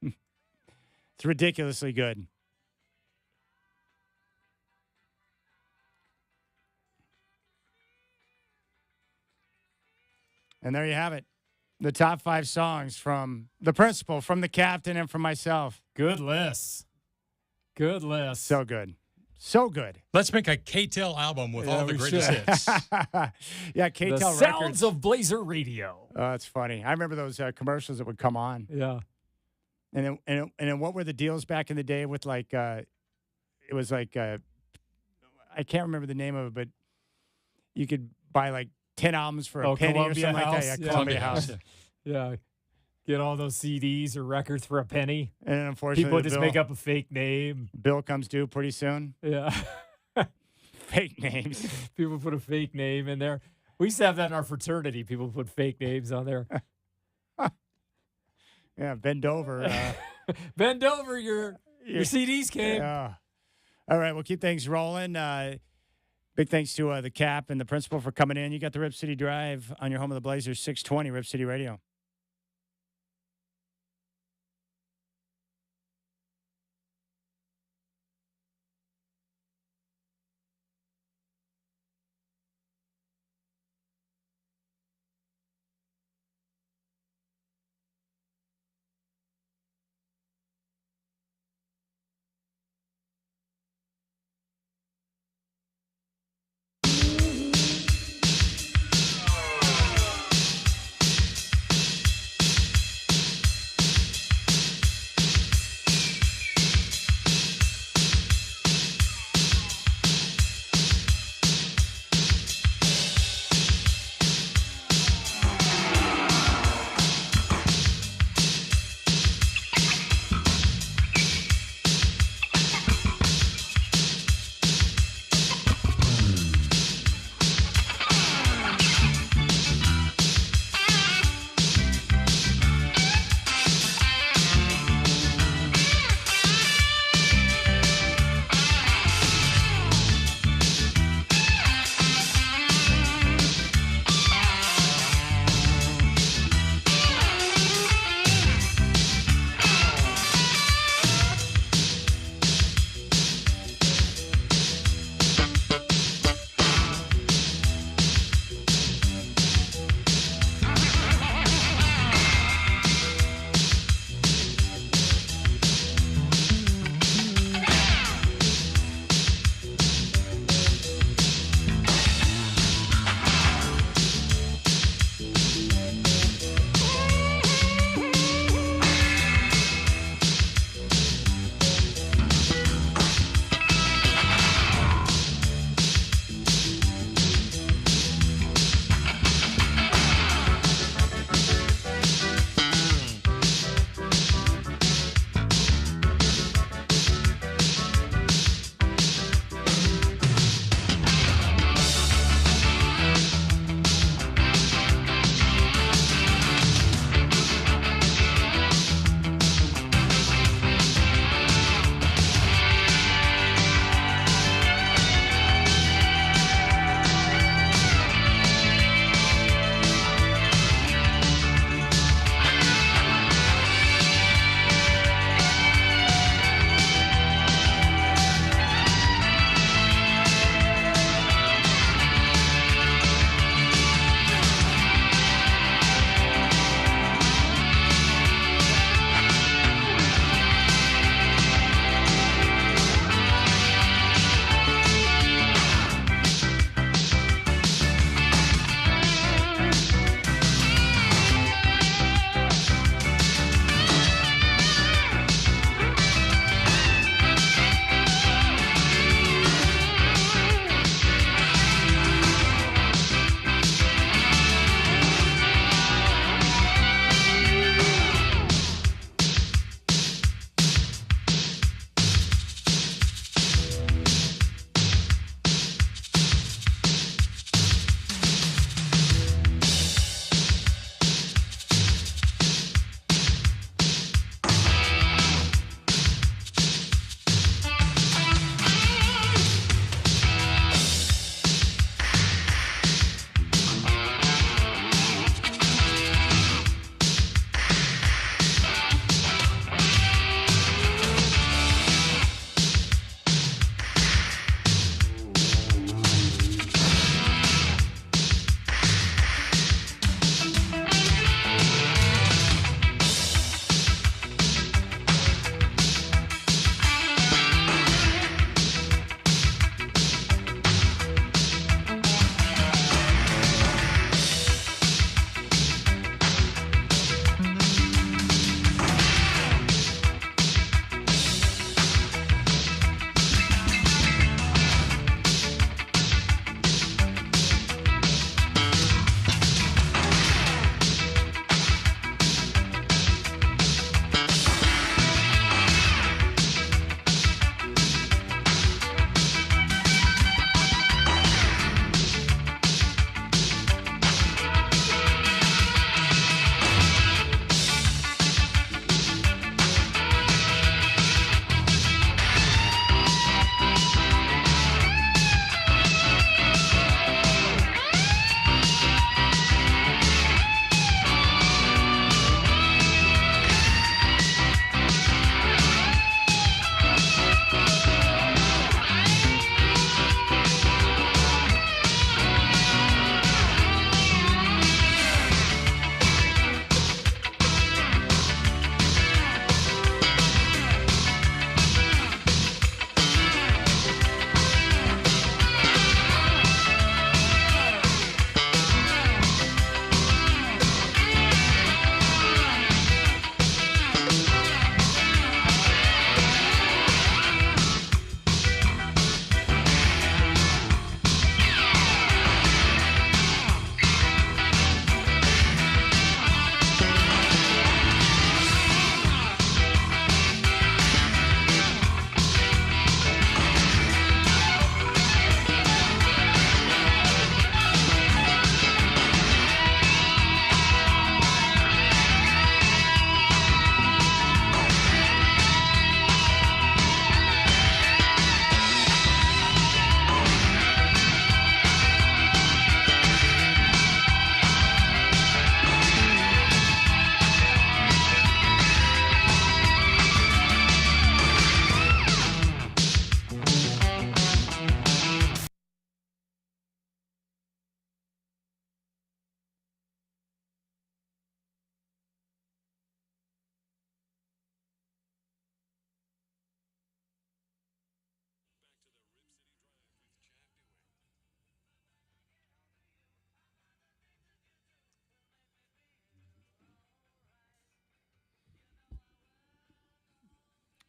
It's ridiculously good. And there you have it. The top 5 songs from the principal, from the captain, and from myself. Good list. Good list. So good. So good. Let's make a K-Tel album with Yeah, all the we greatest should. hits. Yeah, the K-Tel sounds Records. of Blazer Radio. Oh, that's funny. I remember those commercials that would come on. Yeah. And then what were the deals back in the day with like it was like I can't remember the name of it, but you could buy like 10 albums for a penny Columbia or something like House. that. Yeah, Yeah. Columbia House. Yeah. Get all those CDs or records for a penny. And then unfortunately, People the just bill, make up a fake name. bill comes due pretty soon. Yeah. Fake names. People put a fake name in there. We used to have that in our fraternity. People put fake names on there. Yeah, bend over. Bend over, your CDs came. Yeah. All right, we'll keep things rolling. Big thanks to the Cap and the principal for coming in. You got the Rip City Drive on your home of the Blazers, 620 Rip City Radio.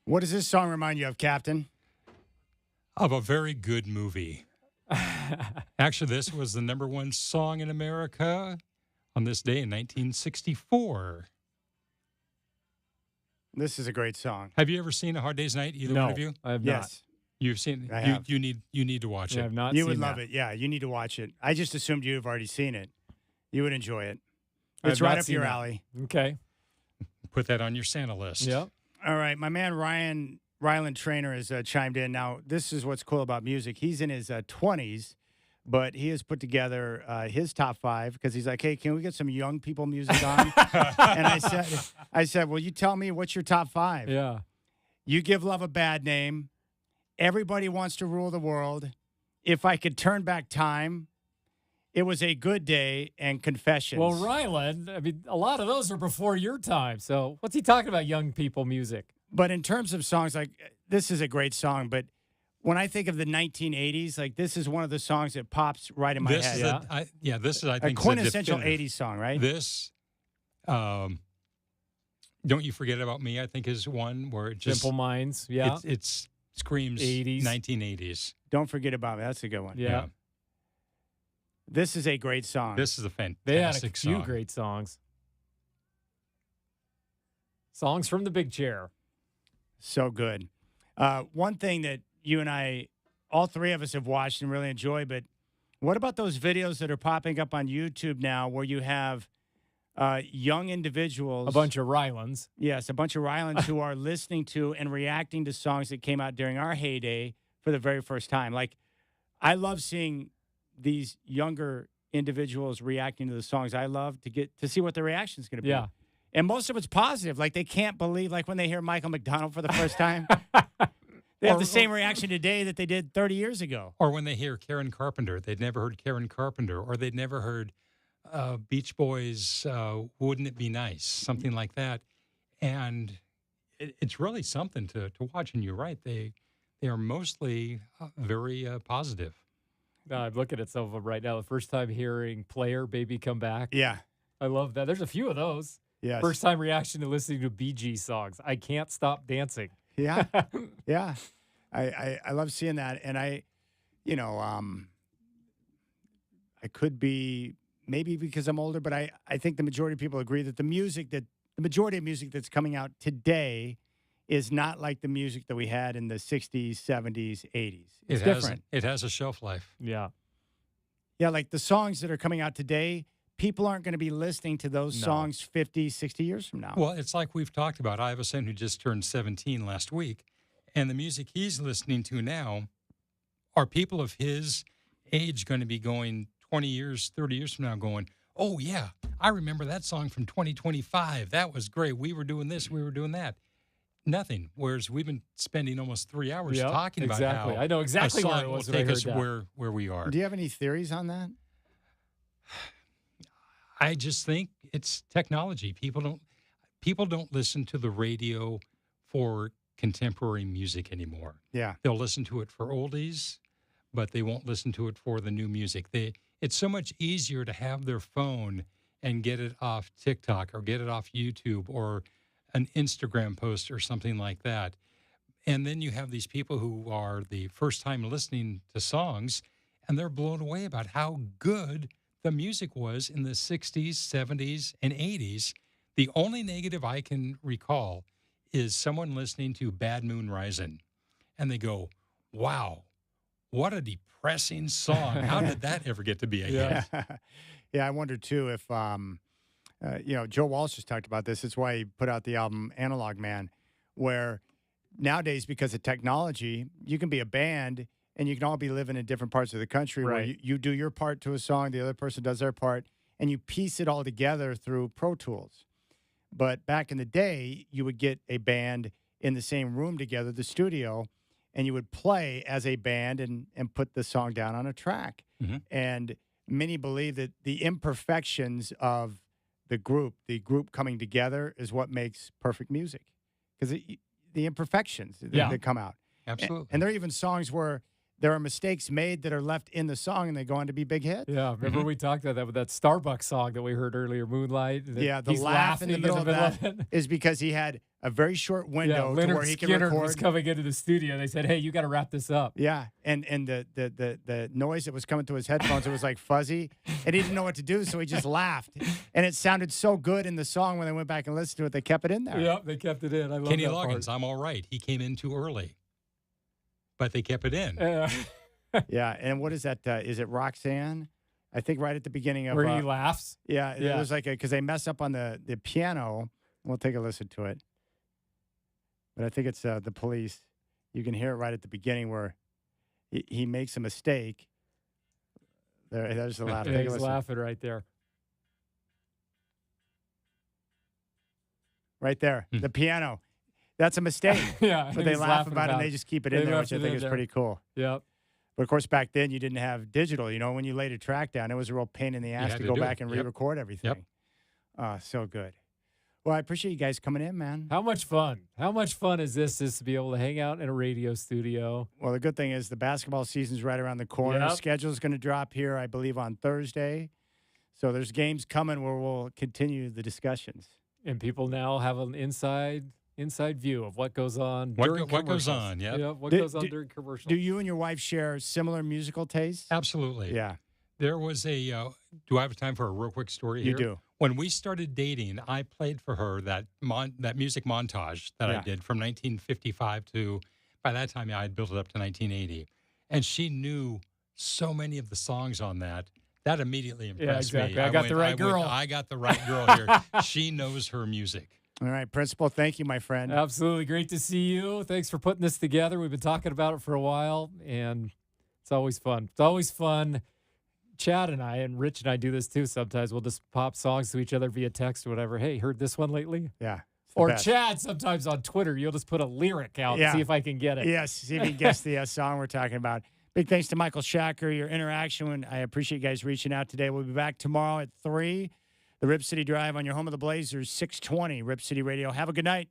What does this song remind you of, Captain? Of a very good movie. Actually, this was the #1 song in America on this day in 1964. This is a great song. Have you ever seen A Hard Day's Night? Either one of you? I have Yes. You've seen I it. have. You need to watch not. I it. have not You seen would love that. it. Yeah, you need to watch it. I just assumed you've already seen it. You would enjoy it. I It's have right not up seen your that. alley. Okay. Put that on your Santa list. Yep. All right, my man Ryland Trainer has chimed in. Now, this is what's cool about music. He's in his 20s, but he has put together his top 5 because he's like, hey, can we get some young people music on? And I said, well, you tell me what's your top 5. Yeah. You Give Love a Bad Name. Everybody Wants to Rule the World. If I Could Turn Back Time. It Was a Good Day, and Confessions. Well, Ryland, I mean, a lot of those are before your time. So what's he talking about, young people music? But in terms of songs, like, this is a great song, but when I think of the 1980s, like, this is one of the songs that pops right in my This head. is this is I A think quintessential is a definitive. 80s song, right? This, Don't You Forget About Me, I think is one where it just Simple Minds. Yeah. It's screams 80s. 1980s. Don't Forget About Me. That's a good one. Yeah. This is a great song. This is a fantastic They had a few song. great songs. Songs from the big chair. So good. One thing that you and I, all three of us have watched and really enjoy, but what about those videos that are popping up on YouTube now where you have young individuals? A bunch of Rylands. Yes, a bunch of Rylands who are listening to and reacting to songs that came out during our heyday for the very first time. Like, I love seeing these younger individuals reacting to the songs I love to see what the reaction is going to be. Yeah. And most of it's positive. Like, they can't believe, like, when they hear Michael McDonald for the first time, they have the same reaction today that they did 30 years ago. Or when they hear Karen Carpenter, they'd never heard Karen Carpenter, or they'd never heard Beach Boys, Wouldn't It Be Nice, something like that. And it's really something to watch. And you're right, they are mostly very positive. I'm looking at some of them right now. The first time hearing Player, Baby Come Back. Yeah. I love that. There's a few of those. Yes. First time reaction to listening to Bee Gees songs. I Can't Stop Dancing. Yeah. Yeah. I love seeing that. And I could be maybe because I'm older, but I think the majority of people agree that the majority of music that's coming out today is not like the music that we had in the 60s, 70s, 80s. It's different. It has a shelf life. Yeah. Yeah, like the songs that are coming out today, people aren't going to be listening to those songs 50, 60 years from now. Well, it's like we've talked about. I have a son who just turned 17 last week, and the music he's listening to now are people of his age going to be going 20 years, 30 years from now going, oh, yeah, I remember that song from 2025. That was great. We were doing this. We were doing that. Nothing. Whereas we've been spending almost 3 hours talking about how I know exactly a where song it will was when I take heard us that. where we are. Do you have any theories on that? I just think it's technology. People don't listen to the radio for contemporary music anymore. Yeah. They'll listen to it for oldies, but they won't listen to it for the new music. It's so much easier to have their phone and get it off TikTok or get it off YouTube or an Instagram post or something like that. And then you have these people who are the first time listening to songs, and they're blown away about how good the music was in the 60s, 70s, and 80s. The only negative I can recall is someone listening to Bad Moon Rising, and they go, wow, what a depressing song. How did that ever get to be a hit? Yeah, I wonder, too, if, Joe Walsh has talked about this. It's why he put out the album Analog Man, where nowadays, because of technology, you can be a band and you can all be living in different parts of the country where you do your part to a song, the other person does their part, and you piece it all together through Pro Tools. But back in the day, you would get a band in the same room together, the studio, and you would play as a band and put the song down on a track. Mm-hmm. And many believe that the imperfections of the group coming together is what makes perfect music. Because the imperfections that come out. Absolutely. And there are even songs where there are mistakes made that are left in the song, and they go on to be big hits. Yeah, remember we talked about that with that Starbucks song that we heard earlier, Moonlight? Yeah, the he's laugh in the middle of that it. is because he had a very short Yeah, window to Leonard where he could Skinner record. was coming into the studio. They said, "Hey, you got to wrap this up." Yeah, and the noise that was coming through his headphones, it was like fuzzy, and he didn't know what to do, so he just laughed. And it sounded so good in the song when they went back and listened to it, they kept it in there. Yep, they kept it in. I love Kenny that Loggins, part. I'm all right. He came in too early, but they kept it in. Yeah, and what is that? Is it Roxanne? I think right at the beginning of Where he laughs. Yeah, Yeah. it was like because they mess up on the piano. We'll take a listen to it. But I think it's the Police. You can hear it right at the beginning where he makes a mistake. There's the laugh. Yeah, Take a he's listen. laughing right there. Right there, the piano. That's a mistake. Yeah, But they he's laugh laughing about it and they just keep it in They there, left which I it think in is there. pretty cool. Yep. But of course, back then you didn't have digital. You know, when you laid a track down, it was a real pain in the ass had to to go do back it. and Yep. re-record everything. So good. Well, I appreciate you guys coming in, man. How much fun? How much fun is this? Is to be able to hang out in a radio studio? Well, the good thing is the basketball season's right around the corner. Yep. Schedule's going to drop here, I believe, on Thursday. So there's games coming where we'll continue the discussions. And people now have an inside view of what goes on What during what goes commercials. on, yep. Yeah, what Do- goes on do- during commercials. Do you and your wife share similar musical tastes? Absolutely. Yeah, There was a, do I have time for a real quick story you here? do. When we started dating, I played for her that music montage that Yeah. I did from 1955 to, by that time, I had built it up to 1980. And she knew so many of the songs on that. That immediately impressed exactly. me. I got the right girl. I got the right girl here. She knows her music. All right, Principal, thank you, my friend. Absolutely. Great to see you. Thanks for putting this together. We've been talking about it for a while, and it's always fun. It's always fun. Chad and I, and Rich and I do this too sometimes. We'll just pop songs to each other via text or whatever. Hey, heard this one lately? Yeah. it's the Or best. Chad, sometimes on Twitter, you'll just put a lyric out Yeah. and see if I can get it. Yes, see if you guess the song we're talking about. Big thanks to Michael Shacker, your interaction. I appreciate you guys reaching out today. We'll be back tomorrow at 3. The Rip City Drive on your home of the Blazers, 620 Rip City Radio. Have a good night.